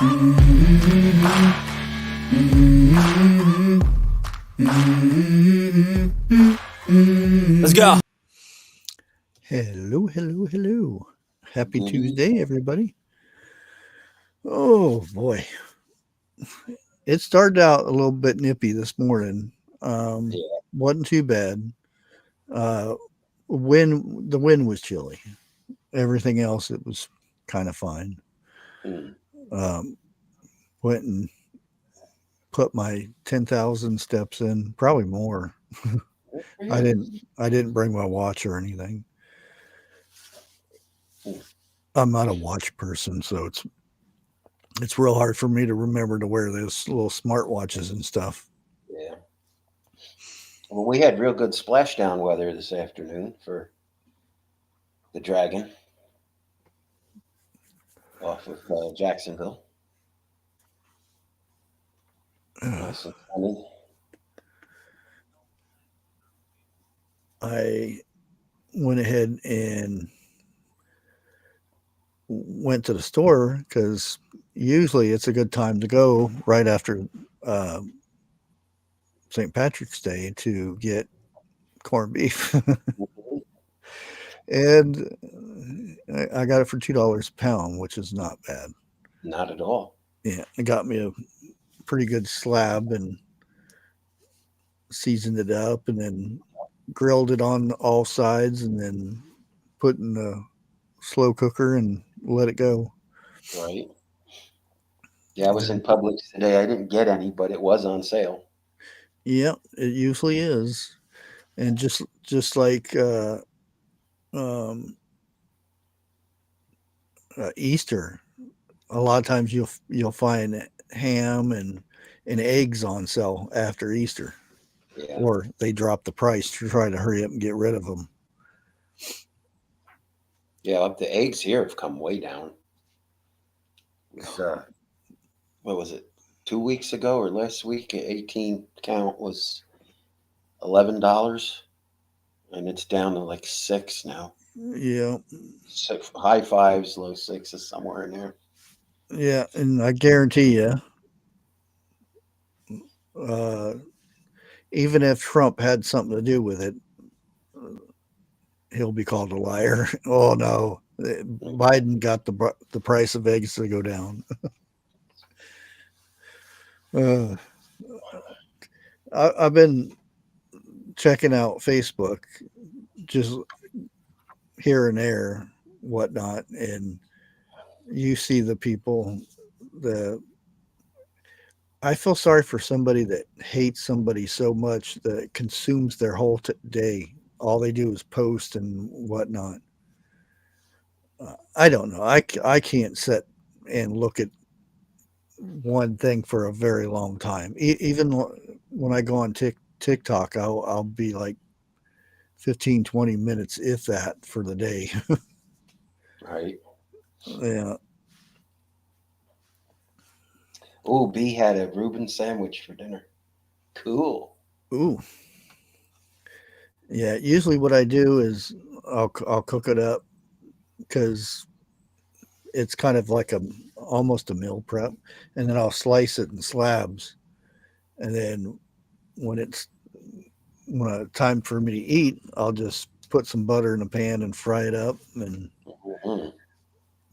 Let's go. Hello, hello, hello. Happy Tuesday, everybody. Oh, boy. It started out a little bit nippy this morning. Wasn't too bad. The wind was chilly. Everything else, it was kind of fine. Went and put my 10,000 steps in, probably more. I didn't bring my watch or anything. I'm not a watch person, so it's real hard for me to remember to wear those little smartwatches and stuff. Yeah. Well, we had real good splashdown weather this afternoon for the Dragon off of Jacksonville. Nice and sunny. I went ahead and went to the store because usually it's a good time to go right after St. Patrick's Day to get corned beef. And I got it for $2 a pound, which is not bad. Not at all. Yeah, it got me a pretty good slab and seasoned it up and then grilled it on all sides and then put in the slow cooker and let it go. Right. Yeah, I was in Publix today. I didn't get any, but it was on sale. Yeah, it usually is. And just like Easter, a lot of times you'll find ham and eggs on sale after Easter. Yeah. Or they drop the price to try to hurry up and get rid of them. Yeah, the eggs here have come way down. It was, what was it, 2 weeks ago or last week? 18 count was $11, and it's down to like 6 now. Yeah. High fives, low sixes, somewhere in there. Yeah, and I guarantee you, even if Trump had something to do with it, he'll be called a liar. Oh no, Biden got the price of eggs to go down. I've been checking out Facebook, just here and there, whatnot, and you see the people. I feel sorry for somebody that hates somebody so much that it consumes their whole day. All they do is post and whatnot. I don't know. I can't sit and look at one thing for a very long time. Even when I go on TikTok, I'll be like 15, 20 minutes, if that, for the day. Right. Yeah. Oh, B had a Reuben sandwich for dinner. Cool. Ooh. Yeah. Usually, what I do is I'll cook it up because it's kind of like almost a meal prep, and then I'll slice it in slabs, and then when it's time for me to eat, I'll just put some butter in a pan and fry it up, and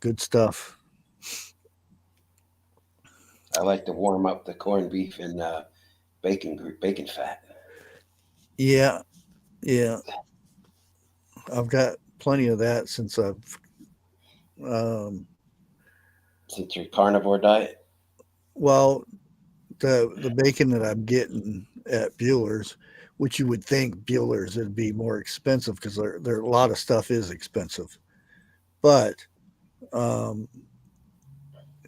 good stuff. I like to warm up the corned beef in bacon fat. Yeah, yeah. I've got plenty of that since Since your carnivore diet. well, the bacon that I'm getting at Bueller's, which you would think Bueller's would be more expensive because there a lot of stuff is expensive, but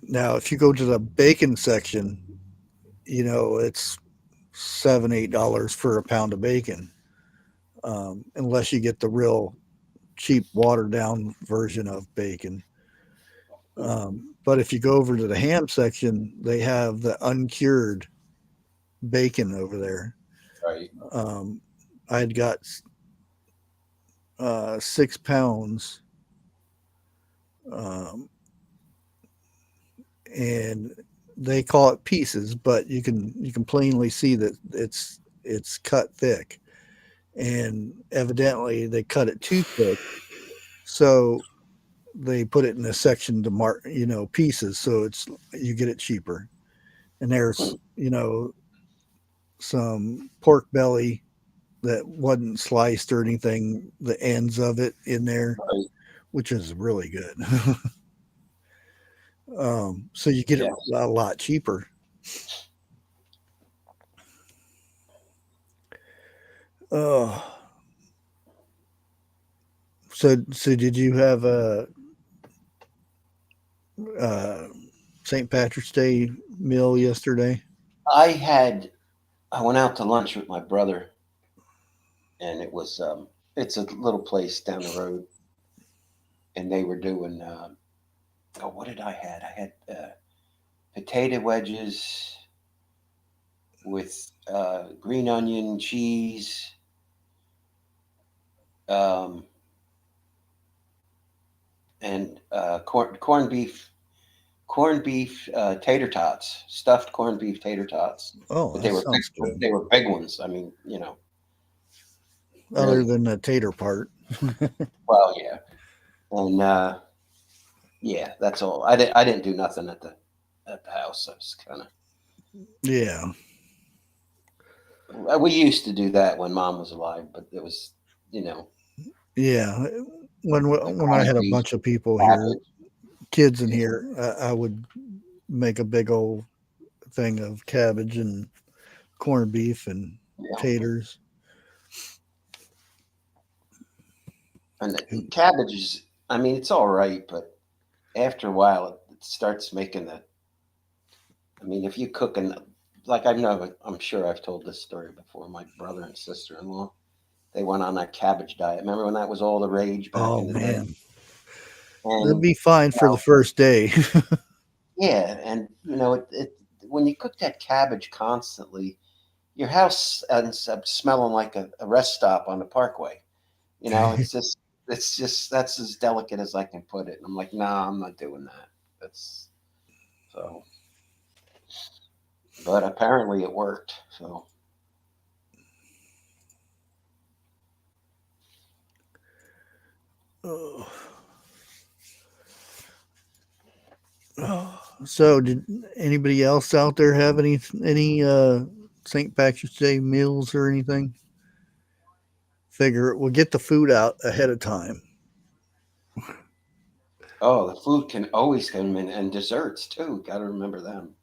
now if you go to the bacon section, it's $7-8 for a pound of bacon, unless you get the real cheap watered down version of bacon. But if you go over to the ham section, they have the uncured bacon over there. Right. I'd got 6 pounds, and they call it pieces, but you can plainly see that it's cut thick, and evidently they cut it too thick, so they put it in a section to mark, pieces, so it's you get it cheaper. And there's some pork belly that wasn't sliced or anything, the ends of it in there, Right. which is really good. So you get it Yes. a lot cheaper. Uh, so did you have a uh, St. Patrick's Day meal yesterday? I went out to lunch with my brother, and it's a little place down the road, and they were doing oh, what did I had? I had potato wedges with green onion, cheese, um, and corned beef tater tots, stuffed corned beef tater tots. Oh, But that sounds good. they were big ones. I mean, Other really than the tater part. well, yeah. And yeah, that's all. I didn't do nothing at the house. I was kind of Yeah, we used to do that when mom was alive, but it was you know yeah. the When I corned had a beef, bunch of people here, cabbage. kids in Yeah, here, I would make a big old thing of cabbage and corned beef and yeah. taters. And the cabbage is. I mean, it's all right, but after a while, it starts making the. I mean, if you cook and like I know, I'm sure I've told this story before. My brother and sister-in-law, they went on that cabbage diet. Remember when that was all the rage back Oh in the day? man, that'd And be fine you for the know, first day. yeah, and when you cook that cabbage constantly, your house ends up smelling like a rest stop on the parkway. It's just that's as delicate as I can put it. And I'm like, nah, I'm not doing that. That's so. But apparently it worked. So Oh. So, did anybody else out there have any St. Patrick's Day meals or anything? Figure we'll get the food out ahead of time. oh, the food can always come in and desserts too. Got to remember them.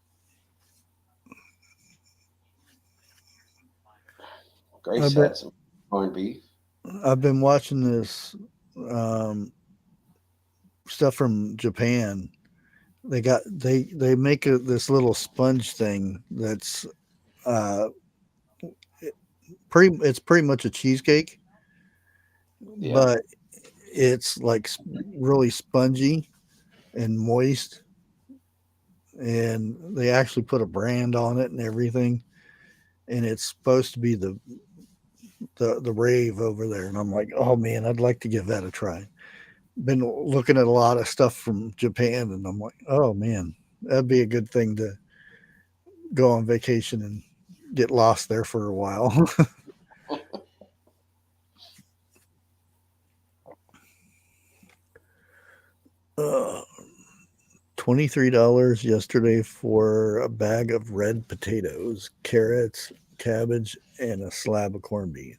I Grace bet had some corned beef. I've been watching this um, stuff from Japan. They make this little sponge thing that's uh, it's pretty much a cheesecake, Yeah. but it's like really spongy and moist, and they actually put a brand on it and everything, and it's supposed to be the rave over there. And I'm like, oh man, I'd like to give that a try. Been looking at a lot of stuff from Japan, and I'm like, oh man, that'd be a good thing to go on vacation and get lost there for a while. uh, $23 yesterday for a bag of red potatoes, carrots, cabbage, and a slab of corned beef.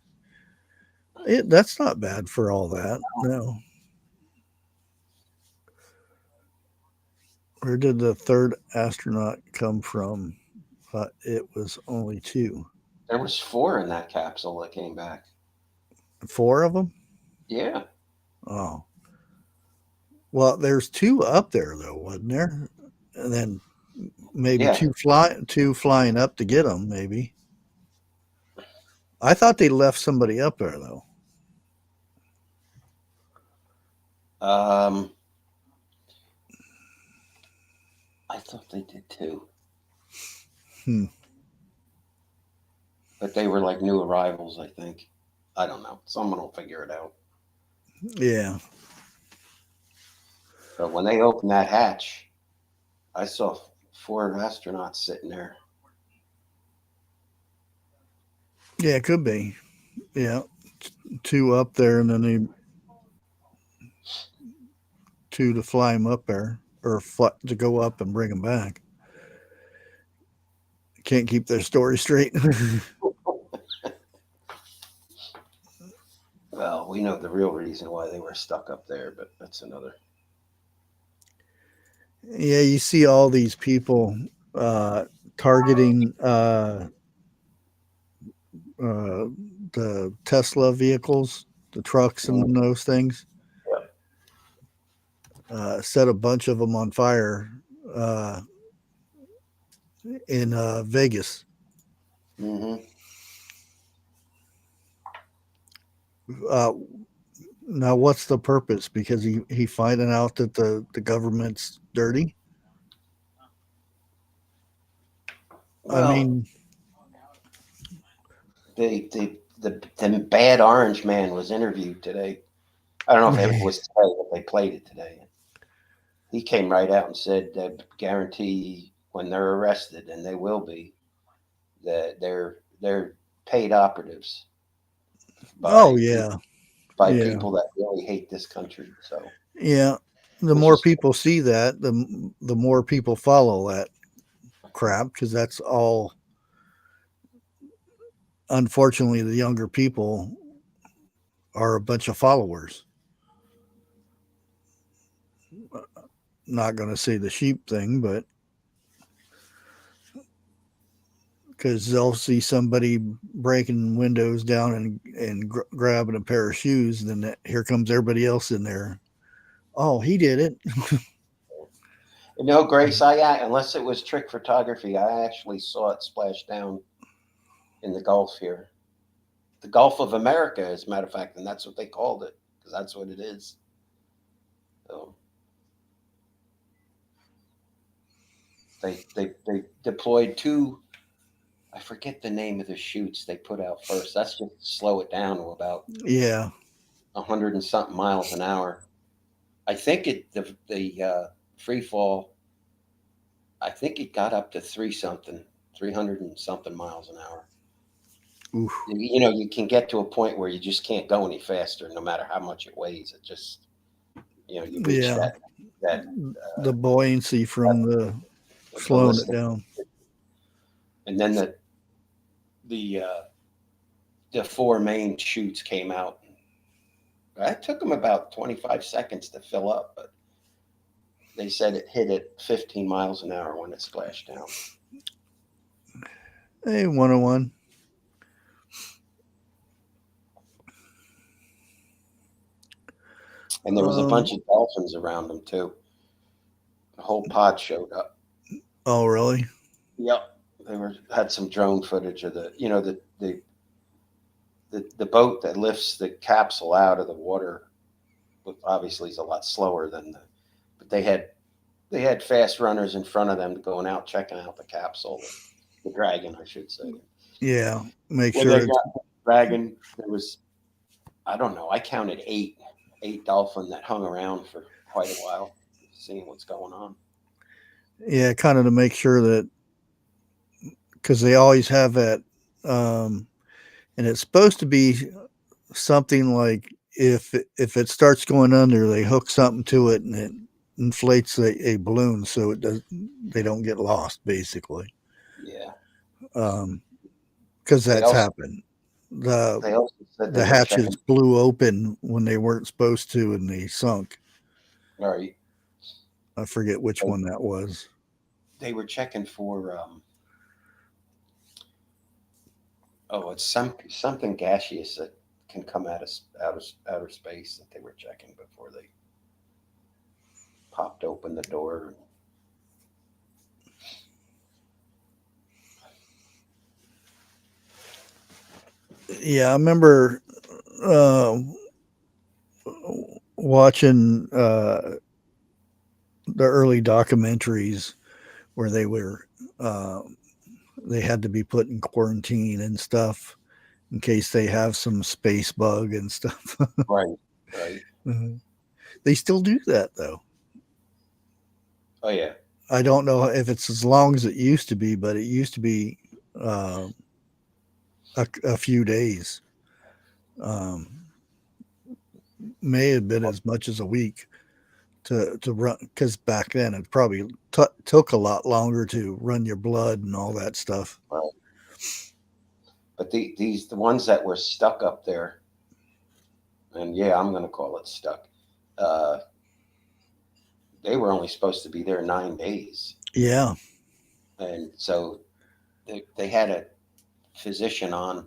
That's not bad for all that. No. Where did the third astronaut come from? But it was only two. There was four in that capsule that came back. Four of them? Yeah. Oh. Well, there's two up there though, wasn't there? And then maybe Yeah. two flying up to get them. Maybe I thought they left somebody up there though. Um, I thought they did too, Hmm. but they were like new arrivals. I think. I don't know. Someone will figure it out. Yeah. But when they opened that hatch, I saw 4 astronauts sitting there. Yeah, it could be. Yeah, two up there, and then two to fly them up there, or to go up and bring them back. Can't keep their story straight. Well, we know the real reason why they were stuck up there, but that's another. Yeah, you see all these people uh, targeting uh, the Tesla vehicles, the trucks, and those things. Set a bunch of them on fire uh, in Vegas. Mm-hmm. Uh, Now, what's the purpose? Because he finding out that the government's dirty. I Well, mean, the bad orange man was interviewed today. I don't know if it was today, but they played it today. He came right out and said that guarantee when they're arrested, and they will be, that they're paid operatives oh by yeah, by yeah, people that really hate this country. So, yeah. The which more is people see that, the more people follow that crap, because that's all. Unfortunately, the younger people are a bunch of followers. Not going to say the sheep thing, but because they'll see somebody breaking windows down and grabbing a pair of shoes, and then here comes everybody else in there. Oh, he did it. Grace. Unless it was trick photography, I actually saw it splash down in the Gulf here, the Gulf of America, as a matter of fact, and that's what they called it because that's what it is. So they deployed 2. I forget the name of the shoots they put out first. That's just to slow it down to about Yeah. 100 and something miles an hour. I think the free fall. I think it got up to 300 and something miles an hour. Oof. You can get to a point where you just can't go any faster, no matter how much it weighs. It just, you reach Yeah. that The buoyancy from the slowing it ballistic, down. and then the uh, the 4 main chutes came out. It took them about 25 seconds to fill up, but they said it hit at 15 miles an hour when it splashed down. Hey, 101. And there was a bunch of dolphins around them too. The whole pod showed up. Oh, really? Yep. They had some drone footage of the boat that lifts the capsule out of the water. Obviously, is a lot slower than but they had fast runners in front of them going out checking out the capsule, the dragon, I should say. Yeah. Make When sure they it's. got the dragon, there was, I don't know, I counted eight dolphin that hung around for quite a while, seeing what's going on. Yeah, kind of to make sure that, because they always have that, um, and it's supposed to be something like if it starts going under, they hook something to it and it inflates a balloon so it does they don't get lost, basically. Yeah. Because They that's also happened. The they also said they the were hatches checking. blew open when they weren't supposed to, and they sunk. All right. I forget which They, one that was. they were checking for it's something gaseous that can come outer space that they were checking before they popped open the door. Yeah, I remember uh, watching the early documentaries where uh, they had to be put in quarantine and stuff in case they have some space bug and stuff. Right. Right. They still do that though. Oh yeah. I don't know if it's as long as it used to be, but it used to be uh, a few days. Um, may have been as much as a week to run, because back then it probably took a lot longer to run your blood and all that stuff. Well, but the ones that were stuck up there, and yeah, I'm going to call it stuck. Uh, they were only supposed to be there 9 days, Yeah, and so they had a physician on,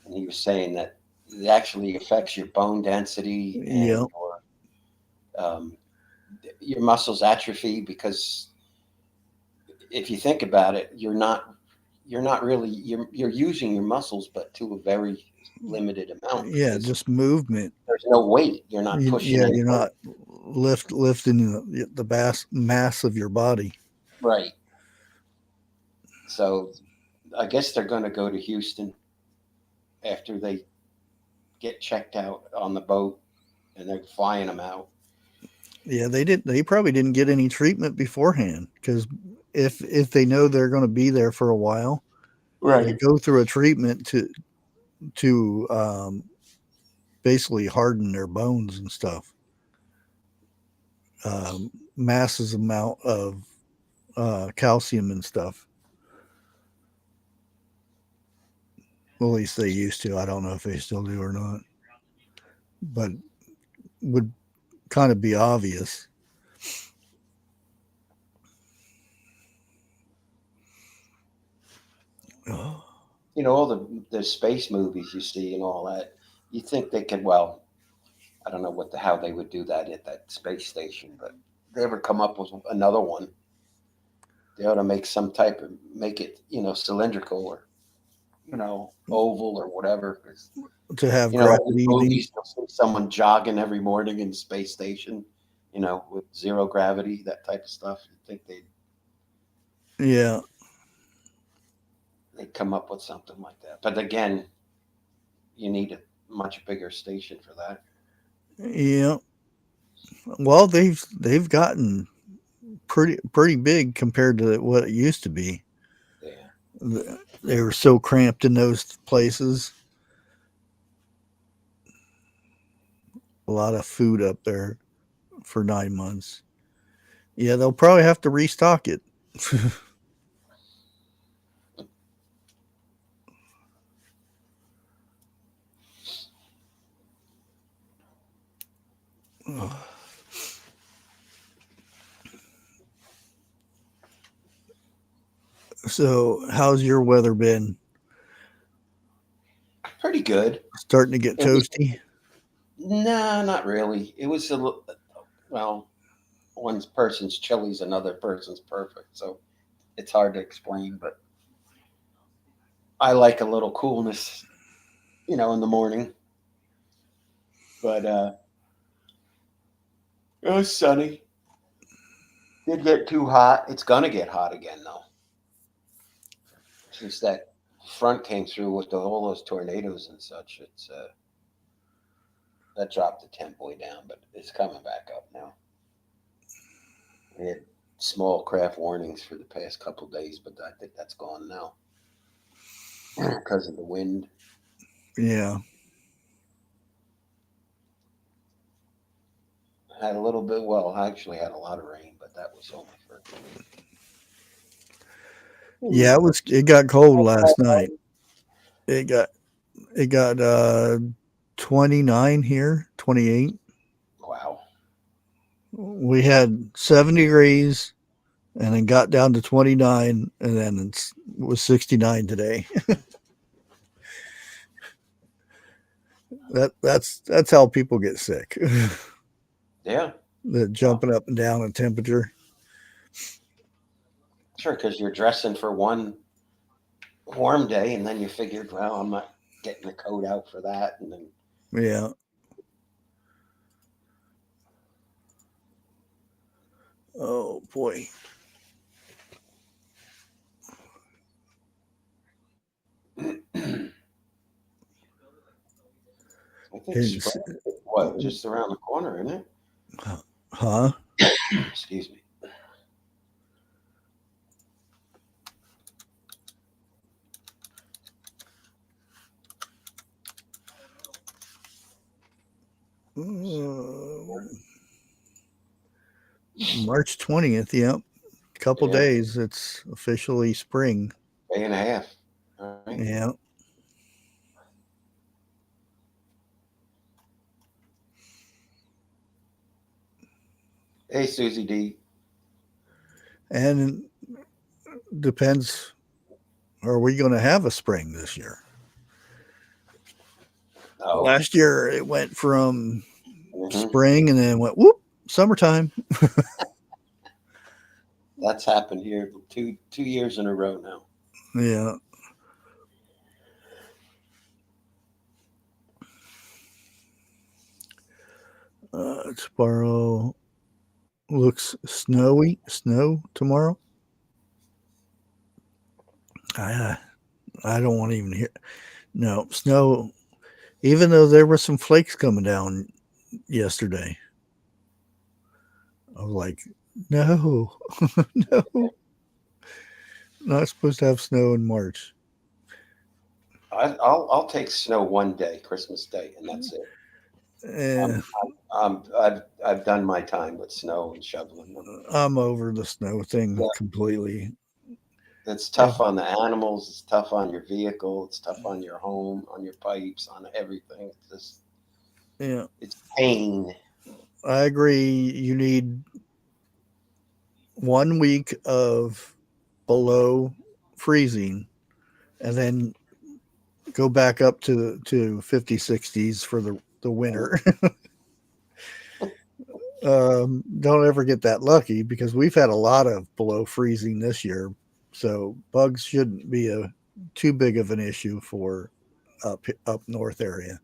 and he was saying that it actually affects your bone density and yeah, your muscles atrophy because if you think about it, you're not really you're using your muscles, but to a very limited amount yeah. because Just movement. there's no weight. You're not pushing Yeah, any you're weight. not lifting the mass of your body. Right. So I guess they're going to go to Houston after they get checked out on the boat, and they're flying them out. Yeah, they did. They probably didn't get any treatment beforehand, because if they know they're going to be there for a while, they Right. go through a treatment to basically harden their bones and stuff. Masses amount of calcium and stuff. Well, at least they used to. I don't know if they still do or not, but would kind of be obvious. Oh, All the space movies you see and all that. You think they could? Well, I don't know how they would do that at that space station, but if they ever come up with another one, they ought to make it cylindrical or oval or whatever. 'Cause, to have like in gravity, you mean? movies, you'll see someone jogging every morning in the space station, with zero gravity, that type of stuff. You think Yeah, they'd come up with something like that. But again, you need a much bigger station for that. yeah. Well, they've gotten pretty big compared to what it used to be. Yeah. They were so cramped in those places. A lot of food up there for 9 months. Yeah, they'll probably have to restock it. So, how's your weather been? Pretty good. Starting to get It was toasty? No, not really. It was well, one person's chili's another person's perfect, so it's hard to explain. But I like a little coolness, in the morning. But it was sunny. Did get too hot. It's gonna get hot again though, since that front came through with all those tornadoes and such. It's that dropped the temp way down, but it's coming back up now. We had small craft warnings for the past couple of days, but I think that's gone now because of the wind. Yeah. Had a little bit. Well, I actually had a lot of rain, but that was only for. Yeah, it got cold last night. It got it got 29 here, 28. Wow. We had 70 degrees and then got down to 29, and then it was 69 today. That's how people get sick. Yeah. The Well, jumping up and down in temperature. sure, because you're dressing for one warm day, and then you figured, well, I'm not getting the coat out for that, and then Yeah. Oh boy. I think It's, spring. What? Just around the corner, isn't it? huh? Excuse me. Uh, March 20th. Yep. Couple Yeah, days. It's officially spring. day and a half. All right. Yeah. Hey, Susie D. And depends. Are we going to have a spring this year? Oh, Last year it went from hmm spring and then went whoop summertime. that's happened here 2 years in a row now. Yeah. Tomorrow looks snow tomorrow. I I don't want to even hear no snow. Even though there were some flakes coming down yesterday, I was like, no, no, not supposed to have snow in March. I'll take snow one day, Christmas Day, and that's it. Eh, I've done my time with snow and shoveling them. I'm over the snow thing Yeah, completely. it's If tough on the animals. It's tough on your vehicle. It's tough on your home, on your pipes, on everything. It's just yeah, it's pain. I agree. You need 1 week of below freezing, and then go back up to 50, 60s for the winter. Don't ever get that lucky because we've had a lot of below freezing this year, so bugs shouldn't be a too big of an issue for up north area.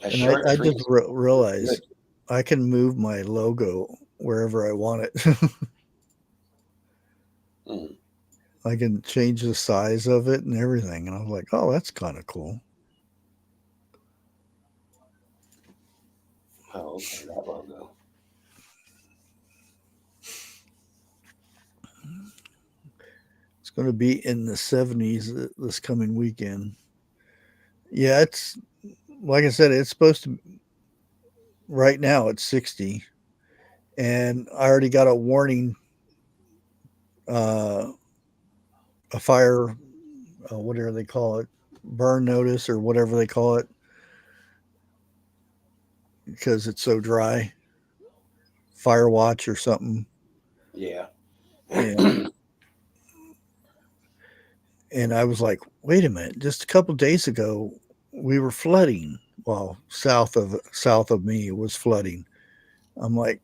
A And short I just freeze is good. realized I can move my logo wherever I want it. Mm. I can change the size of it and everything. And I was like, oh, that's kind of cool. Oh, okay, that logo. It's going to be in the 70s this coming weekend. Yeah, it's like I said, it's supposed to, right now, it's 60. And I already got a warning, uh, a fire, whatever they call it, burn notice or whatever they call it, because it's so dry. Fire watch or something. Yeah. Yeah. And I was like, wait a minute, just a couple of days ago we were flooding. Well, south of me it was flooding. I'm like,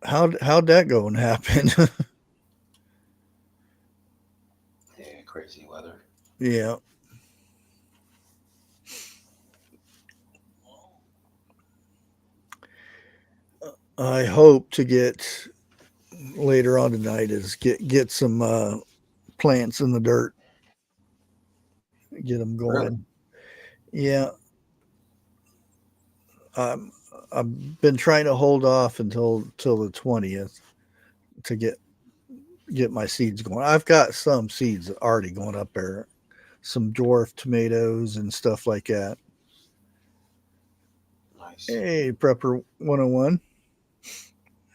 how'd that go and happen? Yeah, crazy weather. Yeah. I hope to get later on tonight is get some plants in the dirt, get them Really? going. Yeah, I'm I've been trying to hold off until till the 20th to get my seeds going. I've got some seeds already going up there, some dwarf tomatoes and stuff like that. Nice. Hey, Prepper 101,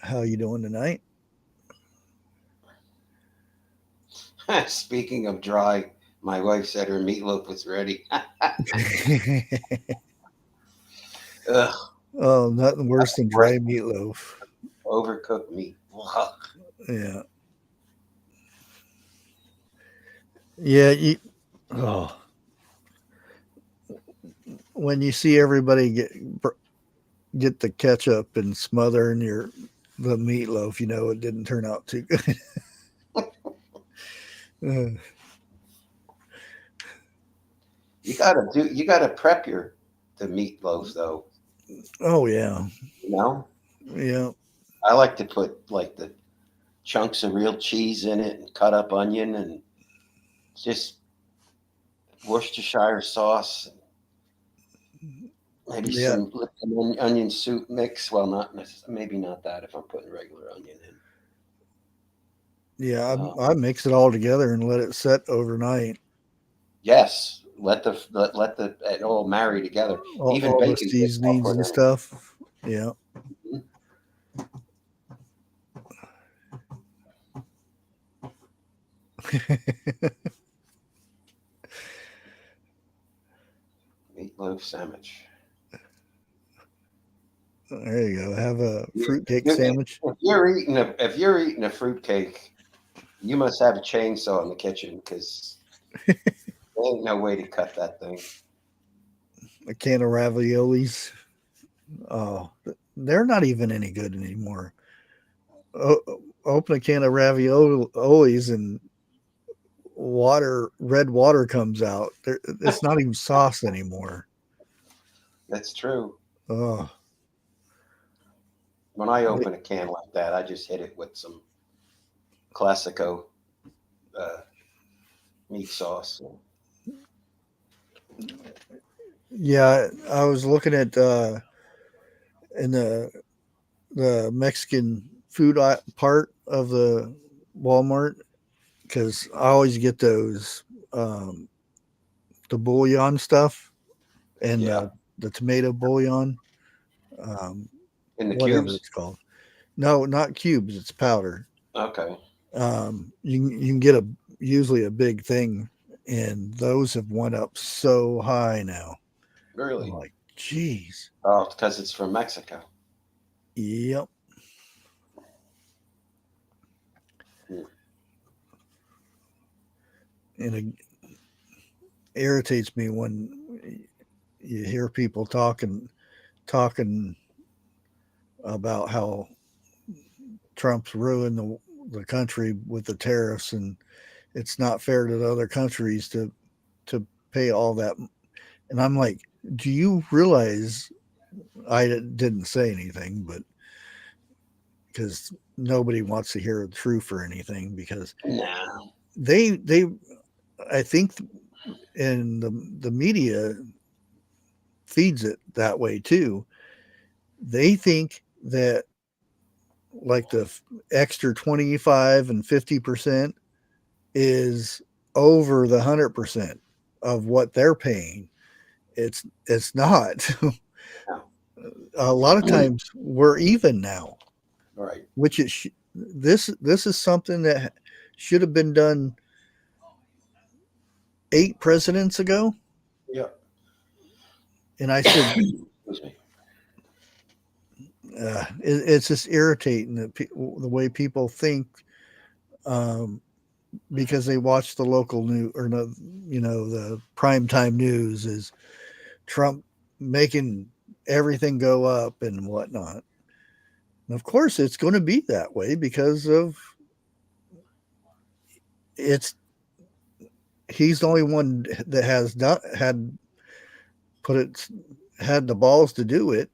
how you doing tonight? Speaking of dry, my wife said her meatloaf was ready. Ugh, Oh, nothing worse that's than worse dry meatloaf. than overcooked meat. Ugh. Yeah, yeah. Oh, when you see everybody get the ketchup and smother in the meatloaf, you know it didn't turn out too good. You gotta prep your the meatloaf though. Oh yeah, You know, yeah, I like to put like the chunks of real cheese in it and cut up onion and just Worcestershire sauce, maybe yeah, some onion soup mix. Well, not maybe not that if I'm putting regular onion in. yeah. Uh, I mix it all together and let it set overnight. Yes, let the it all marry together. Even all the bacon gets all seasonings put and in. stuff. Yeah. Mhm. Meatloaf sandwich. There you go. Have a You- fruitcake you- sandwich. if you're eating a fruitcake, you must have a chainsaw in the kitchen because there ain't no way to cut that thing. A can of raviolis. Oh, they're not even any good anymore. Open a can of raviolis and red water comes out. It's not even sauce anymore. That's true. Oh, When I open a can like that, I just hit it with some Classico uh, meat sauce. yeah. I was looking at in the Mexican food part of the Walmart because I always get those um, the bouillon stuff and Yeah, the tomato bouillon, um, in the whatever cubes. it's called. No, not cubes. It's powder. Okay, You can get a usually a big thing, and those have went up so high now. I'm really? like, geez, Oh, because it's from Mexico. yep. Hmm. And it irritates me when you hear people talking about how Trump's ruined the country with the tariffs, and it's not fair to the other countries to pay all that. And I'm like, do you realize I didn't say anything, but because nobody wants to hear the truth or anything, because Nah, they I think in the media feeds it that way too. They think that like the extra 25 and 50% is over the 100% of what they're paying. It's not. no. A lot of times we're even now, Right. which this is something that should have been done 8 presidents ago. Yeah. And I said, Excuse me. it's just irritating that the way people think, um, because they watch the local news or no, the primetime news is Trump making everything go up and whatnot. And of course, it's going to be that way because of it's he's the only one that has not had put it had the balls to do it,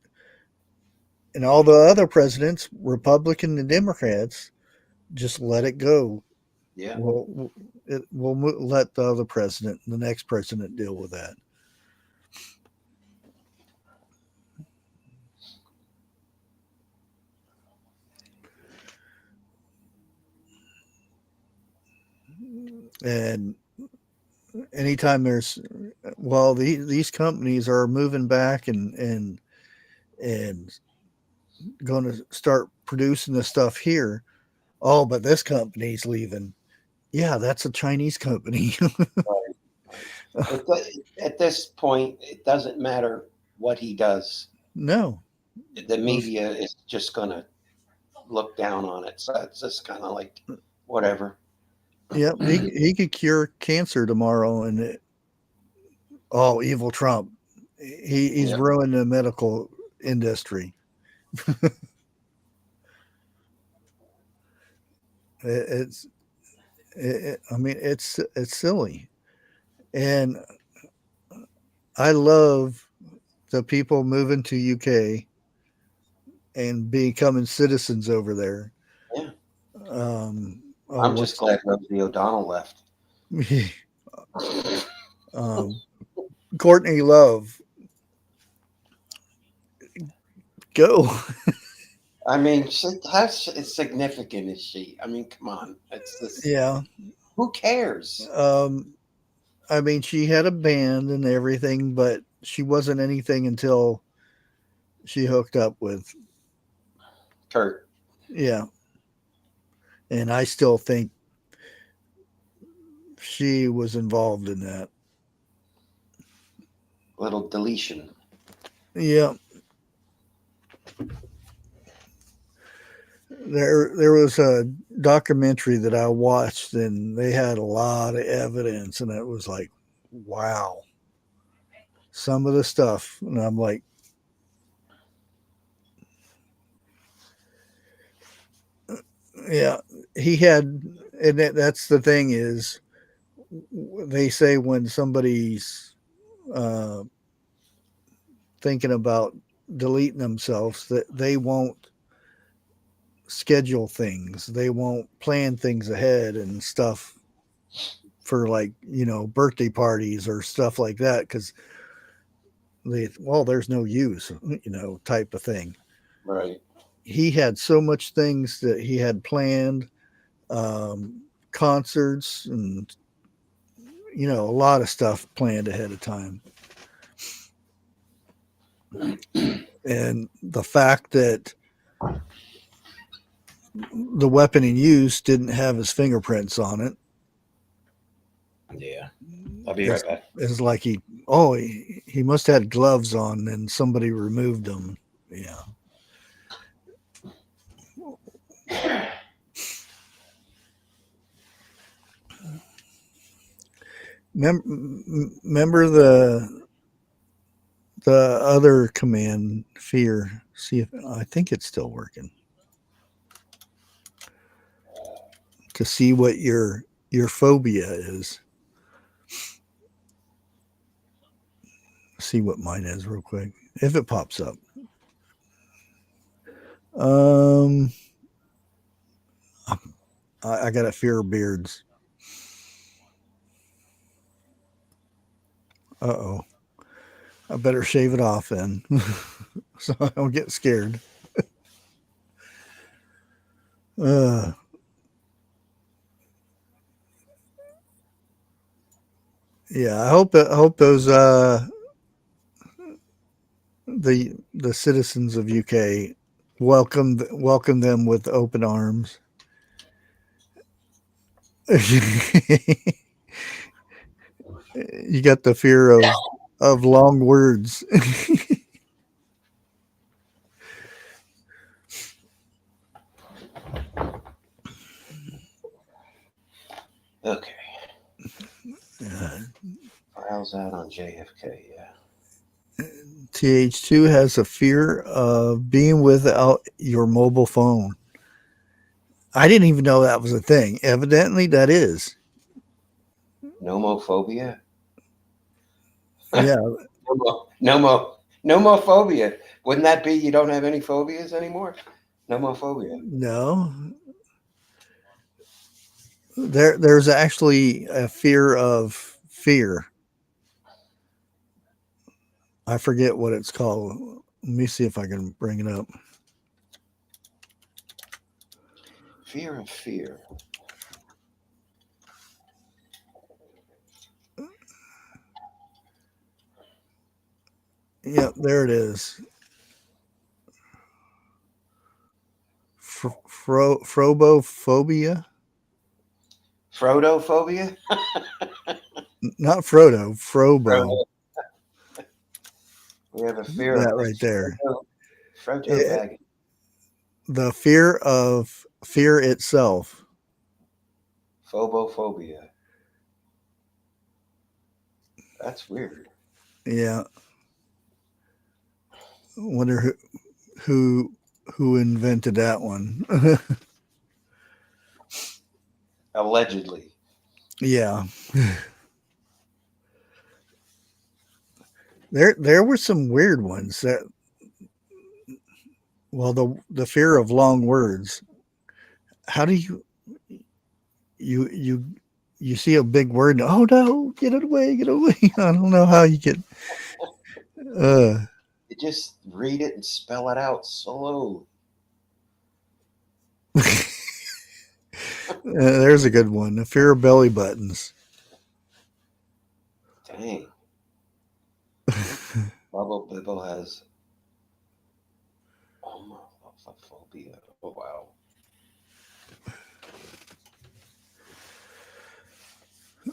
and all the other presidents, Republican and Democrats, just let it go. Yeah. We'll let the other president, the next president, deal with that. And anytime these companies are moving back and going to start producing the stuff here. Oh, but this company's leaving. Yeah, that's a Chinese company. Right. Right. At this point, it doesn't matter what he does. No, The those. media is just going to look down on it. So it's just kind of like, whatever. Yep, he could cure cancer tomorrow, and oh, evil Trump. He's Yep. ruined the medical industry. It's I mean it's silly, and I love the people moving to UK and becoming citizens over there. Yeah. Oh, I'm just what's glad Rosie O'Donnell left. um, Courtney Love? Go. I mean, how significant is she? I mean, come on. It's this. Yeah. Who cares? Um, I mean, she had a band and everything, but she wasn't anything until she hooked up with, Kurt. yeah. And I still think she was involved in that. Little deletion. Yeah. There was a documentary that I watched, and they had a lot of evidence, and it was like, wow, some of the stuff, and I'm like, yeah, he had, and that's the thing is, they say when somebody's uh, thinking about deleting themselves, that they won't schedule things, they won't plan things ahead and stuff for, like, birthday parties or stuff like that, because there's no use, type of thing. Right. He had so much things that he had planned, um, concerts, and a lot of stuff planned ahead of time. And the fact that the weapon he used didn't have his fingerprints on it. Yeah. I'll be right back. It's like he must have had gloves on and somebody removed them. Yeah. Remember the other command, fear? See if I think it's still working. To see what your phobia is. See what mine is real quick. If it pops up. I got a fear of beards. Uh-oh. I better shave it off then. So I don't get scared. Uh yeah, I hope those the citizens of UK welcome them with open arms. You got the fear of long words. Okay. uh, Files out on JFK. Yeah. TH2 has a fear of being without your mobile phone. I didn't even know that was a thing. Evidently, that is. Nomophobia. Yeah. Nomophobia. Wouldn't that be you don't have any phobias anymore? Nomophobia. No. There's actually a fear of fear. I forget what it's called. Let me see if I can bring it up. Fear of fear. Yeah, there it is. Phrobophobia. Frodophobia? Not Frodo, Frobo. Frodo. We have a fear That of right there. Frodophag. The fear of fear itself. Phobophobia. That's weird. Yeah. Wonder who invented that one. Allegedly. Yeah. There were some weird ones that, well, the fear of long words. How do you see a big word and, oh no, get it away, get away. I don't know how you get You just read it and spell it out slow. there's a good one. The fear of belly buttons. Dang. Bubble Bibble has homophobia. Oh, wow.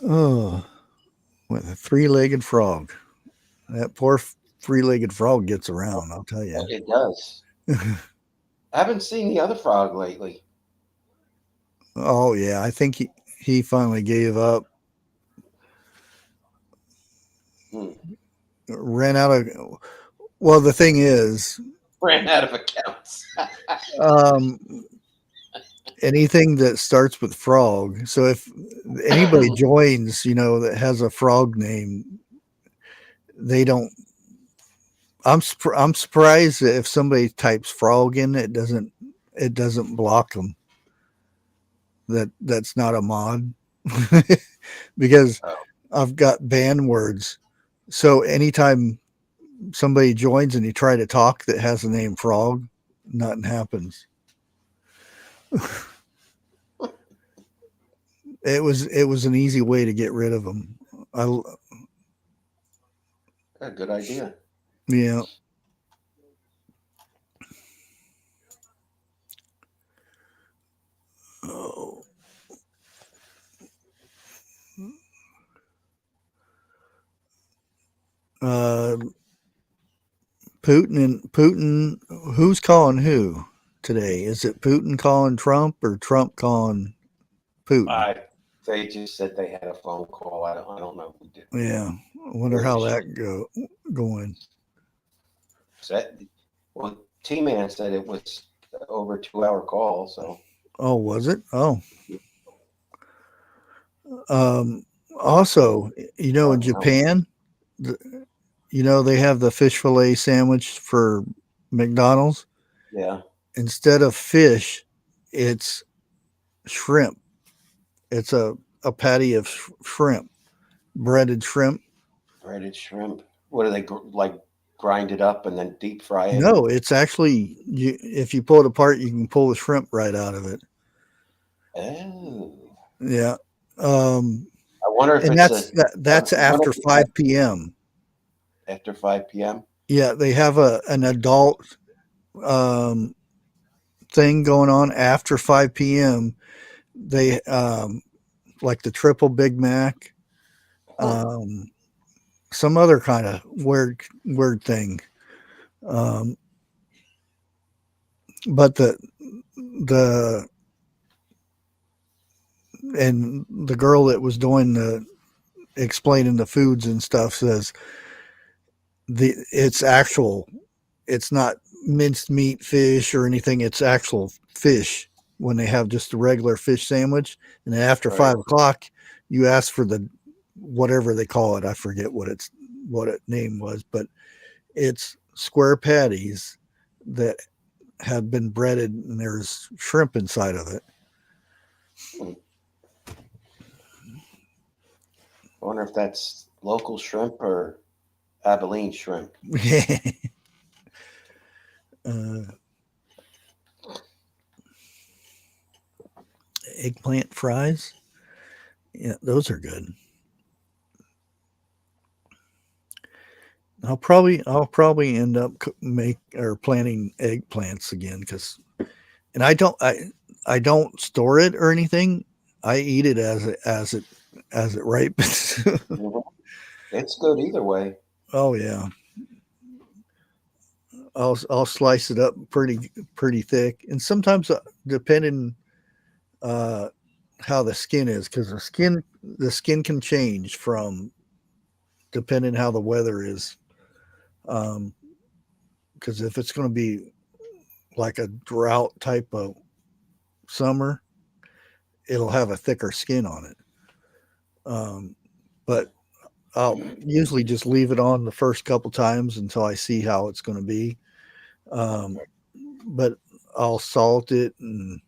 Oh, with a three-legged frog. That poor three-legged frog gets around, I'll tell you. It does. I haven't seen the other frog lately. Oh yeah, I think he finally gave up. Hmm. Ran out of. Well, the thing is, Ran out of accounts. um, anything that starts with frog. So if anybody joins, that has a frog name, they don't. I'm surprised that if somebody types frog in, it doesn't block them. That's not a mod because Oh, I've got ban words. So anytime somebody joins and you try to talk that has the name frog, nothing happens. It was an easy way to get rid of them. I a good idea. yeah. Oh. Uh, Putin. Who's calling who today? Is it Putin calling Trump or Trump calling Putin? They just said they had a phone call. I don't know who did. Yeah, I wonder how Bullshit. that going. Said, well, T-Man said it was over 2 hour call. So Oh, was it? Oh, um, also, in Japan, th- they have the fish fillet sandwich for McDonald's. yeah, Instead of fish, it's shrimp. It's a patty of shrimp, breaded shrimp. breaded shrimp. What do they like? Grind it up and then deep fry it. No, it's actually if you pull it apart, you can pull the shrimp right out of it. Oh, Yeah, um, I wonder if and it's that's I wonder after if it's 5 p.m. after 5 p.m. Yeah, they have an adult um, thing going on after 5 p.m. They like the triple Big Mac, Huh. um, some other kind of weird thing. Um, but the and the girl that was doing the explaining the foods and stuff says it's actual. It's not minced meat fish or anything. It's actual fish when they have just a regular fish sandwich. And then after Right. 5 o'clock, you ask for the whatever they call it. I forget what it name was, but it's square patties that have been breaded and there's shrimp inside of it. Hmm. I wonder if that's local shrimp or Abilene shrimp. uh, Eggplant fries. Yeah, those are good. I'll probably end up make or planting eggplants again because and I don't store it or anything. I eat it as it ripens. Mhm. It's good either way. Oh yeah, I'll slice it up pretty thick, and sometimes depending uh, how the skin is, because the skin can change from depending how the weather is. Because if it's going to be like a drought type of summer, it'll have a thicker skin on it. But I'll usually just leave it on the first couple times until I see how it's going to be. Um, but I'll salt it and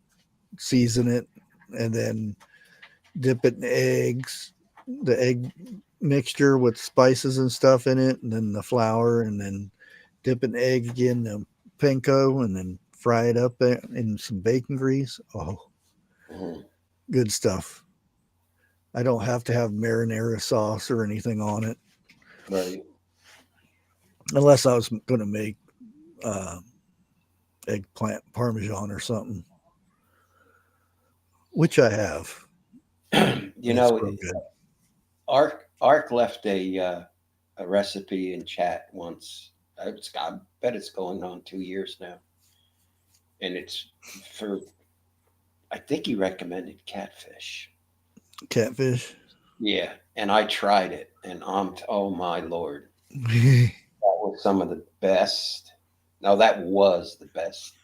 season it, and then dip it in eggs, the egg mixture with spices and stuff in it, and then the flour, and then dip an egg again in panko, and then fry it up in some bacon grease. Oh, Mhm. good stuff. I don't have to have marinara sauce or anything on it, Right. unless I was going to make uh, eggplant parmesan or something, which I have. You It's know, real good. Ark left a recipe in chat once. I bet it's going on 2 years now, and it's for. I think he recommended catfish. Catfish. Yeah, and I tried it, and oh my lord, that was some of the best. No, that was the best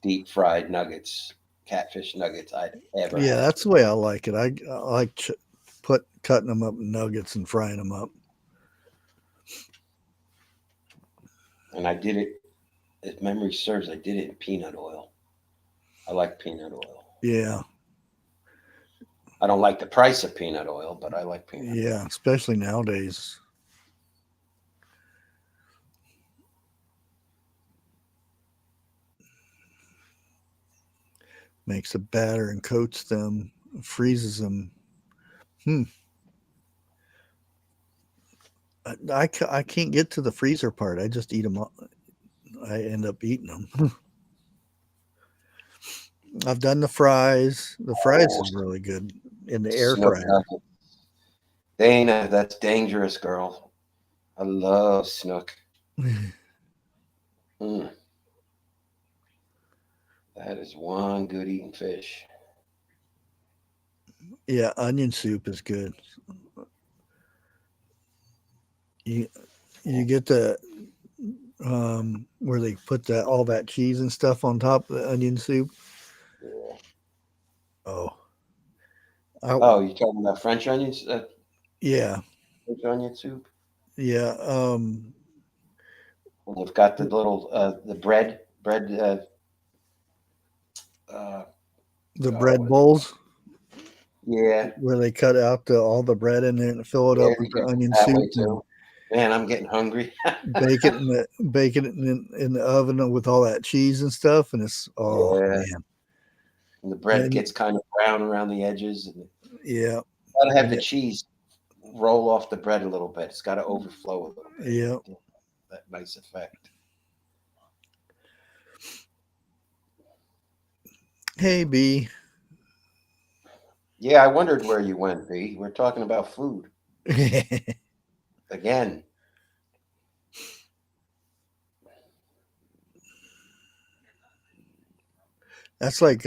deep fried nuggets, catfish nuggets I'd ever Yeah, had. that's the way I like it. I like cutting them up in nuggets and frying them up. And I did it, if memory serves, I did it in peanut oil. I like peanut oil. Yeah, I don't like the price of peanut oil, but I like peanut oil. yeah, especially nowadays. Makes a batter and coats them, freezes them. Hmm. I can't get to the freezer part. I just eat them. I end up eating them. I've done the fries. The fries Oh, is really good in the air snook fryer. nuggets. Dana, that's dangerous, girl. I love snook. Mm, that is one good eating fish. Yeah, onion soup is good. You you get the where they put that all that cheese and stuff on top of the onion soup. Yeah. Oh, I, Oh, you talking about French onions? yeah, French onion soup? yeah. And you've got the little the bread. Uh, The oh, bread bowls yeah, where they cut out all the bread in there and fill it yeah, up they with the do it onion that way soup and too. Man, I'm getting hungry. bake it in the oven with all that cheese and stuff. And it's oh Yeah, man, and the bread and gets kind of brown around the edges, and yeah, gotta have and the cheese roll off the bread a little bit. It's got to overflow a little bit. yeah. Get that nice effect. Hey B, Yeah, I wondered where you went, B. We're talking about food again. that's like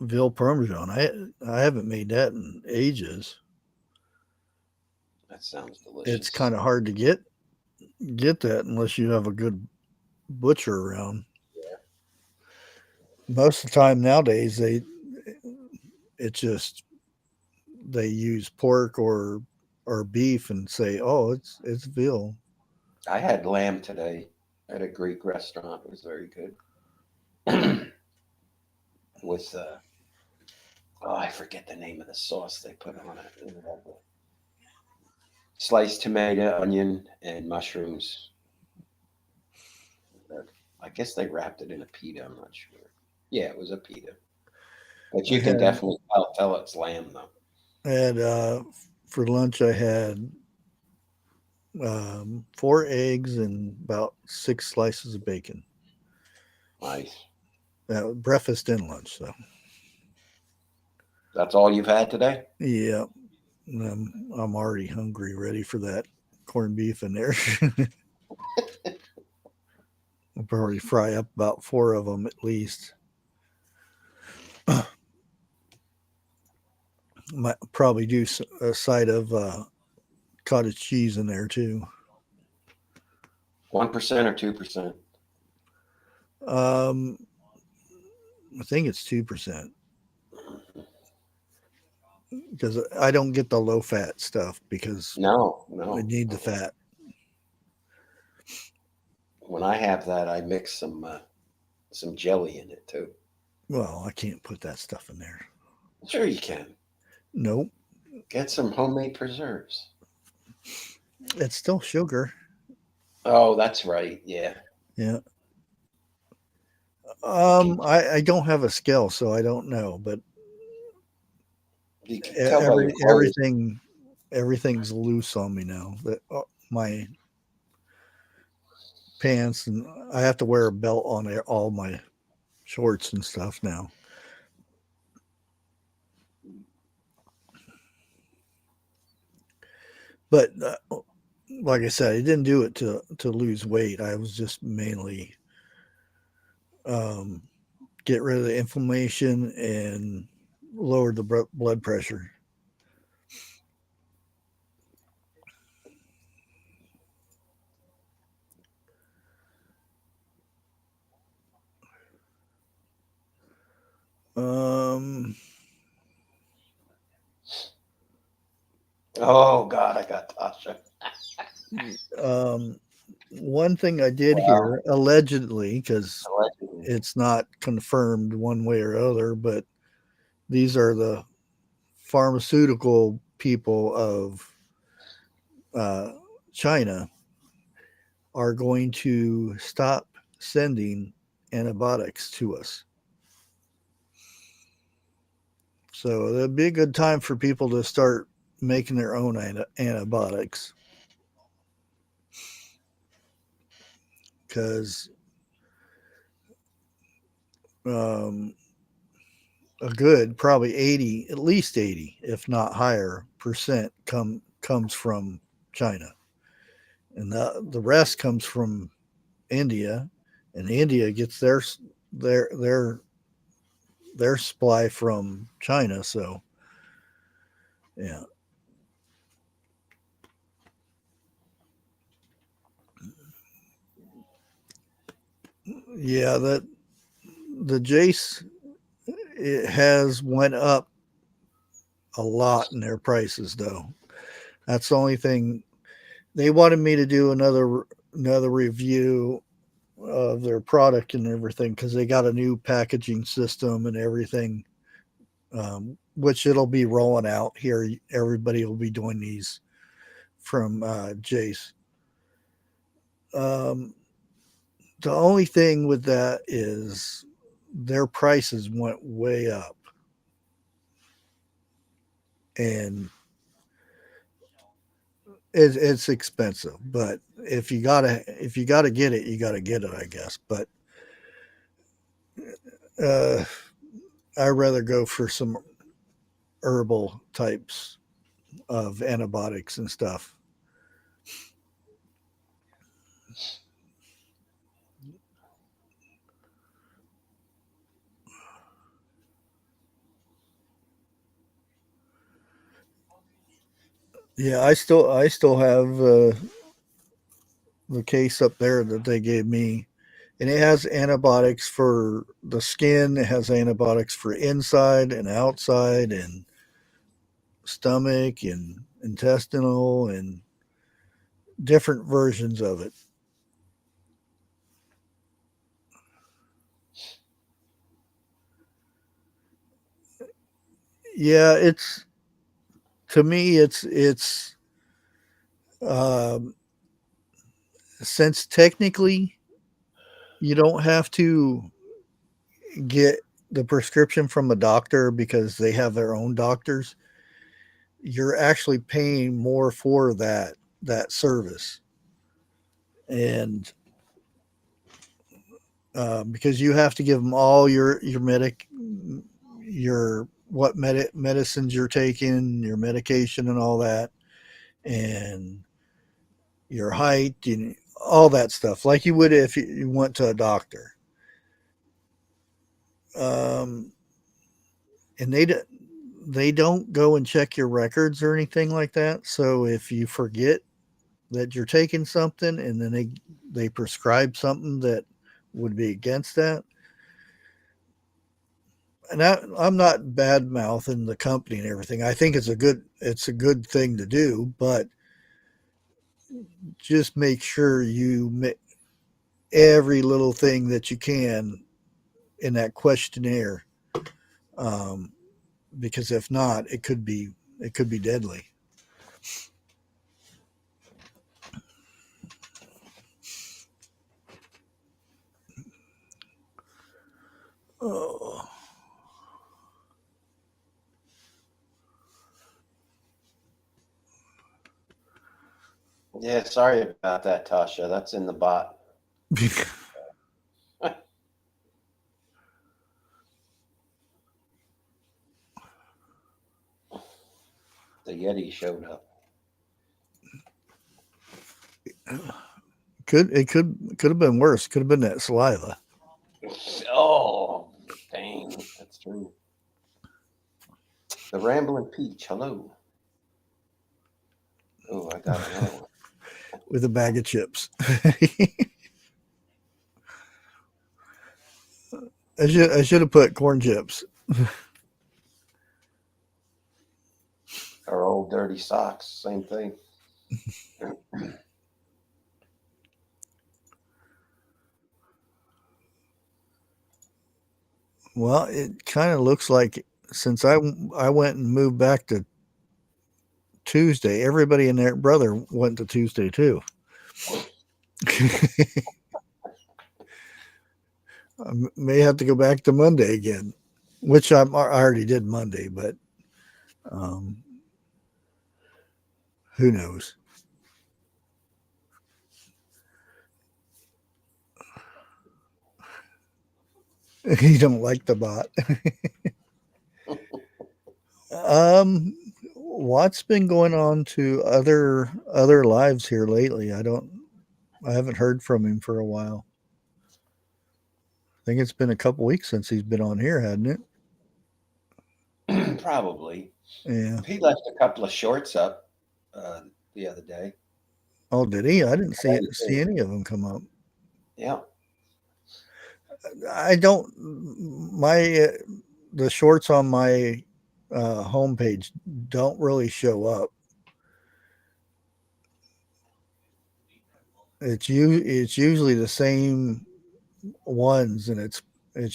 veal parmesan. I haven't made that in ages. That sounds It's delicious. kind of hard to get that unless you have a good butcher around. Most of the time nowadays it's just they use pork or beef and say, "Oh, it's veal." I had lamb today at a Greek restaurant. It was very good. With oh, I forget the name of the sauce they put on it. It had the sliced tomato, onion, and mushrooms. I guess they wrapped it in a pita. I'm not sure. Yeah, it was a pita, but I you can had definitely tell it's lamb though. I had for lunch I had 4 eggs and about 6 slices of bacon. Nice. Breakfast and lunch. So That's all you've had today? yeah, I'm already hungry, ready for that corned beef in there. I'll probably fry up about 4 of them at least. Might probably do a side of cottage cheese in there too. 1% or 2%? Um, I think it's 2% because I don't get the low fat stuff because No, I no. need the fat. When I have that, I mix some jelly in it too. Well, I can't put that stuff in there. Sure, you can. Nope, Get some homemade preserves. it's still sugar. Oh, that's right. Yeah. Yeah. You can, I don't have a scale, so I don't know, but You can tell by your clothes. Everything's loose on me now. That my pants, and I have to wear a belt on all my shorts and stuff now. But like I said, I didn't do it to lose weight. I was just mainly um, get rid of the inflammation and lower the blood pressure. Um, Oh God, I got Tasha. one thing I did Wow. hear, allegedly, because Allegedly. it's not confirmed one way or other, but these are the pharmaceutical people of uh, China are going to stop sending antibiotics to us. So it'll be a good time for people to start making their own antibiotics, because um, a good probably 80, at least 80, if not higher percent comes from China, and the rest comes from India, and India gets their their their supply from China. So yeah, yeah, that the Jace, it has went up a lot in their prices though. That's the only thing. They wanted me to do another review of their product and everything, because they got a new packaging system and everything, which it'll be rolling out here. Everybody will be doing these from Jace. Um, the only thing with that is their prices went way up, and it's expensive. But if you gotta get it, you gotta get it, I guess. But uh, I'd rather go for some herbal types of antibiotics and stuff. Yeah, I still have the case up there that they gave me, and it has antibiotics for the skin. It has antibiotics for inside and outside, and stomach and intestinal, and different versions of it. Yeah, it's to me, it's um, since technically you don't have to get the prescription from a doctor because they have their own doctors. You're actually paying more for that service, and because you have to give them all your what medicines you're taking, your medication, and all that, and your height and all that stuff, like you would if you went to a doctor. Um, and they don't go and check your records or anything like that. So if you forget that you're taking something, and then they prescribe something that would be against that, and I'm not bad mouthing the company and everything. I think it's a good thing to do, but just make sure you every little thing that you can in that questionnaire, um, because if not, it could be deadly. Oh. Yeah, sorry about that, Tasha. That's in the bot. The Yeti showed up. could have been worse. Could have been that saliva. Oh, dang. That's true. The Rambling Peach. Hello. Oh, I got another one. With a bag of chips. I should have put corn chips. Our old dirty socks. Same thing. Well, it kind of looks like since I went and moved back to Tuesday, everybody and their brother went to Tuesday too. I may have to go back to Monday again, which I already did Monday, but um, who knows? You don't like the bot. What's been going on to other lives here lately? I haven't heard from him for a while. I think it's been a couple weeks since he's been on here, hadn't it? Probably. Yeah. He left a couple of shorts up the other day. Oh, did he? I didn't see any of them come up. Yeah. I don't. My the shorts on my homepage don't really show up. It's usually the same ones, and it's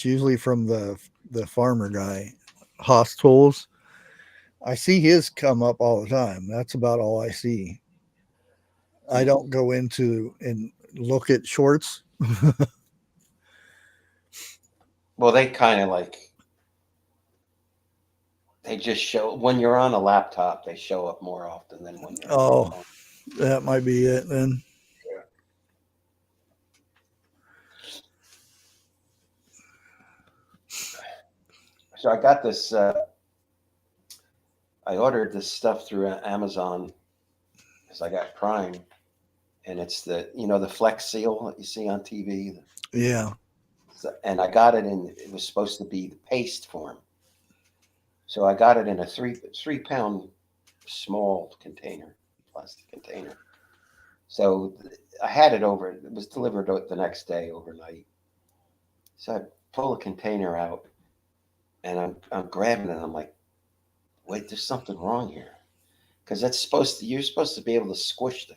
usually from the farmer guy, Haas Tools. I see his come up all the time. That's about all I see. I don't go into and look at shorts. Well, they kind of like, they just show when you're on a laptop, they show up more often than when you're on the Oh, phone. that might be it then. So I got this. I ordered this stuff through Amazon because I got Prime, and it's the Flex Seal that you see on TV. Yeah. And I got it in. It was supposed to be the paste form, so I got it in a three pound small container, plastic container. So I had it over. It was delivered the next day overnight. So I pull the container out, and I'm grabbing it. I'm like, wait, there's something wrong here, because you're supposed to be able to squish the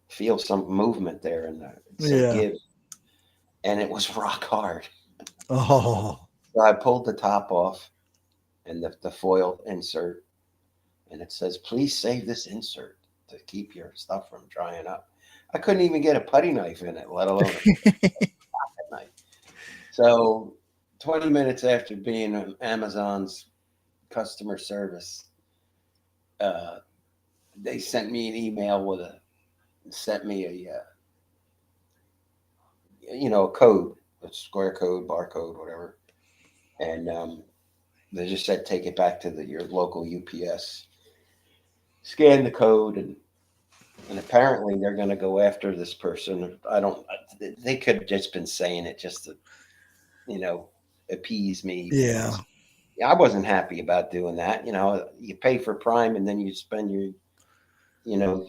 feel some movement there and some Yeah. give, and it was rock hard. Oh. So I pulled the top off and the foil insert, and it says, please save this insert to keep your stuff from drying up. I couldn't even get a putty knife in it, let alone a pocket knife. So 20 minutes after being on Amazon's customer service, they sent me an email sent me a code, a square code, barcode, whatever, and they just said take it back to your local UPS, scan the code, and apparently they're going to go after this person. They could have just been saying it just to appease me, Yeah. because I wasn't happy about doing that. You pay for Prime and then you spend you know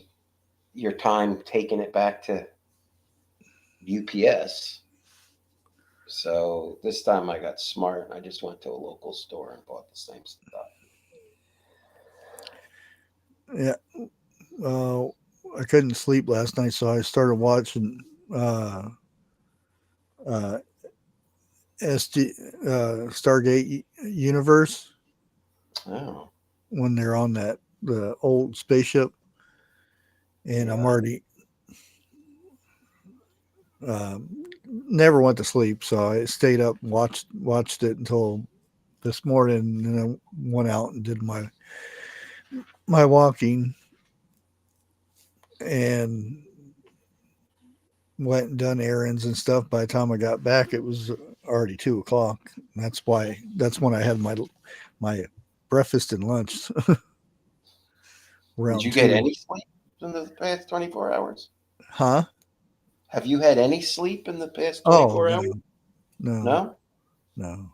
your time taking it back to UPS. So this time I got smart. I just went to a local store and bought the same stuff. Yeah. Uh, I couldn't sleep last night, so I started watching uh, Stargate Universe Oh, when they're on the old spaceship, and I'm yeah. already never went to sleep, so I stayed up watched it until this morning, and then I went out and did my walking. and went and done errands and stuff. By the time I got back, it was already 2 o'clock. That's when I had my breakfast and lunch. Did you Round get two. any sleep in the past 24 hours? Huh? Have you had any sleep in the past Oh 24 no, hours? no, No? no.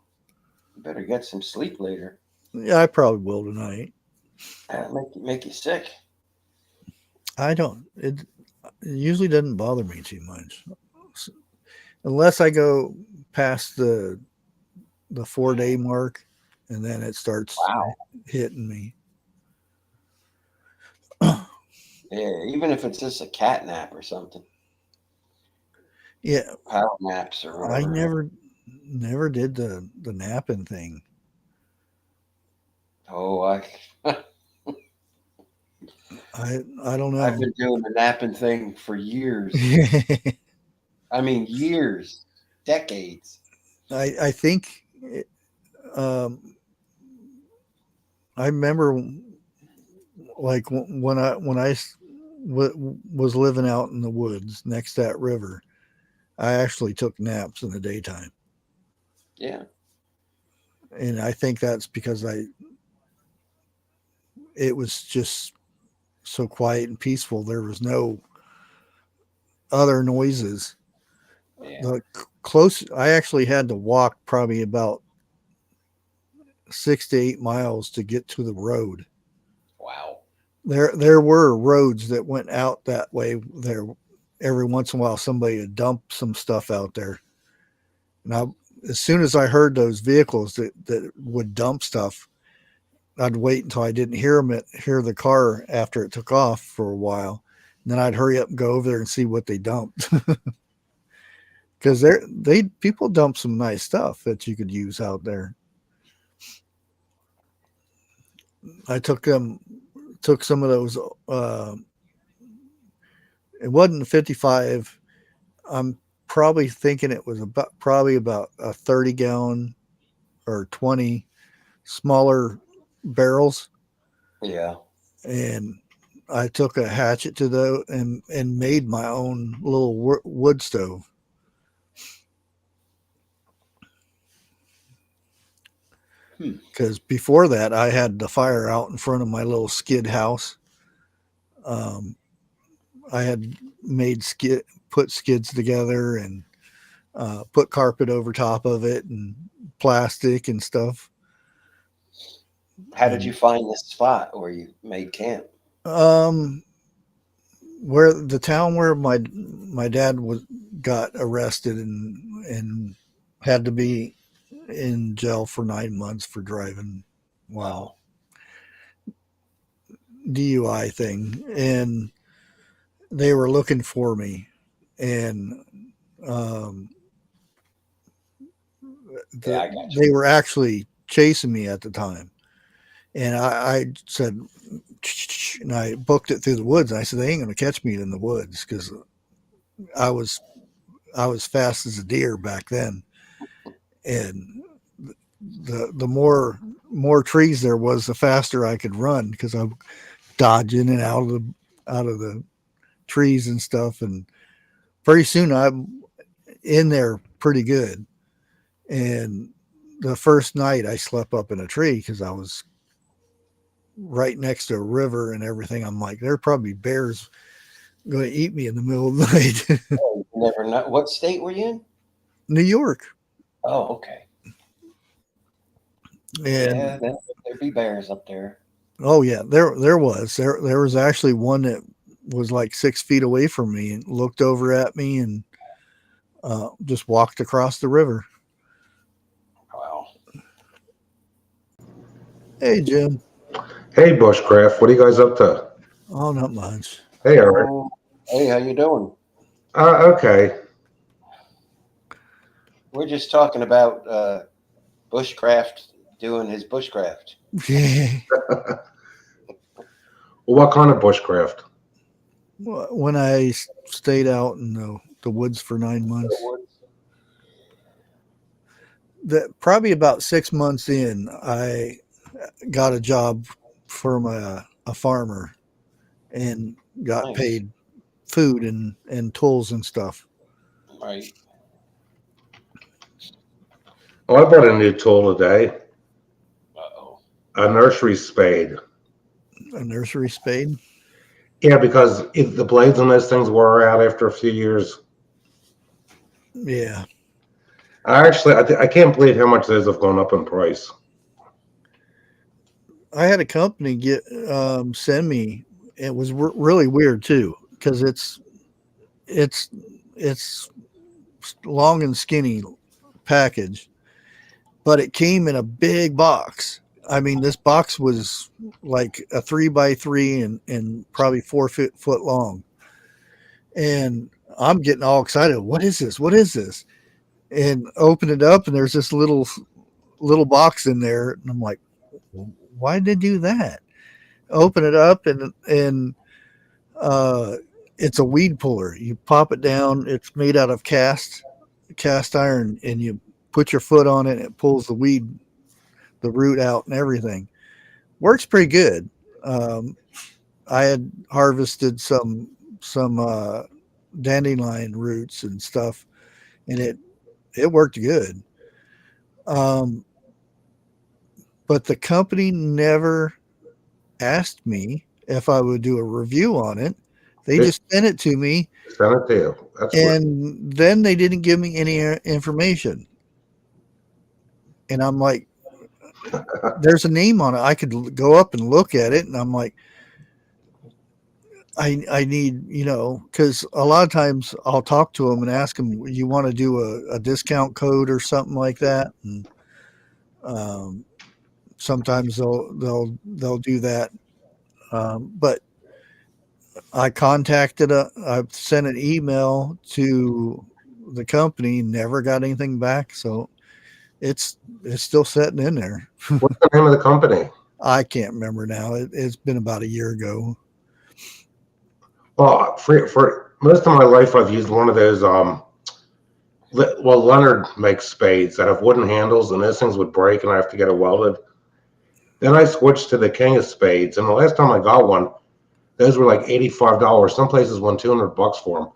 You better get some sleep later. Yeah, I probably will tonight. That'll make you sick. I don't. It usually doesn't bother me too much, unless I go past the 4 day mark, and then it starts Wow. hitting me. Yeah, even if it's just a cat nap or something. Yeah, Power naps or I whatever. never did the napping thing. Oh, I don't I've know. been doing the napping thing for years. I I mean, years, decades. I think um, I remember like was living out in the woods next to that river. I actually took naps in the daytime, Yeah, and I think that's because it was just so quiet and peaceful. There was no other noises. yeah. The close, I actually had to walk probably about 6 to 8 miles to get to the road. Wow. There were roads that went out that way. There, every once in a while, somebody would dump some stuff out there. Now, as soon as I heard those vehicles that would dump stuff, I'd wait until I didn't hear the car after it took off for a while. And then I'd hurry up and go over there and see what they dumped. Because they people dump some nice stuff that you could use out there. I took some of those. Uh, it wasn't 55. I'm probably thinking it was about a 30 gallon or 20 smaller barrels, Yeah. and I took a hatchet to those and made my own little wood stove. Hmm. Because before that, I had the fire out in front of my little skid house. Um, I had put skids together and put carpet over top of it and plastic and stuff. How did you And find this spot where you made camp? um, where the town where my dad got arrested and had to be in jail for 9 months for driving while Oh, DUI thing, and they were looking for me, and um, yeah, I got they were actually chasing me at the time. And I said, and I booked it through the woods. And I said, they ain't going to catch me in the woods because I was I was fast as a deer back then. And the more trees there was, the faster I could run because I dodge in and out of the trees and stuff. And pretty soon I'm in there pretty good. And the first night I slept up in a tree because I was right next to a river and everything. I'm like, there are probably bears going to eat me in the middle of the night. you. Never know. What state were you in? New York. Oh, okay. Yeah, And there'd be bears up there. oh yeah, there was actually one that was like 6 feet away from me and looked over at me and just walked across the river. Wow. Hey Jim. Hey, Bushcraft, what are you guys up to? Oh, not much. Hey, Eric. Oh, hey, how you doing? Okay. We're just talking about bushcraft doing his bushcraft. Well, what kind of bushcraft? When I stayed out in the woods for 9 months, that probably about 6 months in, I got a job from a farmer, and got Nice. paid food and tools and stuff. Right. Oh, I bought a new tool today, Uh-oh. a nursery spade. A nursery spade. Yeah, because the blades on those things wore out after a few years. Yeah. I can't believe how much those have gone up in price. I had a company send me. It was really weird too, because it's long and skinny package, but it came in a big box. I mean, this box was like a 3x3 and probably 4 foot long. And I'm getting all excited. What is this? What is this? And open it up, and there's this little box in there, and I'm like, why did they do that? Open it up, and uh, it's a weed puller. You pop it down. It's made out of cast iron, and you put your foot on it, and it pulls the root out and everything. Works pretty good. I had harvested some dandelion roots and stuff, and it worked good. But the company never asked me if I would do a review on it. They just sent it to me, Send it to you. That's weird. and then they didn't give me any information. And I'm like, there's a name on it. I could go up and look at it, and I'm like, I need, because a lot of times I'll talk to them and ask them, you want to do a discount code or something like that, and sometimes they'll do that. But I sent an email to the company, never got anything back, so it's still sitting in there. What's the name of the company? I can't remember now. It's been about a year ago. Well, for most of my life, I've used one of those. Leonard makes spades that have wooden handles, and those things would break, and I have to get it welded. Then I switched to the King of Spades, and the last time I got one, those were like $85. Some places won $200 for them.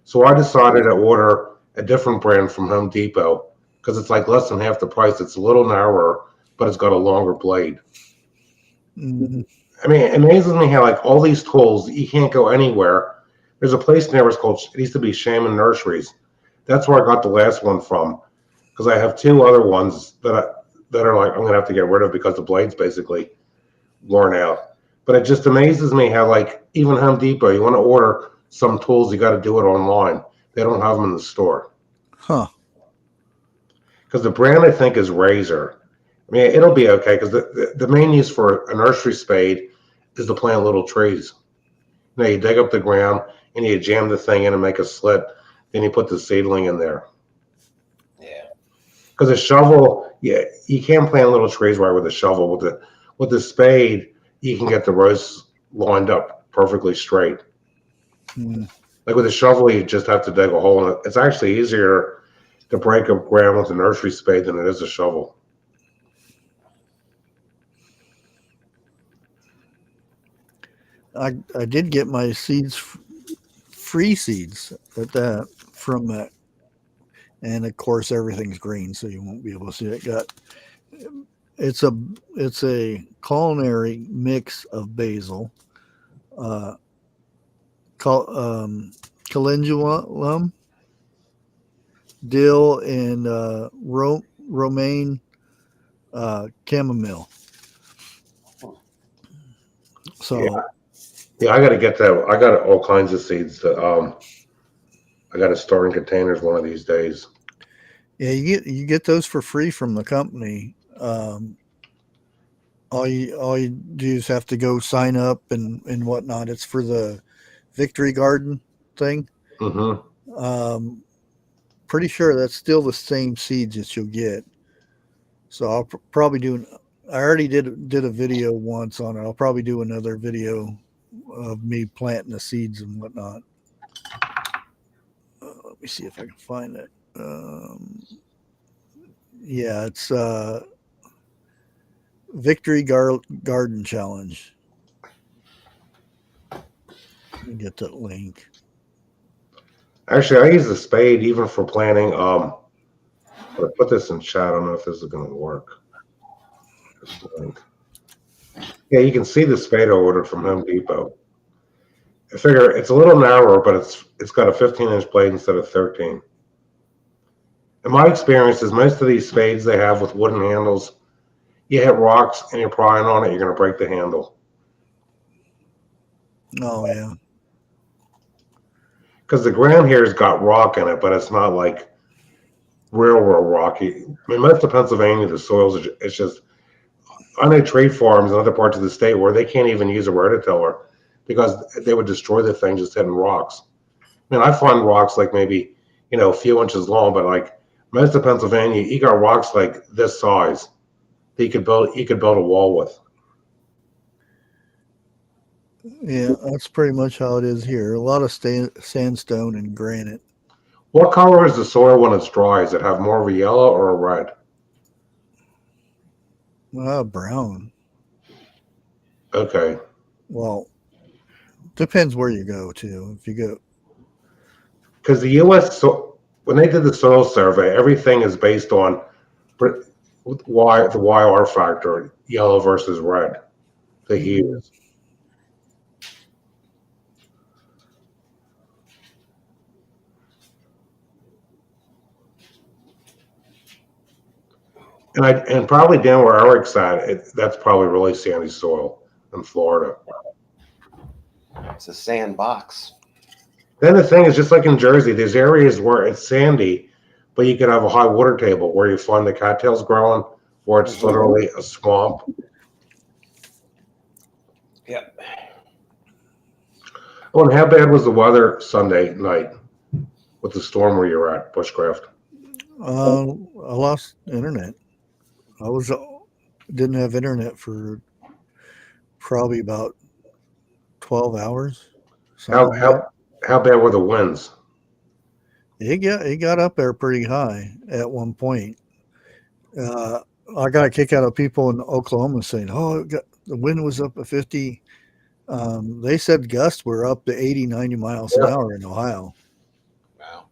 So I decided to order a different brand from Home Depot because it's like less than half the price. It's a little narrower, but it's got a longer blade. Mm-hmm. I mean, it amazes me how like all these tools, you can't go anywhere. There's a place near us called, it used to be Shaman Nurseries. That's where I got the last one from, because I have two other ones that are like I'm gonna have to get rid of because the blade's basically worn out. But it just amazes me how like even Home Depot, you want to order some tools, you got to do it online. They don't have them in the store. Huh. Because the brand I think is Razor. I mean, it'll be okay because the main use for a nursery spade is to plant little trees. You dig up the ground and you jam the thing in and make a slit. Then you put the seedling in there. Yeah. Because a shovel, yeah, you can't plant little trees right with a shovel. With the spade, you can get the rows lined up perfectly straight. Mm. Like with a shovel, you just have to dig a hole in it. It's actually easier to break up ground with a nursery spade than it is a shovel. I did get my seeds, free seeds at that from that, and of course everything's green, so you won't be able to see it. It's a culinary mix of basil, calendula, dill, and romaine chamomile. So yeah, I got to get that. I got all kinds of seeds that I got to store in containers one of these days. yeah, you get those for free from the company. All you do is have to go sign up and whatnot. It's for the Victory Garden thing. Mm-hmm. Pretty sure that's still the same seeds that you'll get. So I'll probably do. I already did a video once on it. I'll probably do another video of me planting the seeds and whatnot. Let me see if I can find it. Yeah, it's Victory Garden Challenge. Let me get that link. Actually, I use the spade even for planting. I put this in chat. I don't know if this is going to work. This link. Yeah, you can see the spade I ordered from Home Depot. I figure it's a little narrower, but it's got a 15-inch blade instead of 13. In my experience, is most of these spades they have with wooden handles, you hit rocks and you're prying on it, you're going to break the handle. Oh yeah. Because the ground here's got rock in it, but it's not like real rocky. I mean, most of Pennsylvania, the soils, it's just, I know trade farms in other parts of the state where they can't even use a rototiller because they would destroy the thing just hitting rocks. I mean, I find rocks like maybe, a few inches long, but like most of Pennsylvania, you got rocks like this size that you could build a wall with. Yeah, that's pretty much how it is here. A lot of sandstone and granite. What color is the soil when it's dry? Does it have more of a yellow or a red? Brown. Okay. Well, depends where you go to. If you go, Because the U.S. When they did the soil survey, everything is based on the YR factor, yellow versus red. The hues. And probably down where Eric's at, that's probably really sandy soil in Florida. It's a sandbox. Then the thing is, just like in Jersey, there's areas where it's sandy, but you could have a high water table where you find the cattails growing, or it's literally a swamp. Yep. Oh, and how bad was the weather Sunday night with the storm where you're at, Bushcraft? I lost internet. Didn't have internet for probably about 12 hours. How bad were the winds? It got up there pretty high at one point. I got a kick out of people in Oklahoma saying, "Oh, the wind was up at 50." They said gusts were up to 80, 90 miles an hour in Ohio. Wow.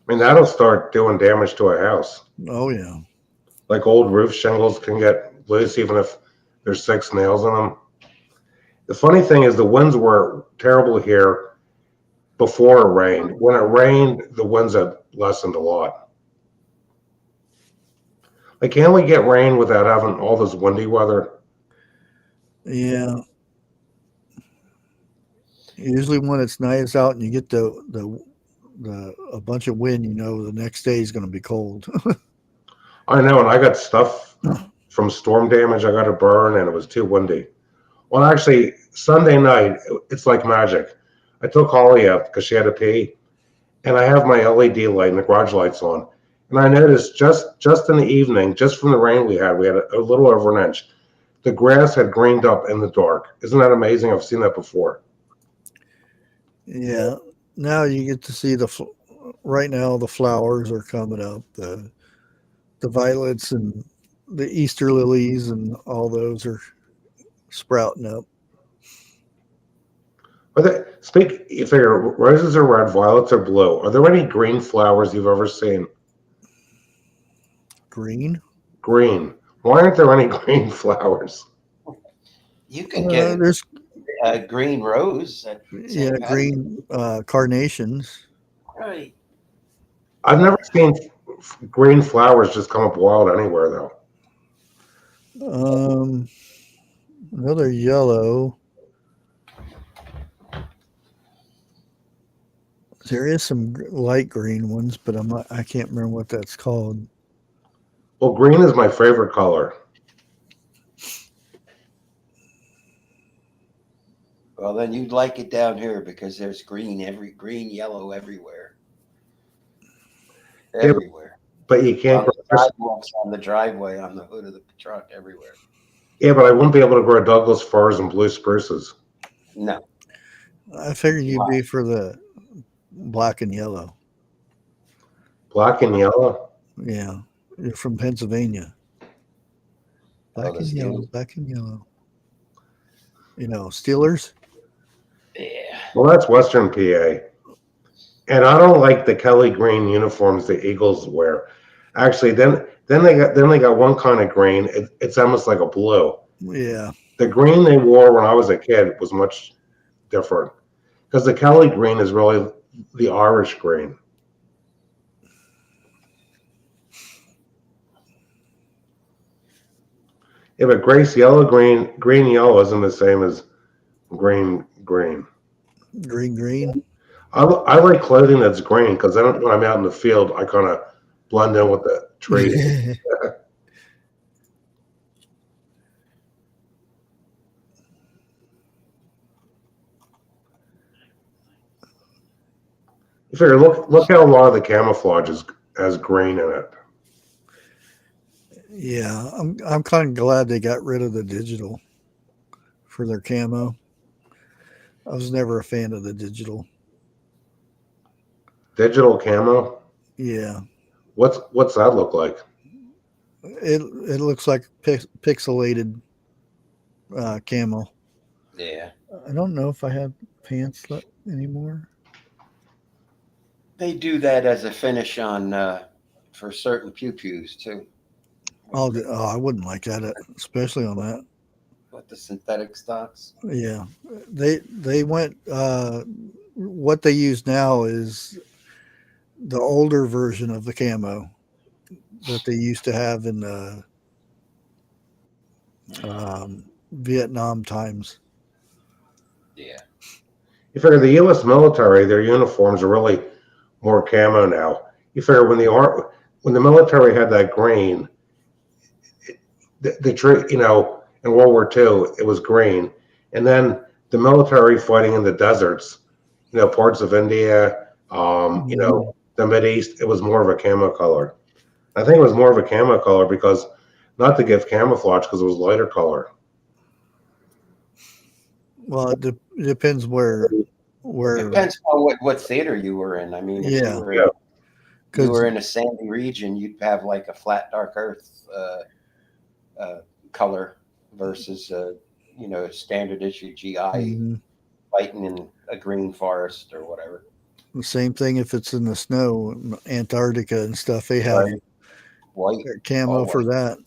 I mean, that'll start doing damage to a house. Oh yeah. Like old roof shingles can get loose even if there's 6 nails in them. The funny thing is the winds were terrible here before it rained. When it rained, the winds had lessened a lot. Like, can we get rain without having all this windy weather? Yeah. Usually when it's nice out and you get a bunch of wind, the next day is going to be cold. I know, and I got stuff from storm damage. I got a burn, and it was too windy. Well, actually, Sunday night, it's like magic. I took Holly up because she had to pee, and I have my LED light and the garage lights on. And I noticed just in the evening, just from the rain we had a little over an inch. The grass had greened up in the dark. Isn't that amazing? I've seen that before. Yeah. Now you get to see right now the flowers are coming up, the violets and the Easter lilies and all those are sprouting up. You figure roses are red, violets are blue. Are there any green flowers you've ever seen? Green? Green. Why aren't there any green flowers? You can get there's a green rose. green carnations. Right. I've never seen green flowers just come up wild anywhere, though. Another yellow. There is some light green ones, but I can't remember what that's called. Well, green is my favorite color. Well, then you'd like it down here because there's green, yellow everywhere. Everywhere. But you can't on the sidewalks, on the driveway, on the hood of the truck, everywhere. Yeah, but I wouldn't be able to grow Douglas firs and blue spruces. No. I figured you'd be for the black and yellow. Black and yellow? Yeah. You're from Pennsylvania. Black and yellow, black and yellow. Steelers? Yeah. Well, that's Western PA. And I don't like the Kelly green uniforms the Eagles wear. Actually, then they got one kind of green. It's almost like a blue. Yeah. The green they wore when I was a kid was much different because the Kelly green is really the Irish green. Yeah, but Grace, yellow green yellow isn't the same as green green. Green. I like clothing that's green because then when I'm out in the field, I kind of blend in with the trees. You figure, look how a lot of the camouflage has green in it. Yeah, I'm kind of glad they got rid of the digital for their camo. I was never a fan of the digital. Digital camo. Yeah, What's that look like? it looks like pixelated camo. Yeah. I don't know if I have pants anymore. They do that as a finish on for certain pew-pews too. Oh, I wouldn't like that, especially on that. With the synthetic stocks. Yeah, they went. What they use now is the older version of the camo that they used to have in the Vietnam times. Yeah. You figure the U.S. military, their uniforms are really more camo now. You figure when the military had that green, in World War II it was green, and then the military fighting in the deserts, parts of India, the Mideast, it was more of a camo color. I think it was more of a camo color because not to give camouflage because it was lighter color. Well, it depends where. It depends on what theater you were in. I mean, if you were in a sandy region, you'd have like a flat dark earth color versus a standard issue GI fighting in a green forest or whatever. The same thing if it's in the snow, Antarctica and stuff. They have white camo for that.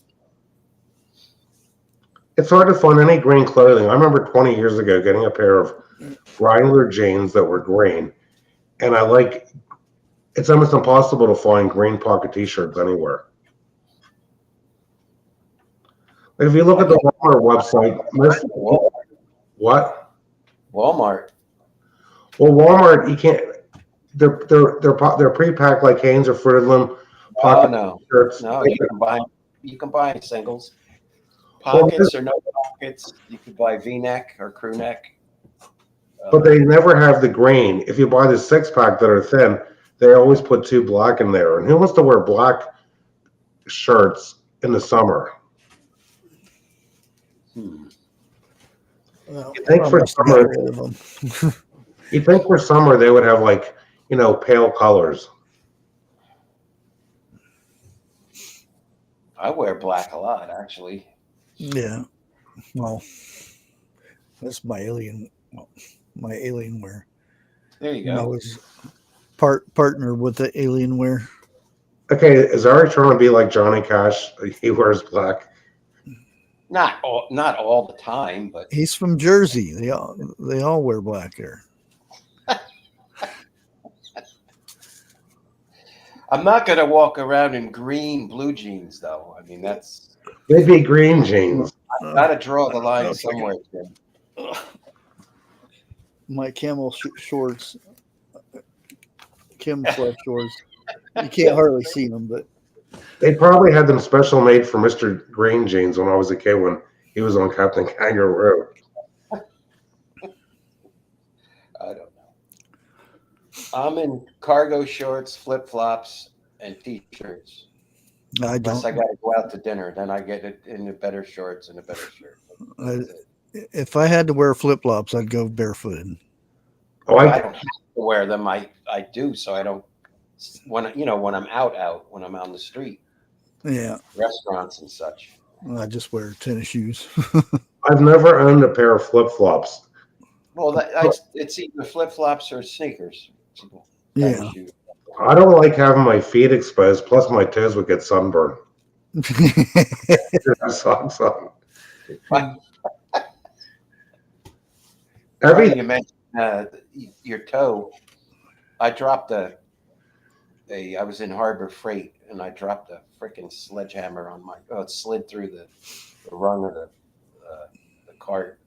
It's hard to find any green clothing. I remember 20 years ago getting a pair of Wrangler jeans that were green, and it's almost impossible to find green pocket t-shirts anywhere. Like if you look at the Walmart website, what? Walmart. Well, Walmart, you can't. They're pre-packed like Hanes or Fruit of the Loom pocket shirts. No, you can buy singles. Pockets or no pockets. You could buy V-neck or crew neck. But they never have the green. If you buy the 6-pack that are thin, they always put 2 black in there. And who wants to wear black shirts in the summer? Well, you think for summer, you think for summer they would have pale colors. I wear black a lot, actually. Yeah. Well, that's my alien wear. There you go. I was partner with the alien wear. Okay, is Ari trying to be like Johnny Cash? He wears black. Not all the time, but he's from Jersey. They all wear black here. I'm not going to walk around in green blue jeans, though. I mean, they'd be green jeans. I've got to draw the line somewhere, Tim. My camel shorts, camouflage shorts. You can't hardly see them, but they probably had them special made for Mr. Green Jeans when I was a kid when he was on Captain Kangaroo. I don't know. I'm in cargo shorts, flip-flops, and T-shirts. Unless I got to go out to dinner, then I get it in the better shorts and a better shirt. If I had to wear flip-flops, I'd go barefooted. Oh, I don't have to wear them. I do, so I don't. When I'm out, when I'm on the street, restaurants and such. I just wear tennis shoes. I've never owned a pair of flip-flops. Well, it's either flip flops or sneakers. Yeah. I don't like having my feet exposed. Plus, my toes would get sunburned. Socks on. Funny you mentioned your toe. I dropped I was in Harbor Freight and I dropped a freaking sledgehammer on my. Oh, it slid through the rung of the cart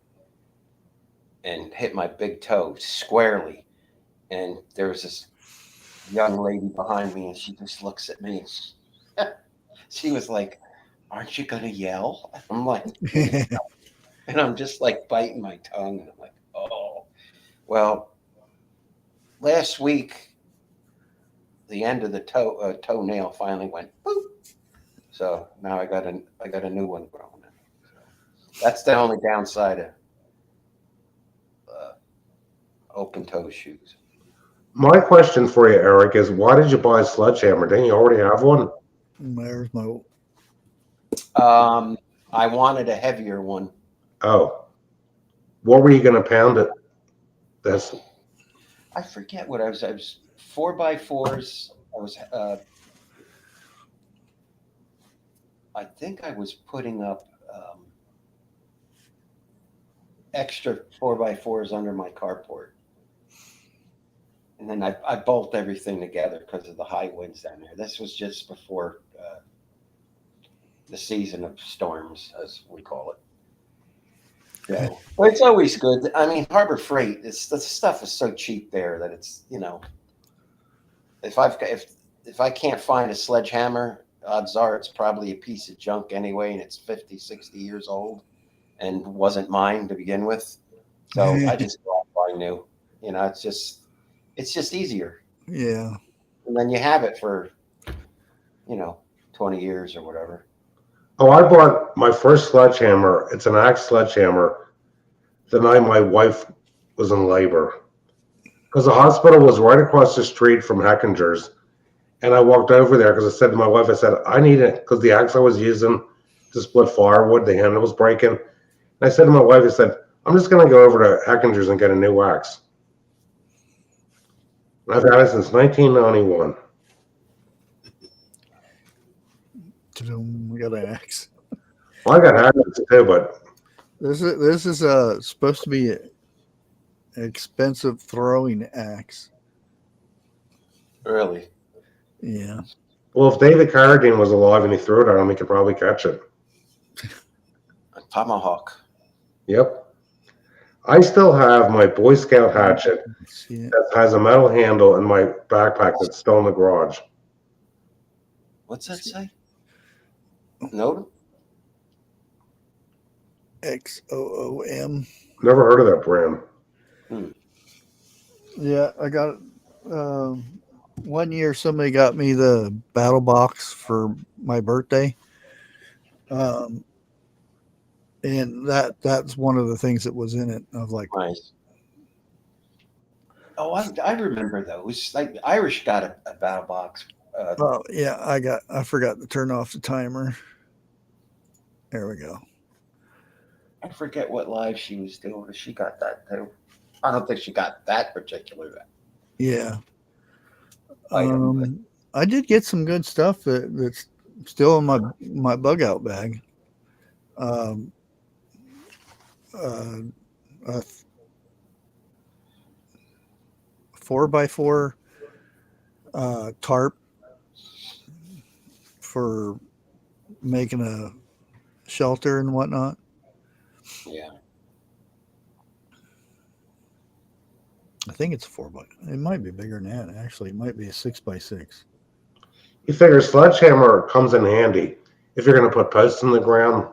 and hit my big toe squarely. And there was this young lady behind me, and she just looks at me. And she was like, "Aren't you gonna yell?" I'm like, and I'm just like biting my tongue, and I'm like, "Oh, well." Last week, the end of the toenail finally went boop. So now I got a new one growing in. So that's the only downside of open toe shoes. My question for you, Eric, is why did you buy a sledgehammer? Didn't you already have one? There's my. I wanted a heavier one. Oh, what were you going to pound it? I forget what I was 4x4s. I was I think I was putting up extra 4x4s under my carport. And then I bolt everything together because of the high winds down there. This was just before the season of storms, as we call it. Yeah, but it's always good. I mean, Harbor Freight, the stuff is so cheap there that it's, if I can't find a sledgehammer, odds are it's probably a piece of junk anyway, and it's 50, 60 years old and wasn't mine to begin with. So I just buy new. It's just easier. Yeah. And then you have it for, 20 years or whatever. Oh, I bought my first sledgehammer. It's an axe sledgehammer the night my wife was in labor. Because the hospital was right across the street from Heckinger's. And I walked over there because I said to my wife, I said, I need it because the axe I was using to split firewood, the handle was breaking. And I said to my wife, I said, I'm just going to go over to Heckinger's and get a new axe. And I've had it since 1991. We got an axe. Well, I got axes too, but This is supposed to be an expensive throwing axe. Really? Yeah. well, if David Carradine was alive and he threw it at him, he could probably catch it. A tomahawk. Yep. I still have my Boy Scout hatchet that has a metal handle in my backpack that's still in the garage. What's that say? No? XOOM. Never heard of that brand. Yeah, I got it. 1 year somebody got me the battle box for my birthday. And that's one of the things that was in it. I was like, Nice. Oh, I remember those. Like the Irish got a battle box. oh yeah, I forgot to turn off the timer. There we go. I forget what live she was doing. She got that too. I don't think she got that particular. Yeah. Item, I did get some good stuff that's still in my bug out bag. A 4x4 tarp for making a shelter and whatnot. Yeah. I think it's a 4x. It might be bigger than that. Actually, it might be a 6x6. You figure sledgehammer comes in handy if you're going to put posts in the ground.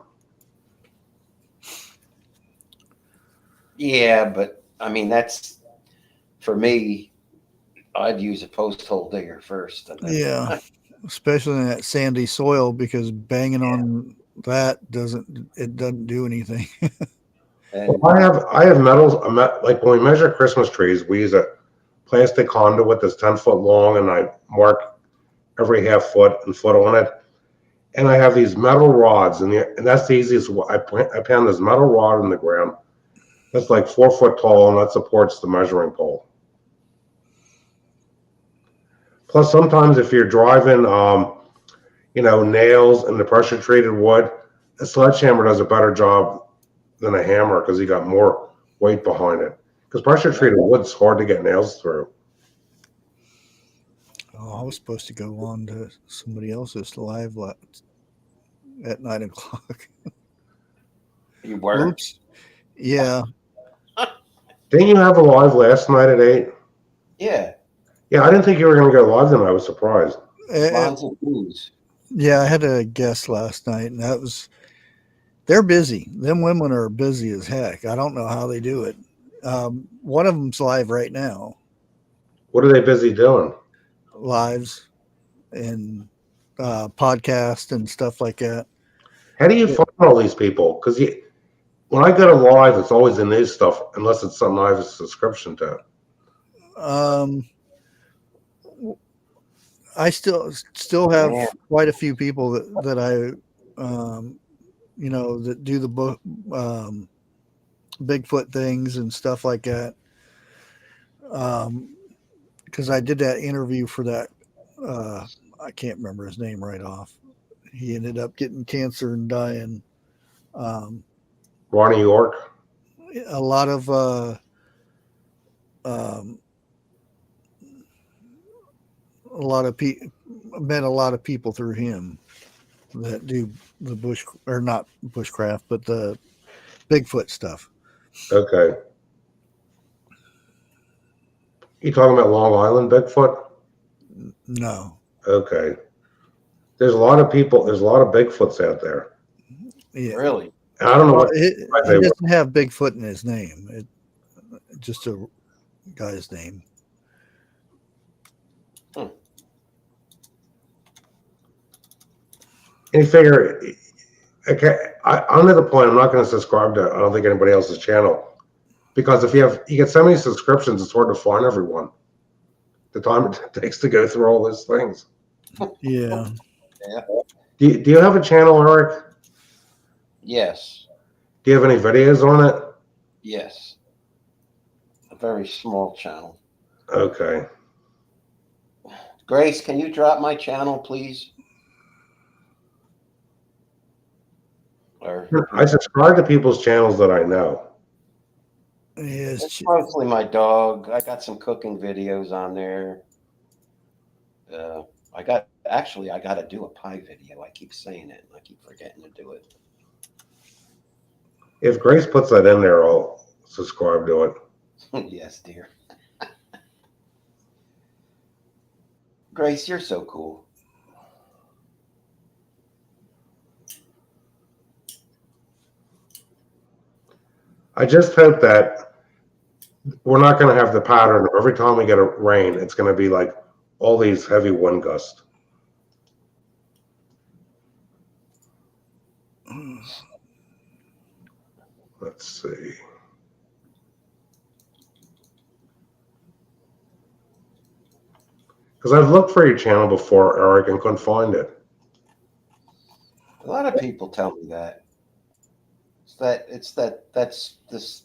Yeah, but I mean that's for me. I'd use a post hole digger first. And then, Yeah, especially in that sandy soil because banging on that doesn't do anything. and Well, I have metals like when we measure Christmas trees, we use a plastic conduit that's 10 foot long, and I mark every half foot and foot on it. And I have these metal rods, and that's the easiest. I pound this metal rod in the ground, That's like 4 foot tall, and that supports the measuring pole. Plus, sometimes if you're driving, nails and the pressure treated wood, a sledgehammer does a better job than a hammer because you got more weight behind it. Because pressure treated wood's hard to get nails through. Oh, I was supposed to go on to somebody else's live at 9 o'clock. You were? Oops. Yeah. Didn't you have a live last night at 8? Yeah. Yeah, I didn't think you were going to go live then. I was surprised. Bonds and Blues. Yeah, I had a guest last night, and they're busy. Them women are busy as heck. I don't know how they do it. One of them's live right now. What are they busy doing? Lives and podcast and stuff like that. How do you find all these people? Because when I go to live, it's always the news stuff, unless it's something I have a subscription to. I still have quite a few people that I, that do the book, Bigfoot things and stuff like that. Because I did that interview for that. I can't remember his name right off. He ended up getting cancer and dying. Ronnie York. A lot of people met a lot of people through him that do the bush, or not bushcraft, but the Bigfoot stuff. Okay. You talking about Long Island Bigfoot? No. Okay. There's a lot of people. There's a lot of Bigfoots out there. Yeah. Really? I don't know what he doesn't have Bigfoot in his name. Just a guy's name. And you figure, okay, I'm at the point I'm not going to subscribe to, I don't think, anybody else's channel. Because if you get so many subscriptions, it's hard to find everyone. The time it takes to go through all those things. Yeah. Do you have a channel, Eric? Yes. Do you have any videos on it? Yes. A very small channel. Okay. Grace, can you drop my channel, please? I subscribe to people's channels that I know. Yes. It's mostly my dog. I got some cooking videos on there. I got to do a pie video. I keep saying it, and I keep forgetting to do it. If Grace puts that in there, I'll subscribe to it. Yes, dear. Grace, you're so cool. I just hope that we're not going to have the pattern of every time we get a rain, it's going to be like all these heavy wind gusts. Let's see. Because I've looked for your channel before, Eric, and couldn't find it. A lot of people tell me that. That's this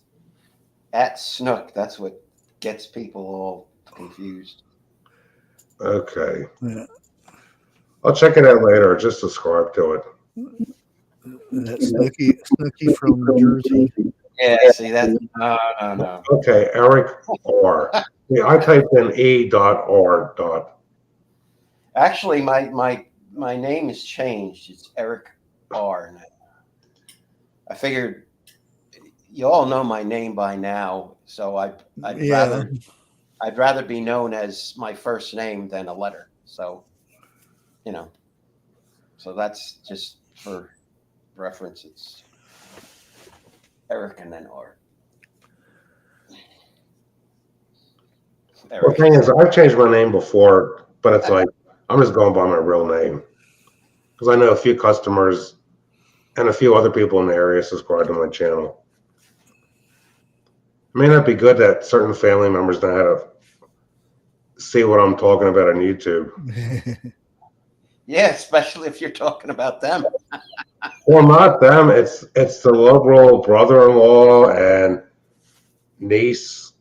at Snook. That's what gets people all confused. Okay. Yeah. I'll check it out later. Just subscribe to it. That's Snooky from Jersey. Yeah, see that? No. Okay, Eric R. Yeah, I typed in E.R. Actually, my name is changed. It's Eric R. now. I figured you all know my name by now, so I'd rather be known as my first name than a letter. So, so that's just for reference. It's Eric and then R. The thing is, I've changed my name before, but it's like I'm just going by my real name because I know a few customers and a few other people in the area subscribe to my channel. It may not be good that certain family members know how to see what I'm talking about on YouTube. Yeah, especially if you're talking about them. Well, not them. It's the liberal brother-in-law and niece.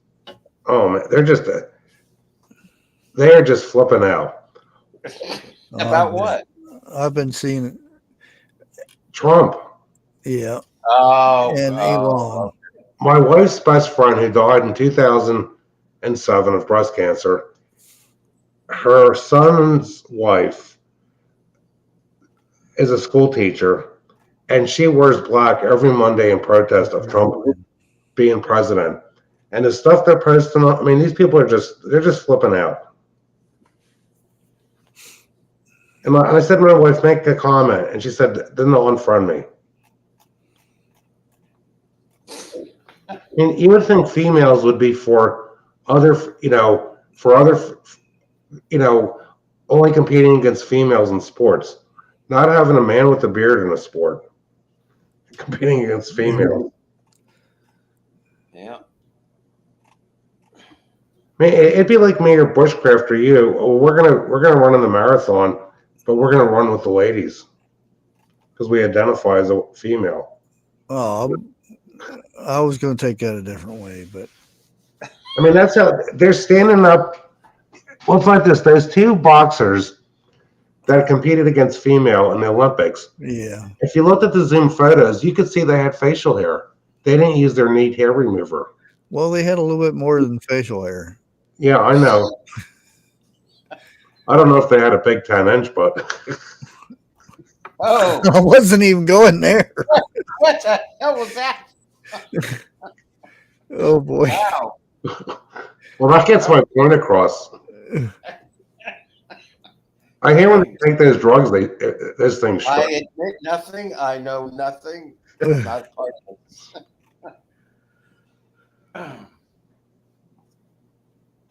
Oh man, they're just flipping out. About what? I've been seeing, Trump. yeah, Oh, and Elon. My wife's best friend, who died in 2007 of breast cancer, her son's wife is a school teacher, and she wears black every Monday in protest of Trump being president. And the stuff they're posting on, I mean, these people are they're just flipping out. And I said to my wife, make a comment, and she said, then they'll unfriend me. I mean, you would think females would be for other, only competing against females in sports, not having a man with a beard in a sport, competing against females. Yeah. I mean, it'd be like me or Bushcraft or you. Well, we're gonna run in the marathon, but we're gonna run with the ladies because we identify as a female. Oh, I was going to take that a different way, but I mean, that's how they're standing up. Well, it's like this. There's two boxers that competed against female in the Olympics. yeah. If you looked at the Zoom photos, you could see they had facial hair. They didn't use their neat hair remover. Well, they had a little bit more than facial hair. Yeah, I know. I don't know if they had a big 10-inch, but Oh, I wasn't even going there. what the hell was that? Oh boy. Wow. well, that gets my point across. I hear when they take those drugs, this thing. I admit nothing. I know nothing. Not part of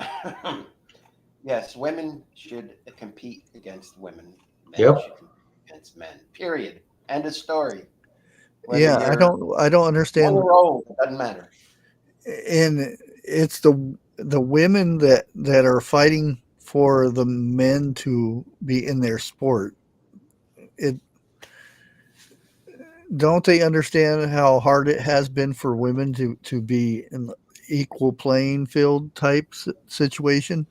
it. Yes, women should compete against women. Men Yep. should compete against men. Period. End of story. Whether Yeah, I don't understand. young or old, it doesn't matter. And it's the women that are fighting for the men to be in their sport. Don't they understand how hard it has been for women to be in the equal playing field type situation?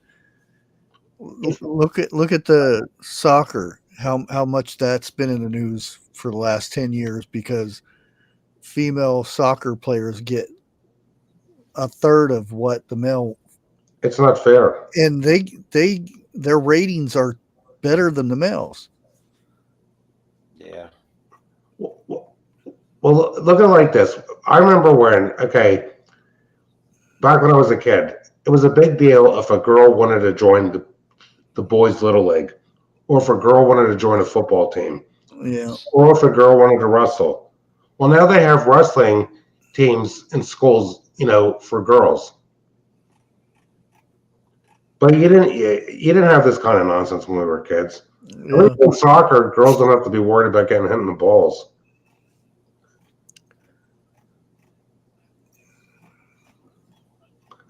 Look at the soccer, how much that's been in the news for the last 10 years because female soccer players get a third of what the male. It's not fair. And their ratings are better than the males. Yeah. Well, look at it like this. I remember back when I was a kid, it was a big deal if a girl wanted to join the boys' little league, or if a girl wanted to join a football team, Yeah. or if a girl wanted to wrestle. Well, now they have wrestling teams in schools, for girls. But you didn't have this kind of nonsense when we were kids. Yeah. In soccer, girls don't have to be worried about getting hit in the balls.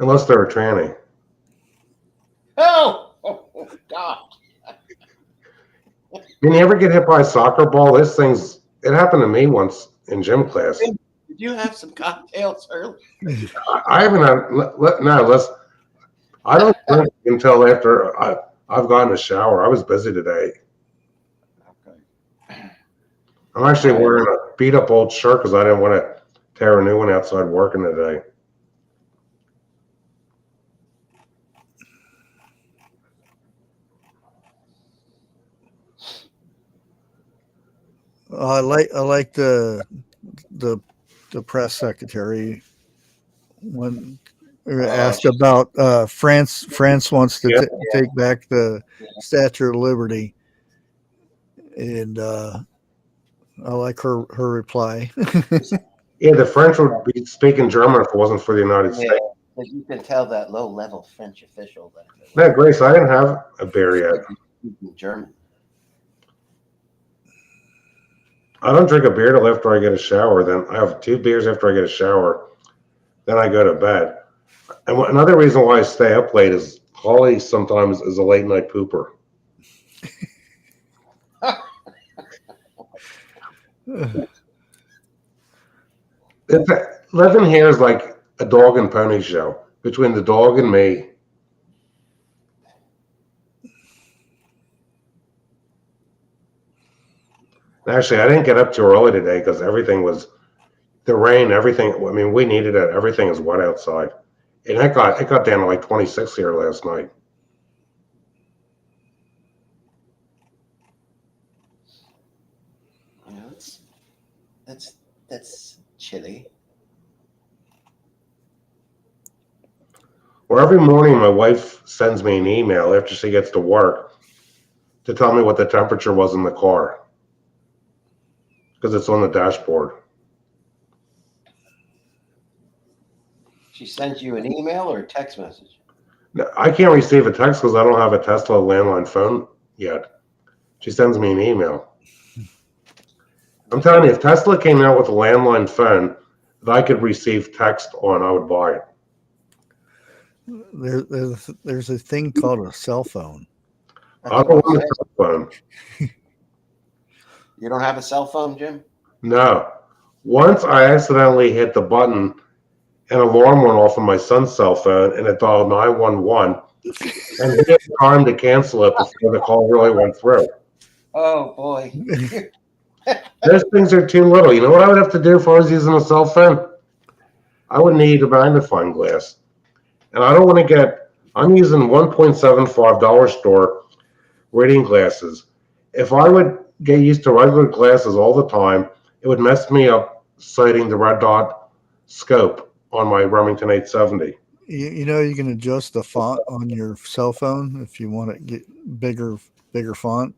Unless they're a tranny. Oh God. When you ever get hit by a soccer ball, it happened to me once in gym class. Did you have some cocktails early? I haven't I don't drink until after I've gotten a shower. I was busy today. Okay. I'm actually wearing a beat up old shirt because I didn't want to tear a new one outside working today. I like the press secretary when asked about France wants to take back the Statue of Liberty, and I like her reply. Yeah, the French would be speaking German if it wasn't for the United States. But you can tell that low-level French official that. Yeah, Grace, I didn't have a beer yet. German. I don't drink a beer till after I get a shower. Then I have 2 beers after I get a shower. Then I go to bed. And another reason why I stay up late is Holly sometimes is a late night pooper. Living here is like a dog and pony show between the dog and me. Actually, I didn't get up too early today because everything was the rain. Everything. I mean, we needed it. Everything is wet outside, and it got down to like 26 here last night. Yeah, that's chilly. Well, every morning my wife sends me an email after she gets to work to tell me what the temperature was in the car because it's on the dashboard. She sends you an email or a text message? No, I can't receive a text because I don't have a Tesla landline phone yet. She sends me an email. I'm telling you, if Tesla came out with a landline phone that I could receive text on, I would buy it. There's a thing called a cell phone. I don't want a cell phone. You don't have a cell phone, Jim? No. Once I accidentally hit the button, an alarm went off on my son's cell phone, and it dialed 911, and he had time to cancel it before the call really went through. Oh, boy. Those things are too little. You know what I would have to do if I was using a cell phone? I would need a magnifying glass. And I don't want to get, I'm using $1.75 store reading glasses. If I would get used to regular glasses all the time, it would mess me up sighting the red dot scope on my Remington 870. You know, you can adjust the font on your cell phone if you want to get bigger font.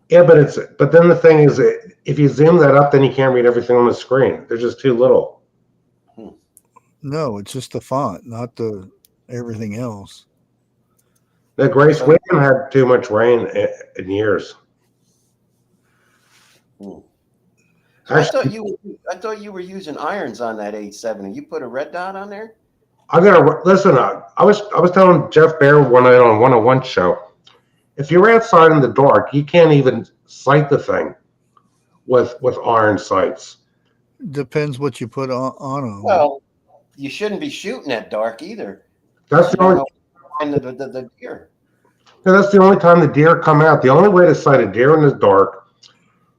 Yeah, but then the thing is, if you zoom that up, then you can't read everything on the screen. They're just too little. No, it's just the font, not the everything else. Now, Grace, we haven't had too much rain in years. Actually, I thought you were using irons on that 870. You put a red dot on there? I gotta listen. I was telling Jeff Bear one night on 101 show. If you're outside in the dark, you can't even sight the thing with iron sights. Depends what you put on them. Well, you shouldn't be shooting at dark either. That's the only. The deer. No, that's the only time the deer come out. The only way to sight a deer in the dark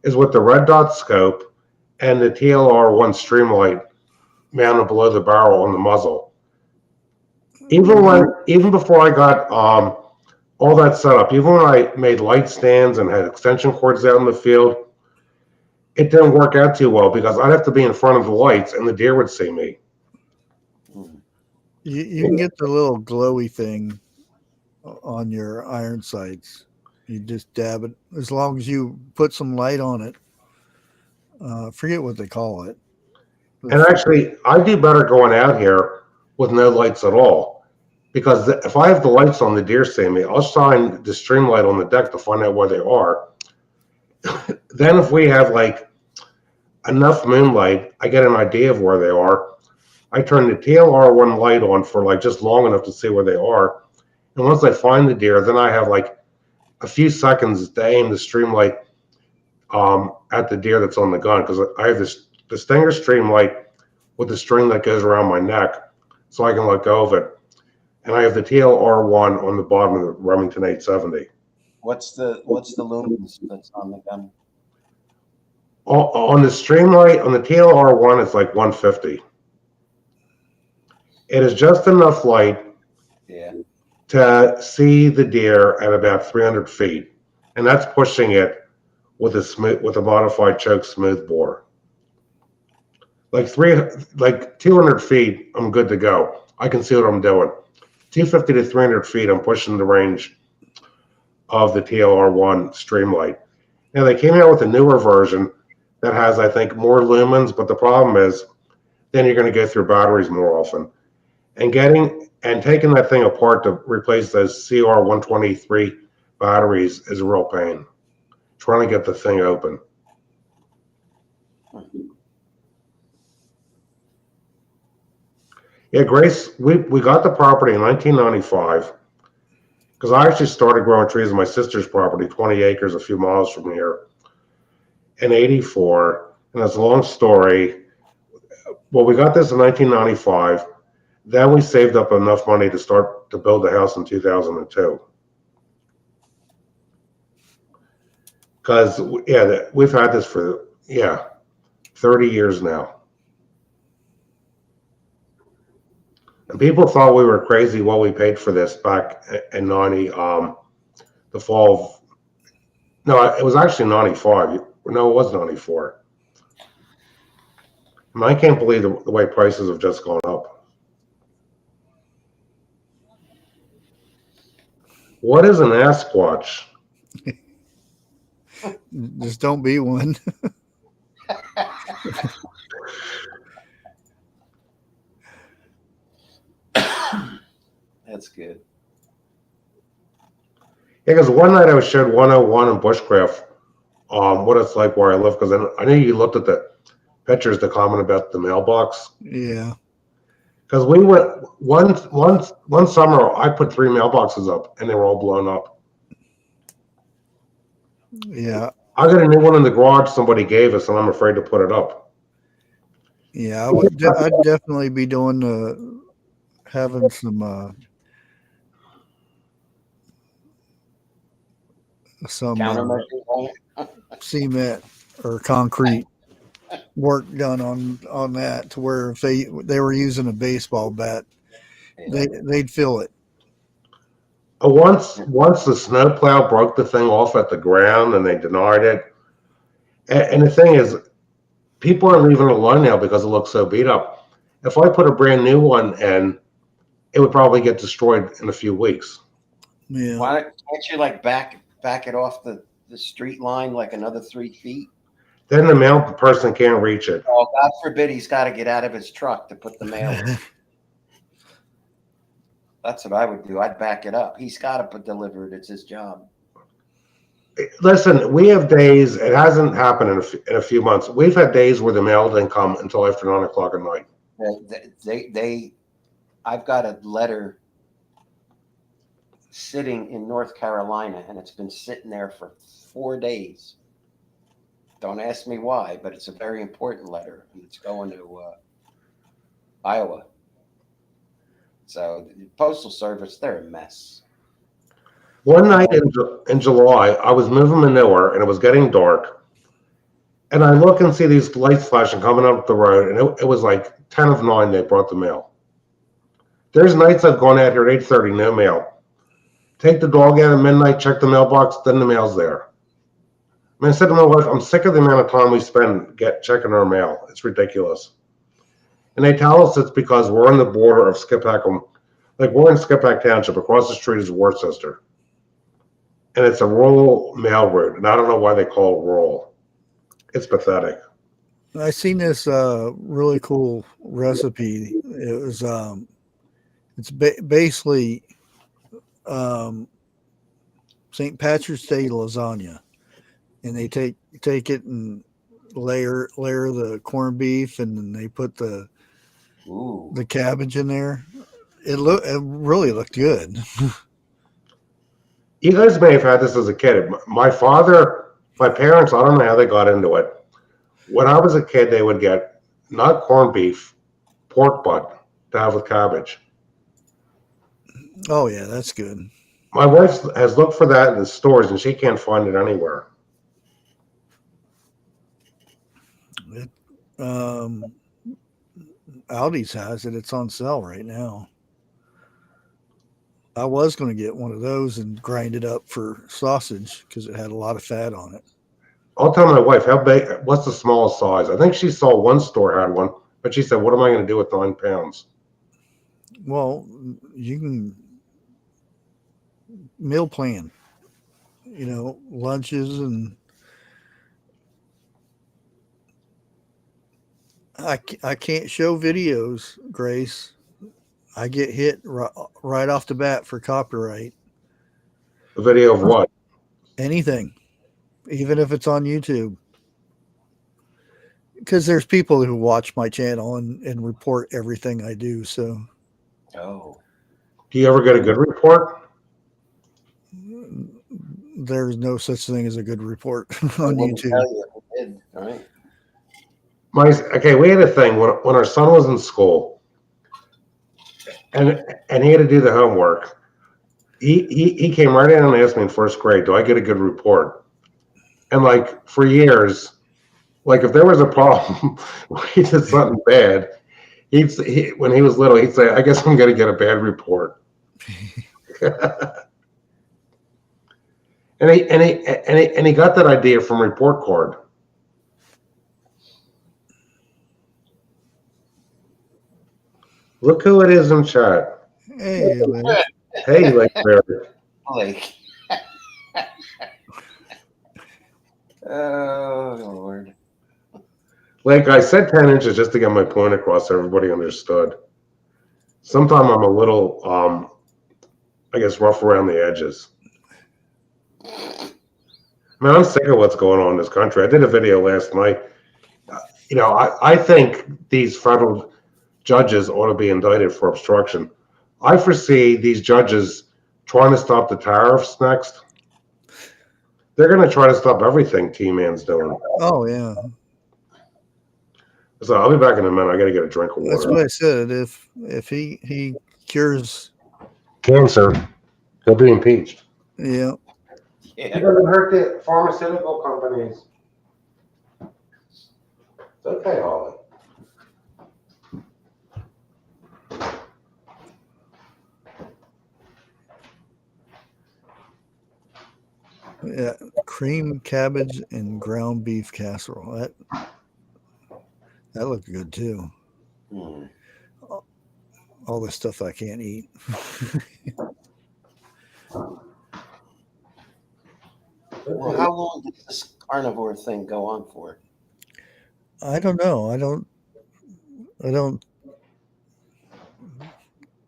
is with the red dot scope and the TLR1 streamlight mounted below the barrel on the muzzle. Even before I got all that set up, even when I made light stands and had extension cords out in the field, it didn't work out too well because I'd have to be in front of the lights and the deer would see me. You can get the little glowy thing on your iron sights. You just dab it as long as you put some light on it. Forget what they call it. And actually, I do better going out here with no lights at all. Because if I have the lights on, the deer see me. I'll shine the stream light on the deck to find out where they are. Then if we have like enough moonlight, I get an idea of where they are. I turn the TLR1 light on for like just long enough to see where they are. And once I find the deer, then I have like a few seconds to aim the stream light at the deer that's on the gun. Because I have the Stinger stream light with the string that goes around my neck so I can let go of it. And I have the TLR1 on the bottom of the Remington 870. What's the lumens that's on the gun? On the streamlight, on the TLR1, it's like 150. It is just enough light to see the deer at about 300 feet. And that's pushing it with a modified choke smooth bore. Like 200 feet, I'm good to go. I can see what I'm doing. 250 to 300 feet, I'm pushing the range of the TLR1 streamlight. Now, they came out with a newer version that has, I think, more lumens, but the problem is then you're going to go through batteries more often. And taking that thing apart to replace those CR123 batteries is a real pain. Trying to get the thing open. Yeah, Grace, we got the property in 1995 because I actually started growing trees on my sister's property, 20 acres, a few miles from here, in 84. And it's a long story. Well, we got this in 1995. Then we saved up enough money to start to build the house in 2002. Because, yeah, we've had this for, 30 years now. And people thought we were crazy what we paid for this back in 90, the fall of, no, it was actually 95. No, it was 94. And I can't believe the way prices have just gone up. What is an Asquatch? Just don't be one. That's good. Yeah, because one night I was showed 101 in Bushcraft, what it's like where I live, because I knew you looked at the pictures to comment about the mailbox. Yeah. Because we went one summer, I put 3 mailboxes up, and they were all blown up. Yeah. I got a new one in the garage somebody gave us, and I'm afraid to put it up. Yeah, I'd definitely be doing having some Countermeasures. cement or concrete work done on that, to where if they were using a baseball bat, they'd feel it. Once the snowplow broke the thing off at the ground, and they denied it. And the thing is, people are leaving it alone now because it looks so beat up. If I put a brand new one in, it would probably get destroyed in a few weeks. Yeah. Why can't you like back it off the street line like another 3 feet? Then the mail person can't reach it. Oh, God forbid he's got to get out of his truck to put the mail in. That's what I would do. I'd back it up. He's got to deliver it. It's his job. Listen, we have days, it hasn't happened in a few months. We've had days where the mail didn't come until after 9 o'clock at night. I've got a letter sitting in North Carolina, and it's been sitting there for 4 days. Don't ask me why, but it's a very important letter, and it's going to Iowa. So the Postal Service, they're a mess. One night in July, I was moving manure, and it was getting dark. And I look and see these lights flashing coming up the road, and it was like 10 of 9 they brought the mail. There's nights I've gone out here at 8:30, no mail. Take the dog out at midnight, check the mailbox, then the mail's there. I mean, I said to my wife, I'm sick of the amount of time we spend checking our mail. It's ridiculous. And they tell us it's because we're on the border of Skippack. Like, we're in Skippack Township. Across the street is Worcester. And it's a rural mail route. And I don't know why they call it rural. It's pathetic. I seen this really cool recipe. It was it's basically St. Patrick's Day lasagna, and they take it and layer the corned beef, and then they put the cabbage in there. It really looked good. You guys may have had this as a kid. My parents, I don't know how they got into it. When I was a kid, they would get not corned beef, pork butt to have with cabbage. Oh yeah, that's good. My wife has looked for that in the stores, and she can't find it anywhere. Aldi's has it. It's on sale right now. I was going to get one of those and grind it up for sausage because it had a lot of fat on it. I'll tell my wife, how big, what's the smallest size? I think she saw one store had one, but she said, what am I going to do with 9 pounds? Well, you can meal plan, lunches, and I can't show videos, Grace. I get hit right off the bat for copyright. A video of what? Anything, even if it's on YouTube. Because there's people who watch my channel and report everything I do. So. Oh. Do you ever get a good report? There's no such thing as a good report on YouTube. Right. Okay, we had a thing when our son was in school, and he had to do the homework. He came right in and asked me in first grade, "Do I get a good report?" And like for years, like if there was a problem, he did something bad. When he was little, he'd say, "I guess I'm going to get a bad report." and he got that idea from report card. Look who it is in chat. Hey, Lynn. Hey, like Barry. Like, oh Lord. Like I said 10 inches just to get my point across so everybody understood. Sometimes I'm a little, I guess, rough around the edges. Man, I'm sick of what's going on in this country. I did a video last night. I think these federal judges ought to be indicted for obstruction. I foresee these judges trying to stop the tariffs next. They're going to try to stop everything T-Man's doing. Oh yeah. So I'll be back in a minute. I got to get a drink of water. That's what I said. If he cures cancer, he'll be impeached. Yeah. It doesn't hurt the pharmaceutical companies. It's okay, Holly. Yeah, cream cabbage and ground beef casserole. That looked good too. Hmm. All the stuff I can't eat. Well, how long does this carnivore thing go on for? I don't know. I don't.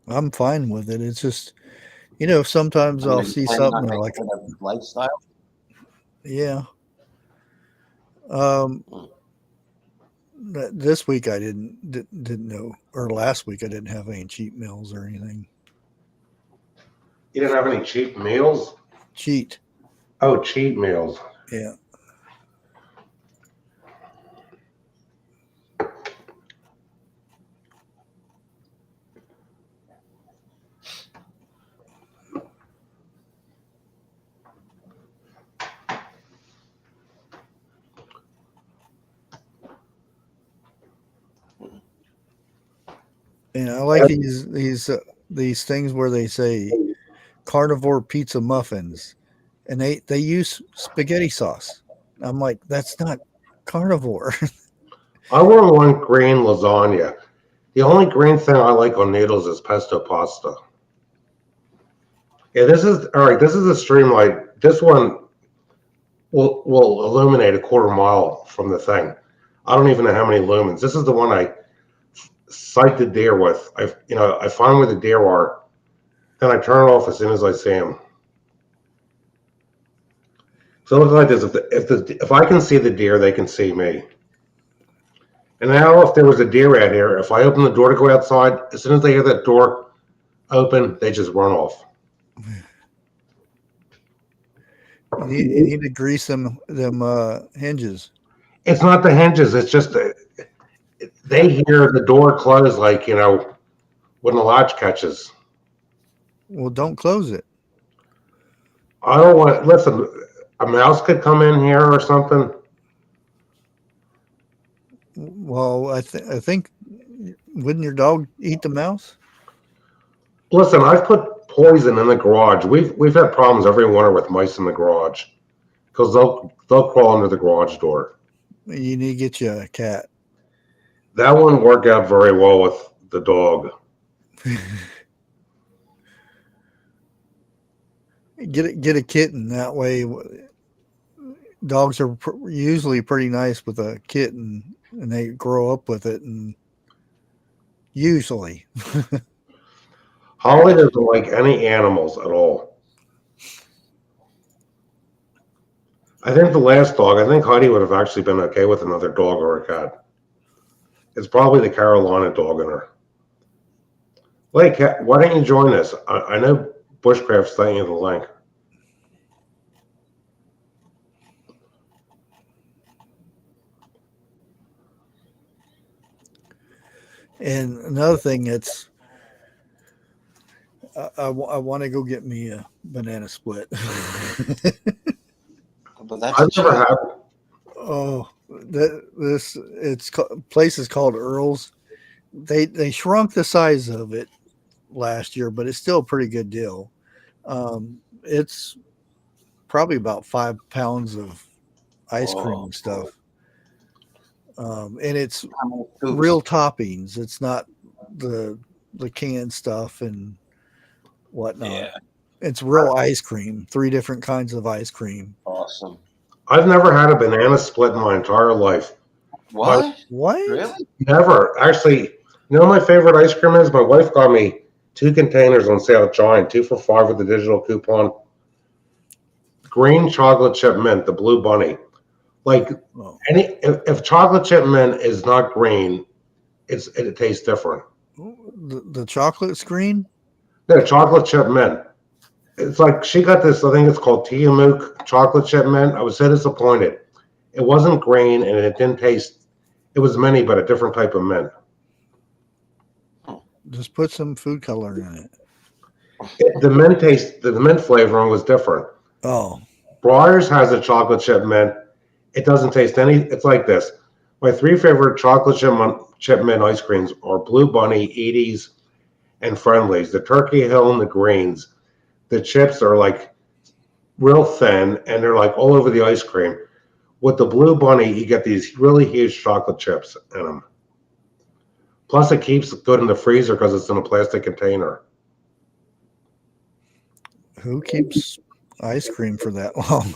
I'm fine with it. It's just, sometimes I'll see something like a lifestyle. Yeah. This week I didn't know, or last week I didn't have any cheat meals or anything. You didn't have any cheap meals? Cheat. Oh, cheat meals. Yeah. And I like these things where they say carnivore pizza muffins, and they use spaghetti sauce. I'm like, that's not carnivore. I want green lasagna. The only green thing I like on noodles is pesto pasta. Yeah, this is all right. This is a streamlight. This one will illuminate a quarter mile from the thing. I don't even know how many lumens. This is the one I sight the deer with. I find where the deer are, then I turn it off as soon as I see them. So it looks like this: if I can see the deer, they can see me. And now, if there was a deer out here, if I open the door to go outside, as soon as they hear that door open, they just run off. You need to grease them hinges. It's not the hinges. It's just they hear the door close, like when the latch catches. Well, don't close it. I don't want. Listen, a mouse could come in here or something. Well, I think wouldn't your dog eat the mouse? Listen, I've put poison in the garage. We've had problems every winter with mice in the garage because they'll crawl under the garage door. You need to get you a cat. That wouldn't work out very well with the dog. Get a kitten. That way, dogs are usually pretty nice with a kitten, and they grow up with it. And usually, Holly doesn't like any animals at all. I think the last dog, I think Heidi would have actually been okay with another dog or a cat. It's probably the Carolina dog in her. Wait, Kat, why don't you join us? I know Bushcraft sent you the link. And another thing that's, I want to go get me a banana split. But that's I've never cheap. had. Oh, place is called Earl's. They shrunk the size of it last year, but it's still a pretty good deal. It's probably about 5 pounds of ice cream and stuff. And it's How many scoops? real toppings. It's not the canned stuff and whatnot. Yeah, It's real ice cream. 3 different kinds of ice cream. awesome. I've never had a banana split in my entire life. What? What? Really? Never. Actually, you know what my favorite ice cream is? My wife got me 2 containers on sale at Giant, 2 for $5 with the digital coupon. Green chocolate chip mint, the blue bunny. Like Oh. if chocolate chip mint is not green, it tastes different. The chocolate screen? No, chocolate chip mint. It's like she got this, I think it's called Tiamook chocolate chip mint. I was so disappointed. It wasn't green and it didn't taste, it was mini, but a different type of mint. Just put some food coloring in it. The mint flavoring was different. Oh, Breyers has a chocolate chip mint. It doesn't taste it's like this. My 3 favorite chocolate chip mint ice creams are Blue Bunny, Edie's, and Friendly's. The Turkey Hill and the Greens. The chips are like real thin and they're like all over the ice cream. With the Blue Bunny, you get these really huge chocolate chips in them. Plus, it keeps good in the freezer because it's in a plastic container. who keeps ice cream for that long?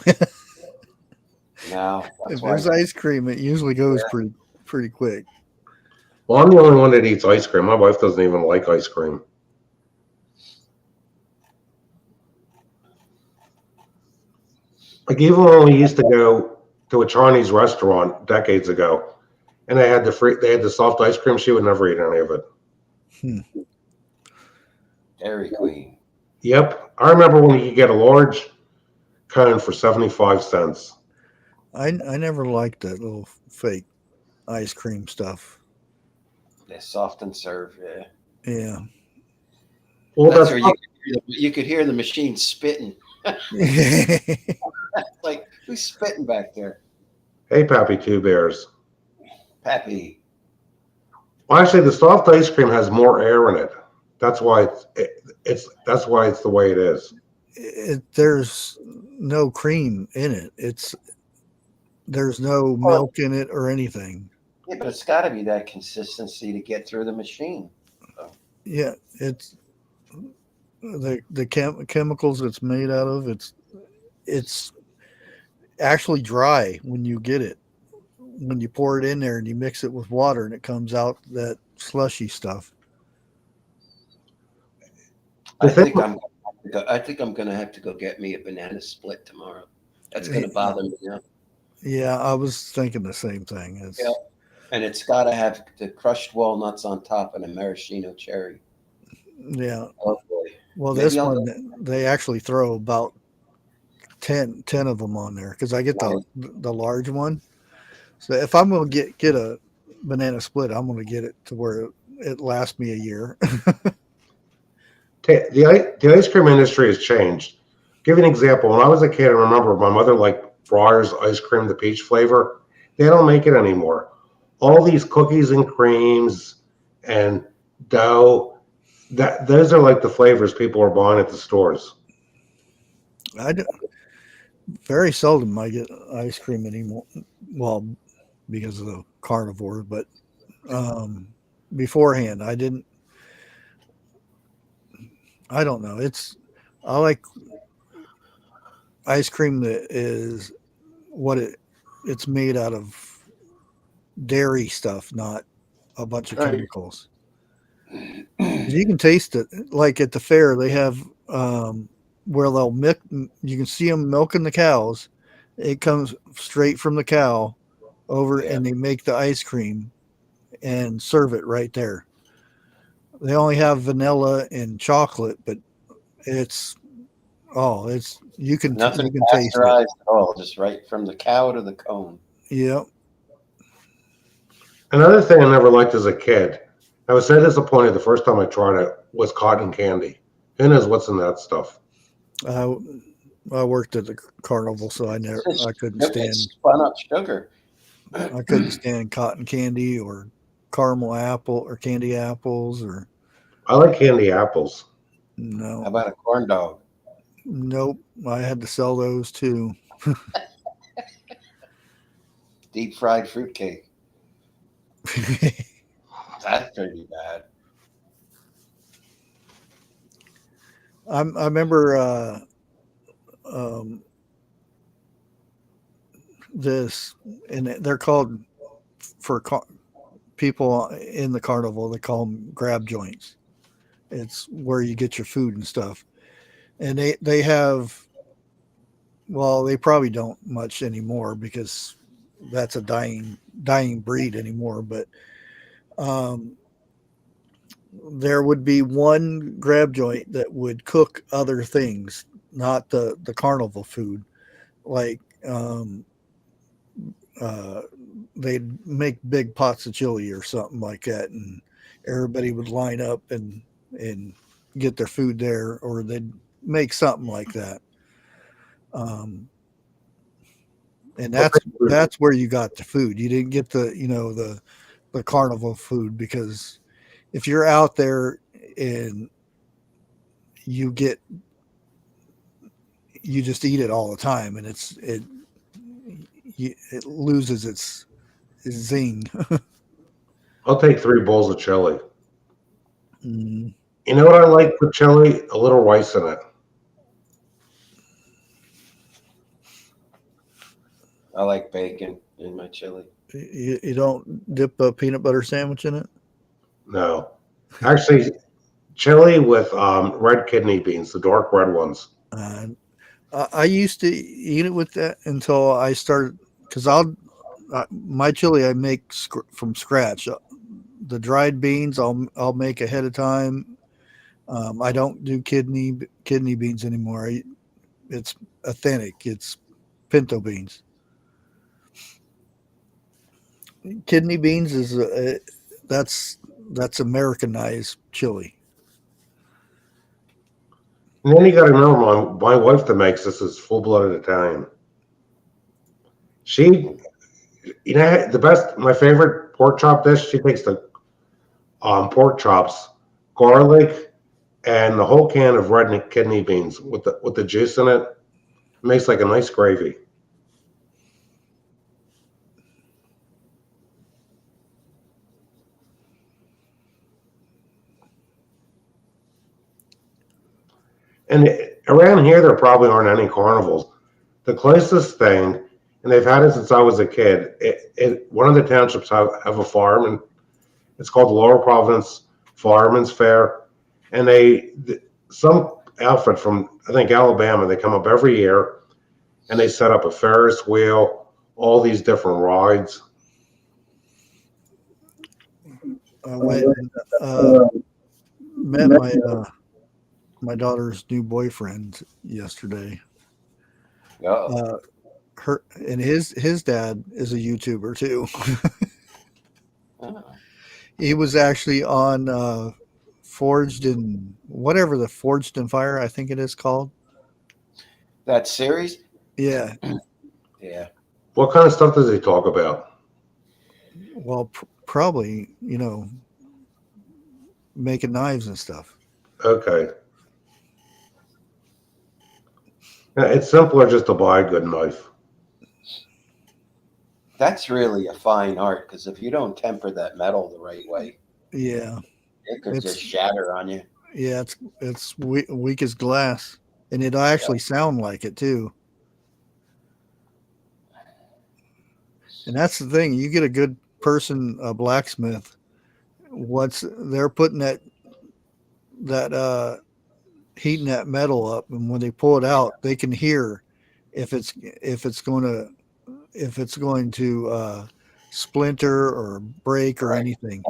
No, If that's why. there's ice cream, it usually goes pretty quick. Well, I'm the only one that eats ice cream. My wife doesn't even like ice cream. Like even when we used to go to a Chinese restaurant decades ago, and they had the soft ice cream, she would never eat any of it. Dairy Queen. Yep, I remember when you could get a large cone for 75 cents. I never liked that little fake ice cream stuff. They're soft and serve. Yeah. Yeah. Well, That's that's where you could hear the machine spitting. Like, who's spitting back there? Hey, Pappy Two Bears. Pappy. Well, actually, the soft ice cream has more air in it. That's why that's why it's the way it is. There's no cream in it. There's no milk in it or anything. Yeah, but it's got to be that consistency to get through the machine. Yeah, it's the chemicals it's made out of. It's actually dry when you get it. When you pour it in there and you mix it with water and it comes out that slushy stuff. I think I'm going to have to go get me a banana split tomorrow. That's going to bother me now. Yeah, I was thinking the same thing. Yeah. And it's got to have the crushed walnuts on top and a maraschino cherry. Yeah. Oh boy. Well, this one, they actually throw about 10 of them on there because I get the large one. So if I'm going to get a banana split, I'm going to get it to where it lasts me a year. The ice cream industry has changed. Give you an example. When I was a kid, I remember my mother liked Breyers ice cream, the peach flavor. They don't make it anymore. All these cookies and creams and dough, those are like the flavors people are buying at the stores. Very seldom I get ice cream anymore. Well, because of the carnivore, but beforehand I didn't. I don't know. I like ice cream that is what it's made out of dairy stuff, not a bunch of chemicals. You can taste it. Like at the fair, they have where they'll milk. You can see them milking the cows. It comes straight from the cow over, and they make the ice cream and serve it right there. They only have vanilla and chocolate, but you can taste it. At all, just right from the cow to the cone. Yep. Another thing I never liked as a kid, I was so disappointed the first time I tried it was cotton candy. Who knows what's in that stuff? I worked at the carnival, so I couldn't stand spun up sugar. cotton candy or caramel apple or candy apples or I like candy apples. How no. about a corn dog? Nope. I had to sell those too. Deep fried fruitcake. That's pretty bad. I remember this, and they're called for people in the carnival. They call them grab joints. It's where you get your food and stuff, and they have. Well, they probably don't much anymore because that's a dying breed anymore. But there would be one grab joint that would cook other things, not the carnival food. Like they'd make big pots of chili or something like that, and everybody would line up and get their food there, or they'd make something like that. And that's where you got the food. You didn't get the carnival food, because if you're out there and you just eat it all the time, and it loses its zing. I'll take 3 bowls of chili. Mm. You know what I like with chili? A little rice in it. I like bacon in my chili. You don't dip a peanut butter sandwich in it? No. Actually, chili with red kidney beans, the dark red ones. I used to eat it with that until I started, because my chili I make from scratch. The dried beans I'll make ahead of time. I don't do kidney beans anymore. It's authentic. It's pinto beans. Kidney beans is that's Americanized chili. And then you got to remember, my wife that makes this is full-blooded Italian. She, my favorite pork chop dish, she takes the pork chops, garlic, and the whole can of red kidney beans with the juice in it. It makes like a nice gravy. And around here, there probably aren't any carnivals. The closest thing, and they've had it since I was a kid, one of the townships have a farm, and it's called the Lower Providence Fireman's Fair. And some outfit from, I think, Alabama, they come up every year, and they set up a Ferris wheel, all these different rides. I went and met my daughter's new boyfriend yesterday. Oh. His dad is a YouTuber too. Oh. He was actually on Forged in Fire, I think it is called. That series? Yeah. Yeah. What kind of stuff does he talk about? Well, probably, making knives and stuff. Okay. Yeah, it's simpler just to buy a good knife. That's really a fine art, because if you don't temper that metal the right way, yeah, it could just shatter on you. Yeah, it's weak as glass, and it'll actually sound like it too. And that's the thing. You get a good person, a blacksmith. They're putting that heating that metal up, and when they pull it out, they can hear if it's going to splinter or break or anything.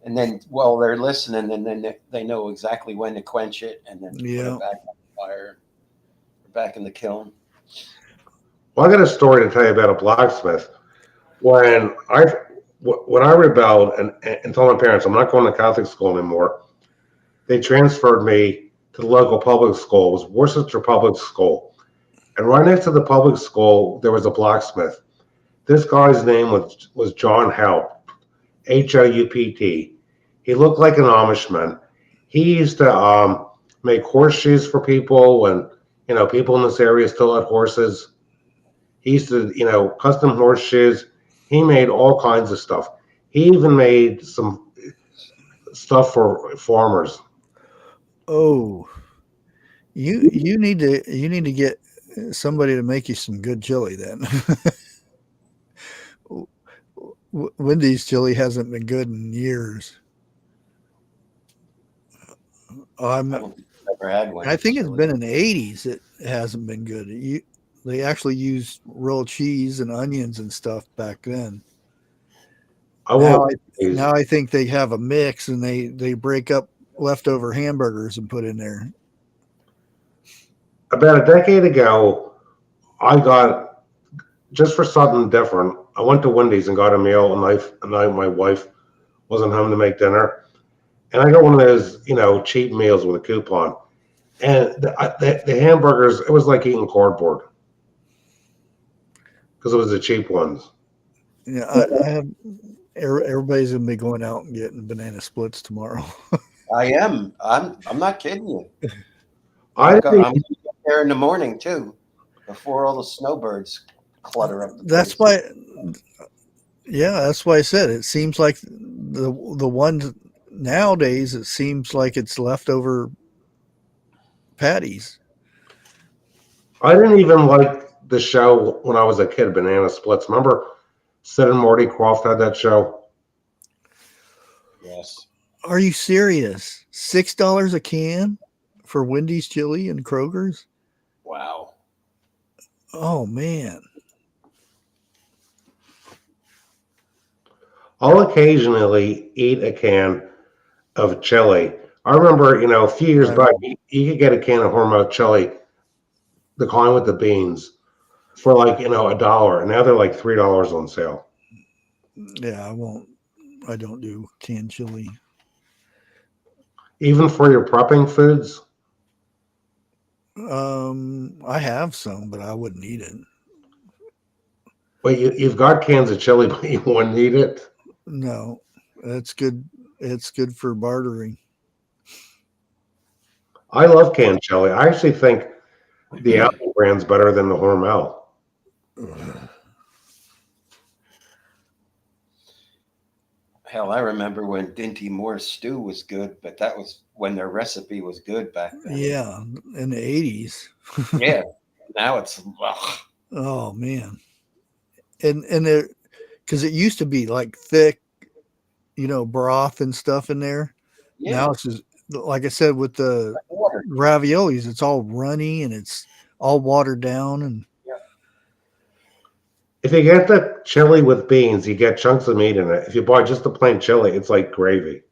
And then while they're listening, and then they know exactly when to quench it, and then put it back on the fire, or back in the kiln. Well, I got a story to tell you about a blacksmith. When when I rebelled and told my parents I'm not going to Catholic school anymore, they transferred me to the local public school. It was Worcester Public School. And right next to the public school, there was a blacksmith. This guy's name was John Haupt, Houpt. He looked like an Amishman. He used to make horseshoes for people, and people in this area still had horses. He used to, custom horseshoes. He made all kinds of stuff. He even made some stuff for farmers. Oh, you need to get somebody to make you some good chili then. Wendy's chili hasn't been good in years. I've never had one. I think it's been in the 80s. It hasn't been good. They actually used real cheese and onions and stuff back then. Now I think they have a mix and they break up leftover hamburgers and put in there. About a decade ago, I got, just for something different, I went to Wendy's and got a meal, and my wife wasn't home to make dinner. And I got one of those, cheap meals with a coupon. And the hamburgers, it was like eating cardboard because it was the cheap ones. Yeah, I have. Everybody's gonna be going out and getting banana splits tomorrow. I am. I'm not kidding you. I'm gonna get there in the morning too, before all the snowbirds clutter up. That's why. Yeah, that's why I said it seems like the ones nowadays. It seems like it's leftover patties. I didn't even like the show when I was a kid, Banana Splits. Remember Sid and Marty Krofft had that show? Yes. Are you serious? $6 a can for Wendy's chili and Kroger's? Wow. Oh, man. I'll occasionally eat a can of chili. I remember, a few years back, you could get a can of Hormel chili, the kind with the beans, for like, $1. And now they're like $3 on sale. Yeah, I don't do canned chili. Even for your prepping foods? I have some, but I wouldn't eat it. Wait, you've got cans of chili, but you wouldn't eat it? No, that's good. It's good for bartering. I love canned chili. I actually think the Apple brand's better than the Hormel. Hell, I remember when Dinty Moore's stew was good, but that was when their recipe was good back then. Yeah, in the 80s. Yeah, now it's ugh. Oh man, and it, because it used to be like thick, broth and stuff in there. Yeah. Now it's just like I said with the Water. raviolis, it's all runny and it's all watered down. And If you get the chili with beans, you get chunks of meat in it. If you buy just the plain chili, it's like gravy.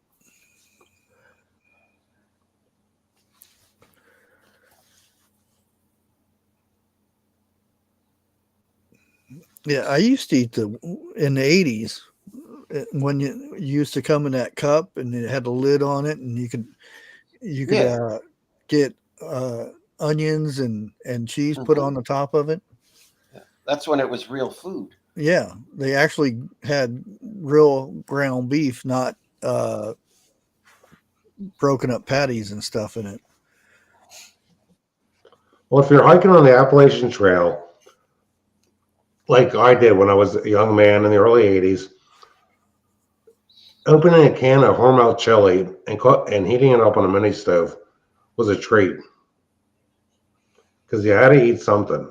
yeah, I used to eat in the 80s when you used to come in that cup and it had a lid on it, and you could get onions and cheese put on the top of it. That's when it was real food. Yeah, they actually had real ground beef, not broken up patties and stuff in it. Well, if you're hiking on the Appalachian Trail, like I did when I was a young man in the early 80s, opening a can of Hormel chili and heating it up on a mini stove was a treat because you had to eat something.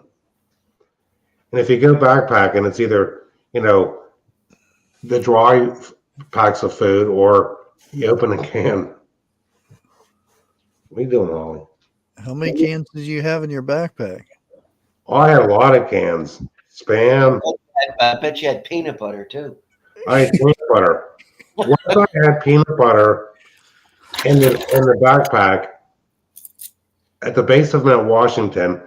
And if you go backpacking, it's either, the dry packs of food or you open a can. What are you doing, Holly? How many cans did you have in your backpack? Oh, I had a lot of cans. Spam. I bet you had peanut butter too. I had peanut butter. Once I had peanut butter in the backpack at the base of Mount Washington,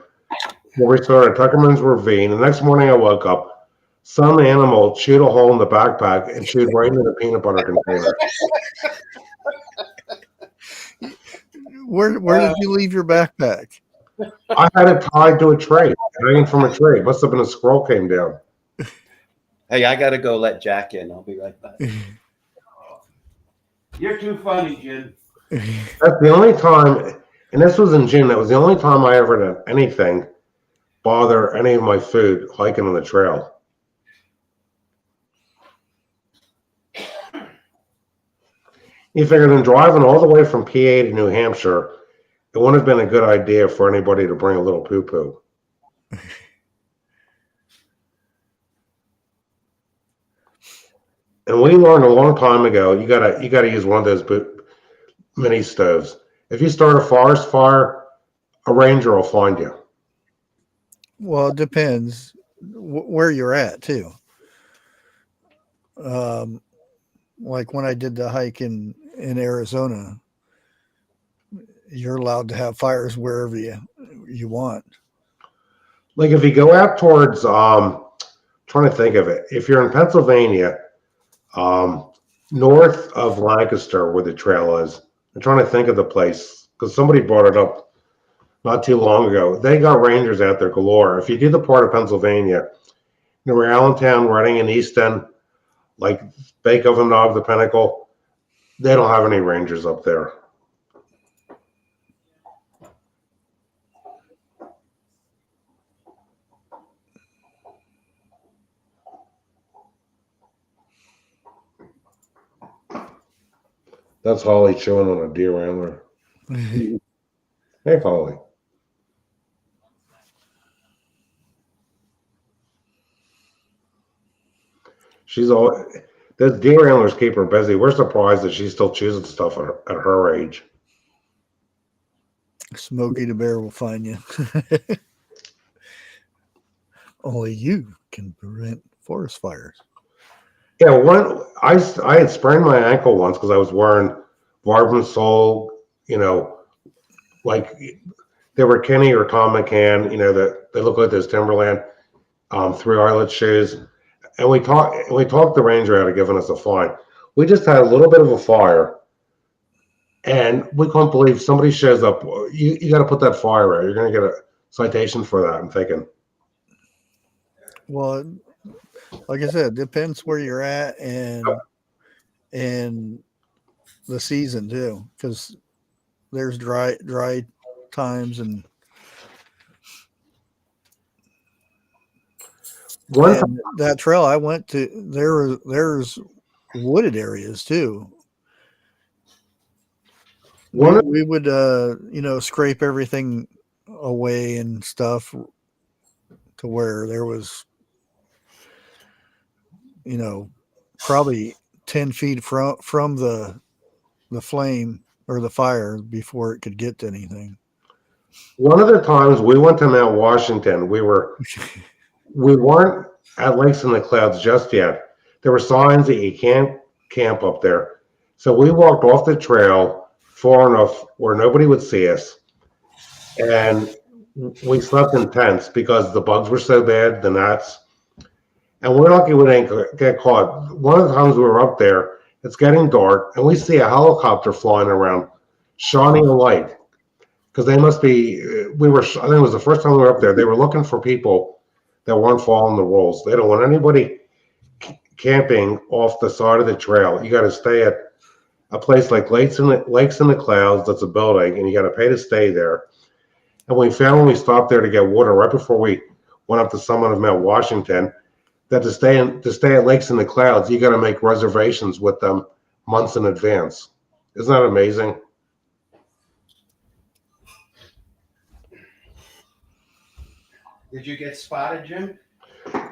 where we started Tuckerman's Ravine. The next morning I woke up, some animal chewed a hole in the backpack and chewed right into the peanut butter container. Where did you leave your backpack? I had it tied to a tree, hanging from a tree. It must have been a squirrel came down. Hey, I got to go let Jack in. I'll be right back. You're too funny, Jim. That's the only time, and this was in June, that was the only time I ever did anything bother any of my food hiking on the trail. You figured in driving all the way from PA to New Hampshire, it wouldn't have been a good idea for anybody to bring a little poo-poo. And we learned a long time ago, you gotta use one of those mini stoves. If you start a forest fire, a ranger will find you. Well, it depends where you're at too. Like when I did the hike in Arizona, you're allowed to have fires wherever you want. Like if you go out towards, trying to think of it, if you're in Pennsylvania, north of Lancaster where the trail is, I'm trying to think of the place because somebody brought it up not too long ago. They got rangers out there galore. If you do the part of Pennsylvania, near Allentown, Reading, and Easton, like Bake Oven Knob, the Pinnacle, they don't have any rangers up there. That's Holly chewing on a deer antler. Hey, Holly. She's all those deer antlers keep her busy. We're surprised that she's still choosing stuff at her age. Smokey the Bear will find you. Only you can prevent forest fires. Yeah, I had sprained my ankle once because I was wearing Varvin Sole, like they were Kenny or Tom McCann, that they look like those Timberland 3-eyelet shoes. And we talked the ranger out of giving us a fine. We just had a little bit of a fire, and we couldn't believe somebody shows up. You got to put that fire out. You're going to get a citation for that. I'm thinking. Well, like I said, it depends where you're at and the season too, because there's dry times and that trail I went to, there's wooded areas too. We would scrape everything away and stuff to where there was probably 10 feet from the flame or the fire before it could get to anything. One of the times we went to Mount Washington, we weren't at Lakes in the Clouds just yet. There were signs that you can't camp up there. So we walked off the trail far enough where nobody would see us. And we slept in tents because the bugs were so bad, the gnats. And we're lucky we didn't get caught. One of the times we were up there, it's getting dark, and we see a helicopter flying around, shining a light. Because they must be, I think it was the first time we were up there, they were looking for people that weren't following the rules. They don't want anybody camping off the side of the trail. You got to stay at a place like Lakes in the Clouds, that's a building, and you got to pay to stay there. And we found when we stopped there to get water right before we went up the summit of Mount Washington, that to stay at Lakes in the Clouds, you got to make reservations with them months in advance. Isn't that amazing? Did you get spotted, Jim?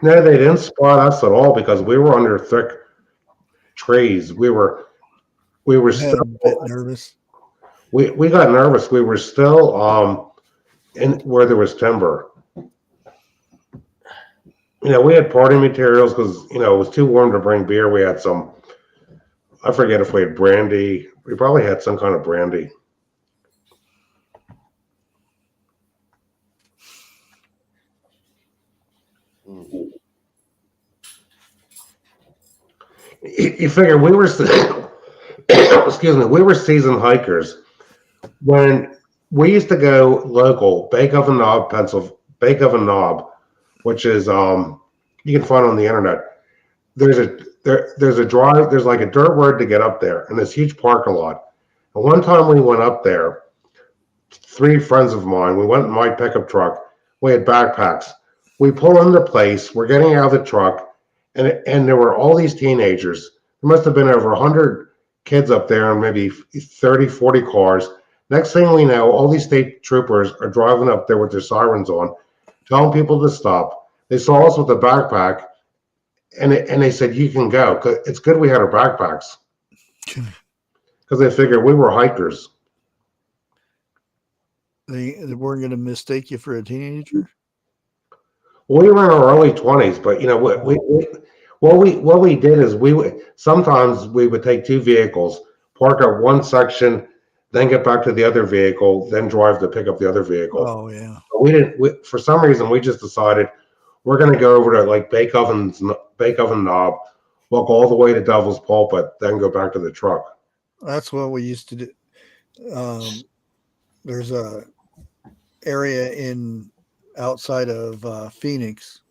No, they didn't spot us at all because we were under thick trees. We were still a bit nervous. We got nervous. We were still in where there was timber. We had party materials because it was too warm to bring beer. We had some, I forget if we had brandy. We probably had some kind of brandy. You figure we were, excuse me, we were seasoned hikers when we used to go local, Bake Oven Knob, Bake Oven Knob, which is you can find on the internet. There's a drive, there's like a dirt road to get up there, and this huge parking lot. And one time we went up there, three friends of mine, we went in my pickup truck. We had backpacks. We pull into place. We're getting out of the truck, and there were all these teenagers. There must have been over 100 kids up there, and maybe 30, 40 cars. Next thing we know, all these state troopers are driving up there with their sirens on, telling people to stop. They saw us with a backpack, and they said, "You can go." 'Cause it's good we had our backpacks, because they figured we were hikers. They weren't going to mistake you for a teenager. We were in our early 20s, but what we did is sometimes we would take two vehicles, park at one section, then get back to the other vehicle, then drive to pick up the other vehicle. Oh yeah. But we didn't. For some reason, we just decided we're going to go over to like Bake Oven Knob, walk all the way to Devil's Pulpit, then go back to the truck. That's what we used to do. There's a area outside of Phoenix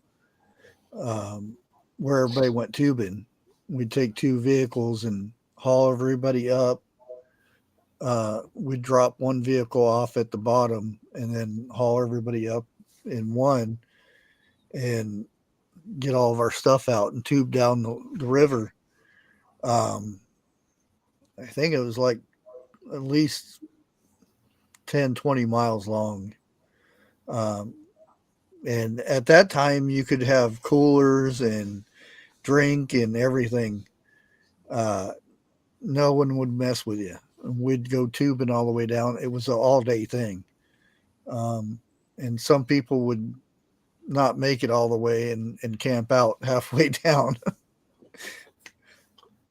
where everybody went tubing. We'd take two vehicles and haul everybody up. We'd drop one vehicle off at the bottom and then haul everybody up in one and get all of our stuff out and tube down the river. I think it was like at least 10, 20 miles long. And at that time you could have coolers and drink and everything. No one would mess with you. We'd go tubing all the way down. It was an all day thing. And some people would not make it all the way and camp out halfway down.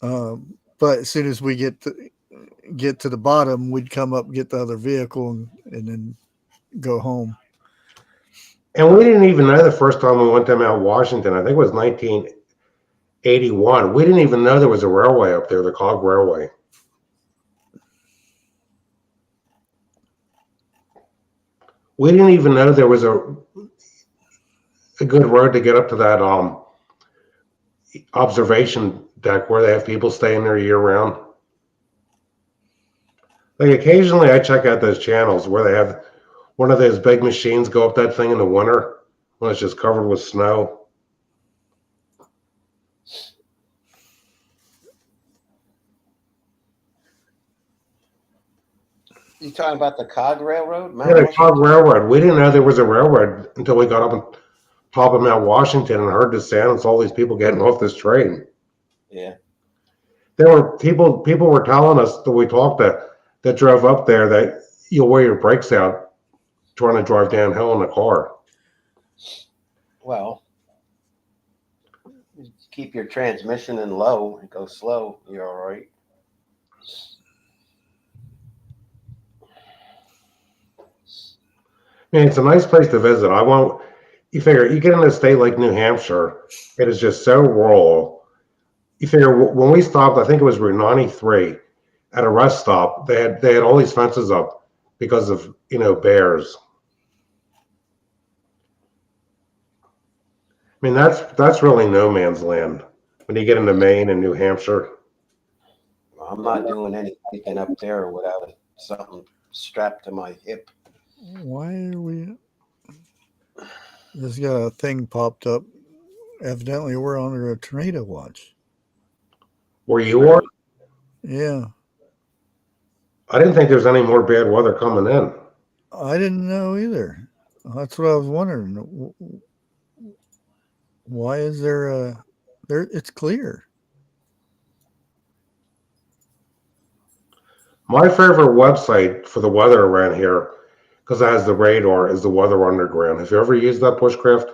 But as soon as we get to the bottom, we'd come up, get the other vehicle and then go home. And we didn't even know the first time we went to Mount Washington. I think it was 1981. We didn't even know there was a railway up there, the Cog Railway. We didn't even know there was a good road to get up to that observation deck where they have people staying there year round. Like occasionally I check out those channels where they have one of those big machines go up that thing in the winter when it's just covered with snow. You talking about the Cog Railroad? Yeah, the Cog Railroad. We didn't know there was a railroad until we got up on top of Mount Washington and heard the sounds, all these people getting off this train. Yeah. There were people were telling us that we talked to that drove up there that you'll wear your brakes out trying to drive downhill in a car. Well, keep your transmission in low and go slow. You're all right. I mean, it's a nice place to visit. You figure you get in a state like New Hampshire, it is just so rural. You figure when we stopped, I think it was Route 93 at a rest stop, they had all these fences up because of, bears. I mean, that's really no man's land when you get into Maine and New Hampshire. I'm not doing anything up there without something strapped to my hip. Why are we? There's got a thing popped up. Evidently, we're under a tornado watch. Where you are? Yeah. I didn't think there was any more bad weather coming in. I didn't know either. That's what I was wondering. Why is there it's clear. My favorite website for the weather around here, because it has the radar, is the Weather Underground. Have you ever used that, Bushcraft?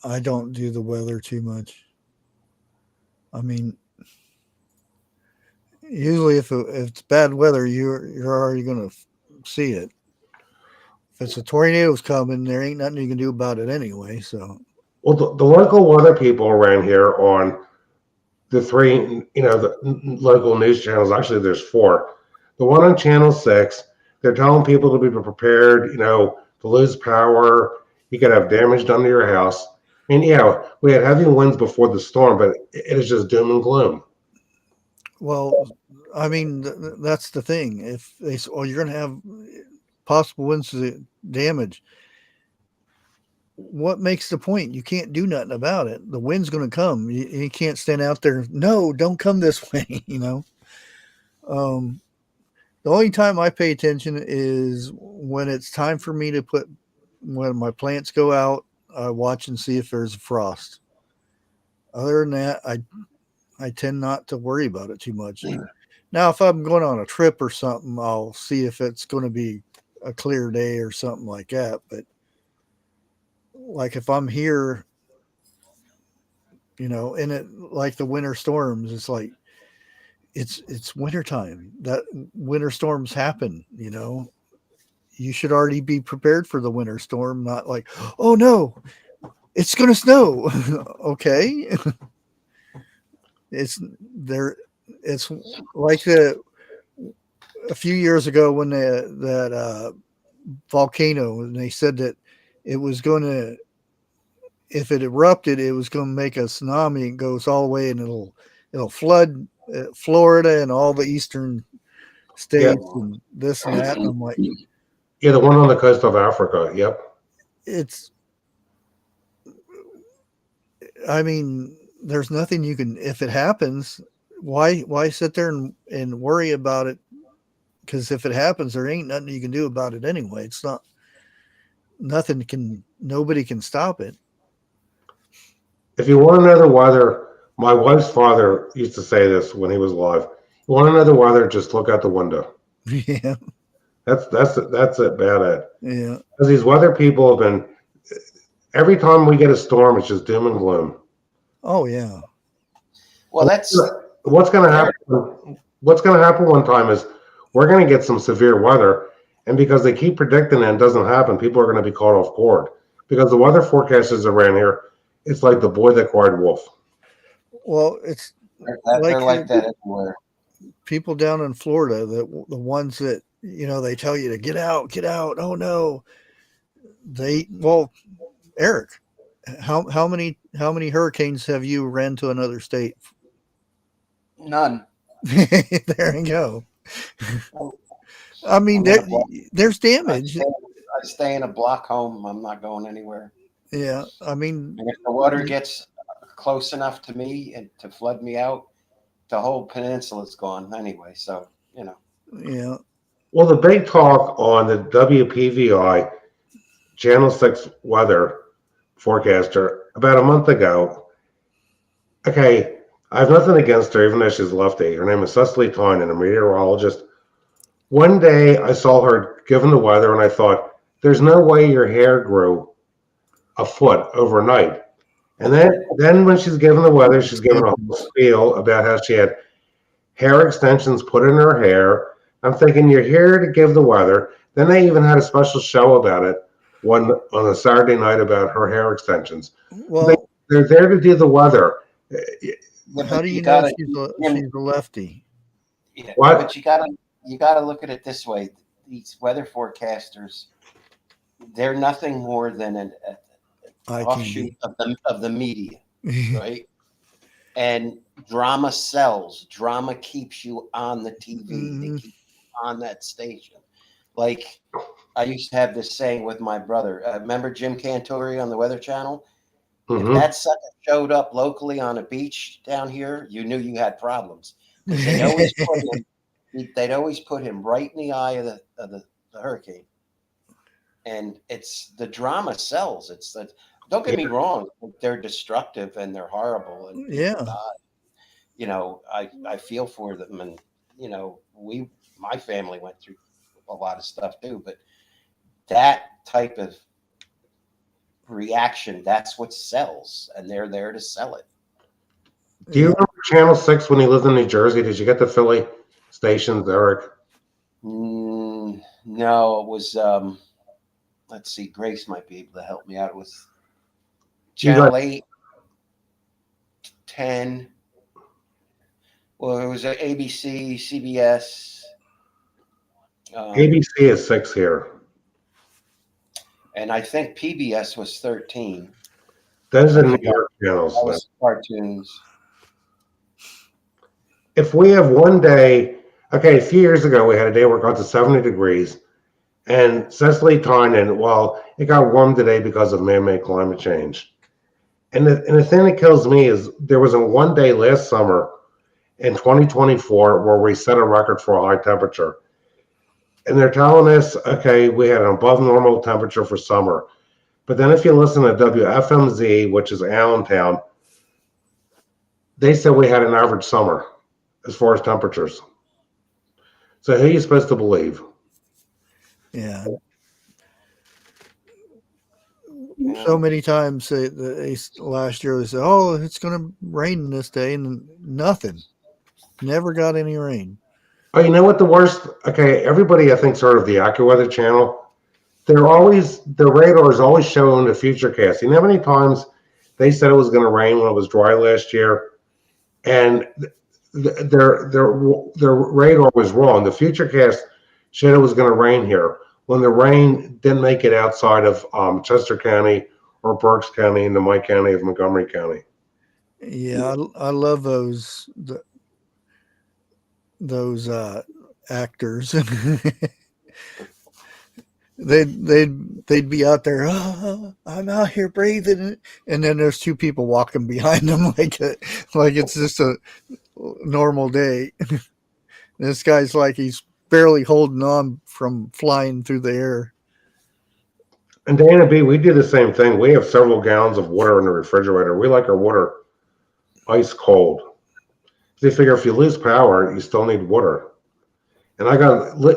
I don't do the weather too much. I mean, usually if it's bad weather, you're already going to see it. If it's a tornado's coming, there ain't nothing you can do about it anyway. So, well, the local weather people around here on the three, the local news channels. Actually, there's four. The one on Channel 6, they're telling people to be prepared, to lose power. You could have damage done to your house. And yeah, we had heavy winds before the storm, but it is just doom and gloom. Well, I mean, that's the thing. If they say, oh, you're going to have possible winds damage, what makes the point? You can't do nothing about it. The wind's going to come. You can't stand out there. No, don't come this way. The only time I pay attention is when it's time for me to when my plants go out, I watch and see if there's a frost. Other than that, I tend not to worry about it too much. Now, if I'm going on a trip or something, I'll see if it's going to be a clear day or something like that. But like if I'm here, in it, like the winter storms, it's like it's wintertime. That winter storms happen. You should already be prepared for the winter storm, not like, oh no, it's going to snow. Okay. It's there. It's like a few years ago when that volcano, and they said that it was going to, if it erupted, it was going to make a tsunami and goes all the way, and it'll flood Florida and all the eastern states and this and that. And I'm like, yeah, the one on the coast of Africa. Yep. I mean, there's nothing you can, if it happens, why sit there and worry about it? Because if it happens, there ain't nothing you can do about it anyway. It's not, nobody can stop it. If you want to know the weather, my wife's father used to say this when he was alive. You want to know the weather, just look out the window. Yeah. That's it, bad at. Yeah. Because these weather people have been, every time we get a storm, it's just doom and gloom. Oh yeah. Well, that's what's going to happen. What's going to happen one time is we're going to get some severe weather, and because they keep predicting it doesn't happen, people are going to be caught off guard. Because the weather forecasters around here, it's like the boy that cried wolf. Well, it's they're like that everywhere. People down in Florida, the ones that they tell you to get out. Oh no, Eric, how many hurricanes have you ran to another state? None. There you go. I mean, there's damage. I stay in a block home. I'm not going anywhere. Yeah, I mean, and if the water gets close enough to me and to flood me out, the whole peninsula's gone anyway. So Yeah. Well, the big talk on the WPVI Channel 6 weather forecaster about a month ago. Okay, I have nothing against her, even though she's lefty. Her name is Cecily Tynan, a meteorologist. One day I saw her given the weather, and I thought, there's no way your hair grew a foot overnight. And then when she's given the weather, she's given a whole spiel about how she had hair extensions put in her hair. I'm thinking, you're here to give the weather. Then they even had a special show about it on a Saturday night about her hair extensions. Well, they're there to do the weather. How do you know she's a lefty? Yeah, but you gotta look at it this way. These weather forecasters, they're nothing more than an offshoot of the media, right? And drama sells. Drama keeps you on the TV. They keep you on that station. Like I used to have this saying with my brother. Remember Jim Cantori on the Weather Channel? Mm-hmm. If that sucker showed up locally on a beach down here, you knew you had problems. They'd always put him right in the eye of the hurricane. And it's the drama sells. It's that. Don't get me wrong; they're destructive and they're horrible. And I feel for them, and my family went through a lot of stuff too. But that type of reaction, that's what sells, and they're there to sell it. Do you remember Channel 6 when you lived in New Jersey? Did you get the Philly stations, Eric? No, it was. Let's see, Grace might be able to help me out with Channel 8, 10, Well, it was ABC, CBS. ABC is 6 here. And I think PBS was 13. Those are New York channels. That was cartoons. If we have one day, okay, a few years ago, we had a day where it got to 70 degrees. And Cecily Tynan, well, it got warm today because of man-made climate change. And the thing that kills me is there was a one day last summer in 2024 where we set a record for a high temperature. And they're telling us, okay, we had an above normal temperature for summer. But then if you listen to WFMZ, which is Allentown, they said we had an average summer as far as temperatures. So who are you supposed to believe? Yeah. So many times last year they said, "Oh, it's going to rain this day," and nothing. Never got any rain. Oh, you know what the worst? Okay, everybody I think heard of the AccuWeather channel. The radar is always showing the future cast. You know how many times they said it was going to rain when it was dry last year, and their radar was wrong. The future cast said it was going to rain here when the rain didn't make it outside of Chester County or Berks County in the Mike County of Montgomery County. Yeah, I love those actors. they'd be out there. Oh, I'm out here breathing, and then there's two people walking behind them like it's just a normal day. This guy's like he's barely holding on from flying through the air. And Dana B, we do the same thing. We have several gallons of water in the refrigerator. We like our water ice cold. They figure if you lose power, you still need water. And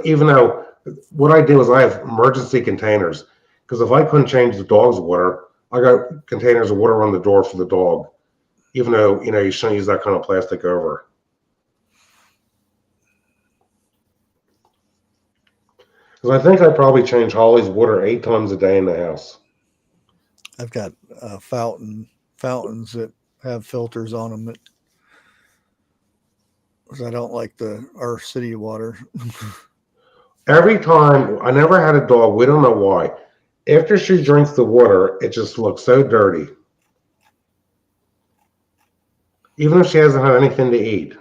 even though what I do is I have emergency containers, because if I couldn't change the dog's water, I got containers of water on the door for the dog, even though, you shouldn't use that kind of plastic over. Because I think I probably change Holly's water 8 times a day in the house. I've got fountains that have filters on them because I don't like our city water. Every time, I never had a dog, we don't know why. After she drinks the water, it just looks so dirty. Even if she hasn't had anything to eat.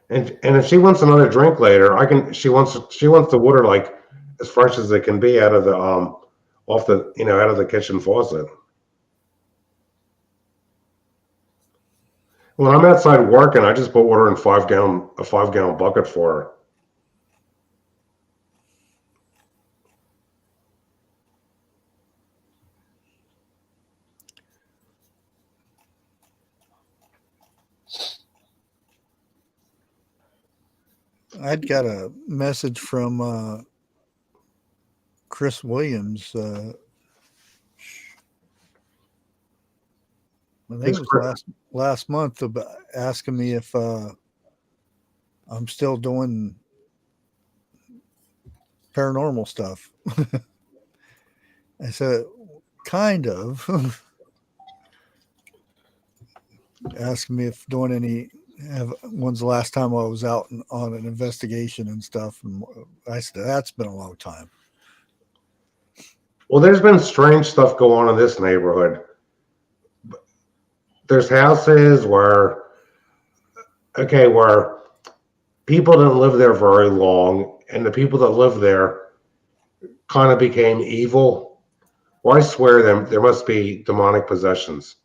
And if she wants another drink later, she wants the water like as fresh as it can be out of the out of the kitchen faucet. When I'm outside working, I just put water in a 5-gallon bucket for her. I'd got a message from Chris Williams. I think it was last month about asking me if I'm still doing paranormal stuff. I said, kind of. Asking me if doing when's the last time I was out on an investigation and stuff. And I said, that's been a long time. Well, there's been strange stuff go on in this neighborhood. There's houses where people didn't live there very long, and the people that lived there kind of became evil. Well, I swear there must be demonic possessions.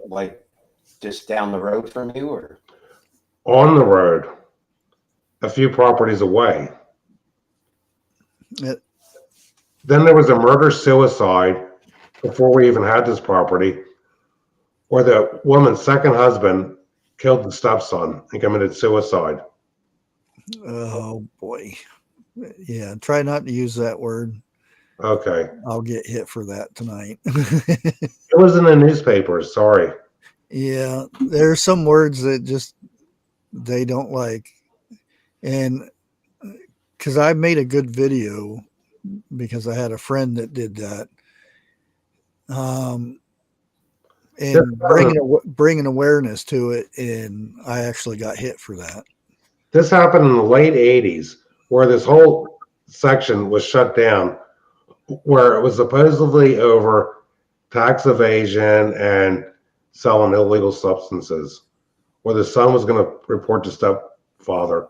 Like just down the road from you, or on the road, a few properties away. Then there was a murder-suicide before we even had this property, where the woman's second husband killed the stepson and committed suicide. Oh boy. Yeah, try not to use that word. Okay. I'll get hit for that tonight. It was in the newspapers, sorry. Yeah, there's some words that just they don't like. And because I made a good video because I had a friend that did that. And bringing awareness to it, and I actually got hit for that. This happened in the late 80s, where this whole section was shut down, where it was supposedly over tax evasion and selling illegal substances, where the son was going to report the stepfather.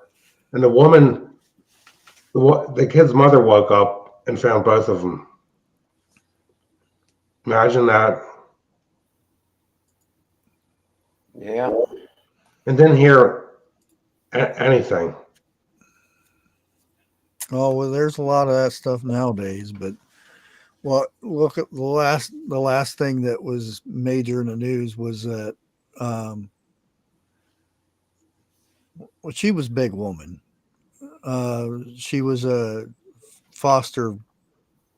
And the woman, the kid's mother woke up and found both of them. Imagine that. Yeah. And didn't hear anything. Oh, well, there's a lot of that stuff nowadays, but look at the last thing that was major in the news was that well, she was a big woman. She was a foster.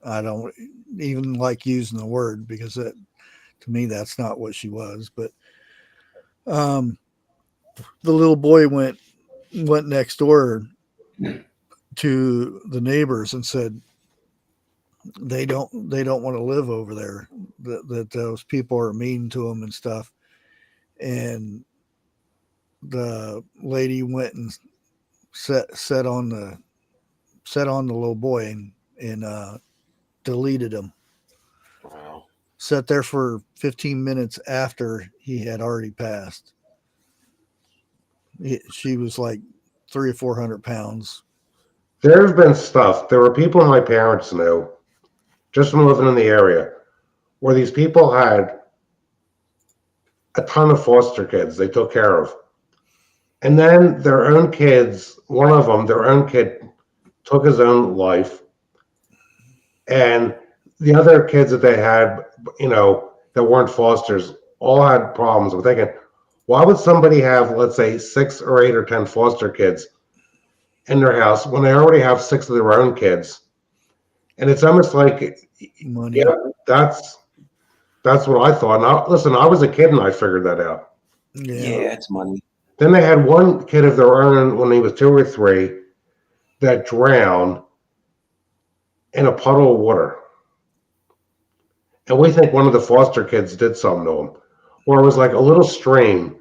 I don't even like using the word because to me that's not what she was. But the little boy went next door to the neighbors and said they don't want to live over there. That those people are mean to them and stuff. And the lady went and set on the little boy and deleted him. Wow. Sat there for 15 minutes after he had already passed. She was like 300 or 400 pounds. There's been stuff. There were people my parents knew, just from living in the area, where these people had a ton of foster kids they took care of. And then their own kids, one of them, their own kid, took his own life. And the other kids that they had, that weren't fosters, all had problems. I'm thinking, why would somebody have, let's say, 6 or 8 or 10 foster kids in their house when they already have 6 of their own kids? And it's almost like Money. Yeah, that's what I thought. Now, listen, I was a kid and I figured that out. Yeah, it's money. Then they had one kid of their own when he was 2 or 3 that drowned in a puddle of water. And we think one of the foster kids did something to him. Or it was like a little stream,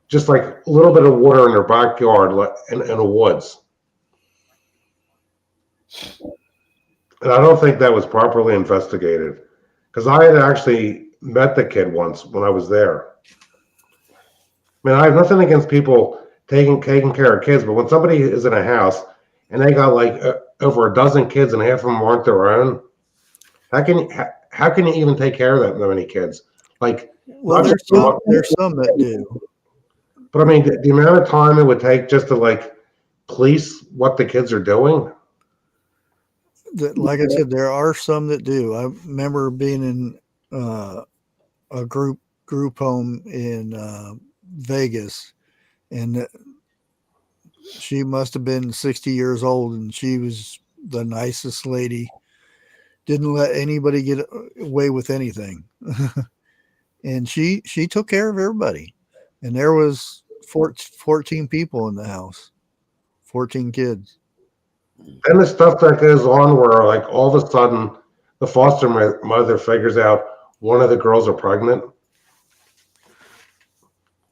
just like a little bit of water in their backyard in the woods. And I don't think that was properly investigated. Because I had actually met the kid once when I was there. I mean, I have nothing against people taking care of kids, but when somebody is in a house and they got like over a dozen kids and half of them aren't their own, how can you even take care of that many kids? Like, well, there's some that do. But I mean, the amount of time it would take just to like police what the kids are doing. Like I said, there are some that do. I remember being in a group home in Vegas, and she must have been 60 years old, and she was the nicest lady. Didn't let anybody get away with anything. And she took care of everybody. And there was 14 people in the house, 14 kids. And the stuff that goes on where like all of a sudden the foster mother figures out one of the girls are pregnant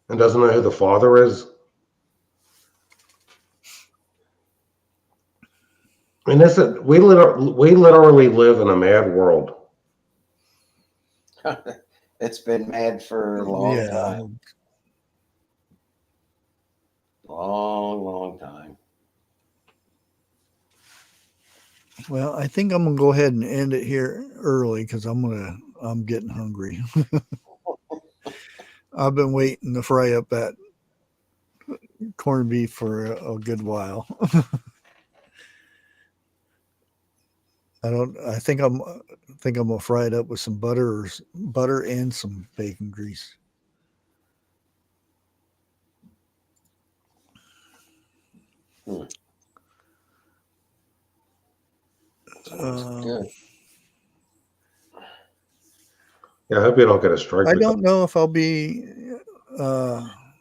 and doesn't know who the father is. And we literally live in a mad world. It's been mad for a long time. Long time. Well, I think I'm gonna go ahead and end it here early because I'm getting hungry. I've been waiting to fry up that corned beef for a good while. I think I'm gonna fry it up with some butter and some bacon grease. Good. Yeah, I hope you don't get a strike. I don't know if I'll be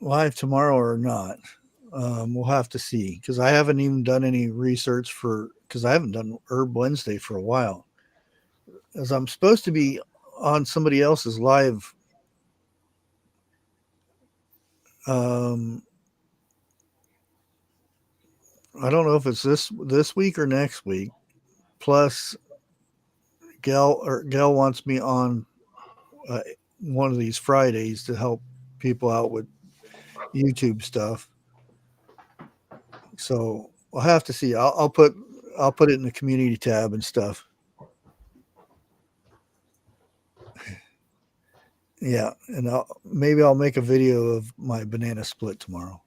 live tomorrow or not. We'll have to see, because I haven't even done any research because I haven't done Herb Wednesday for a while, as I'm supposed to be on somebody else's live. I don't know if it's this week or next week. Plus, Gail wants me on one of these Fridays to help people out with YouTube stuff. So I'll have to see. I'll put it in the community tab and stuff. Yeah, and maybe I'll make a video of my banana split tomorrow.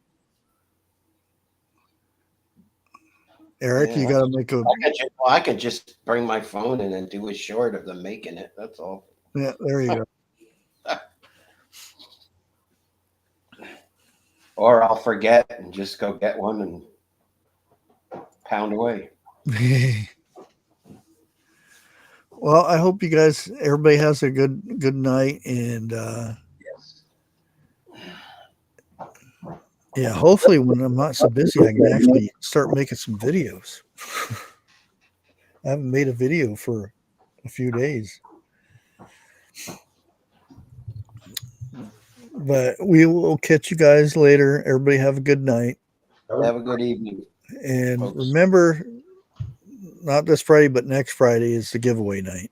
Eric, Yeah, you got to make a. I could just bring my phone in and do a short of them making it. That's all. Yeah, there you go. Or I'll forget and just go get one and pound away. Well, I hope everybody has a good night, and Yes. yeah, hopefully when I'm not so busy, I can actually start making some videos. I haven't made a video for a few days. But we will catch you guys later. Everybody have a good night. Have a good evening. And folks. remember, not this Friday, but next Friday is the giveaway night.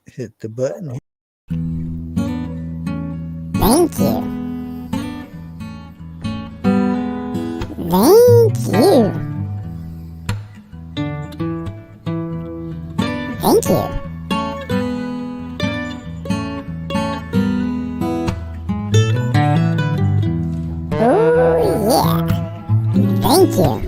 Hit the button. Thank you. Thank you. Thank you. Oh, yeah. Thank you.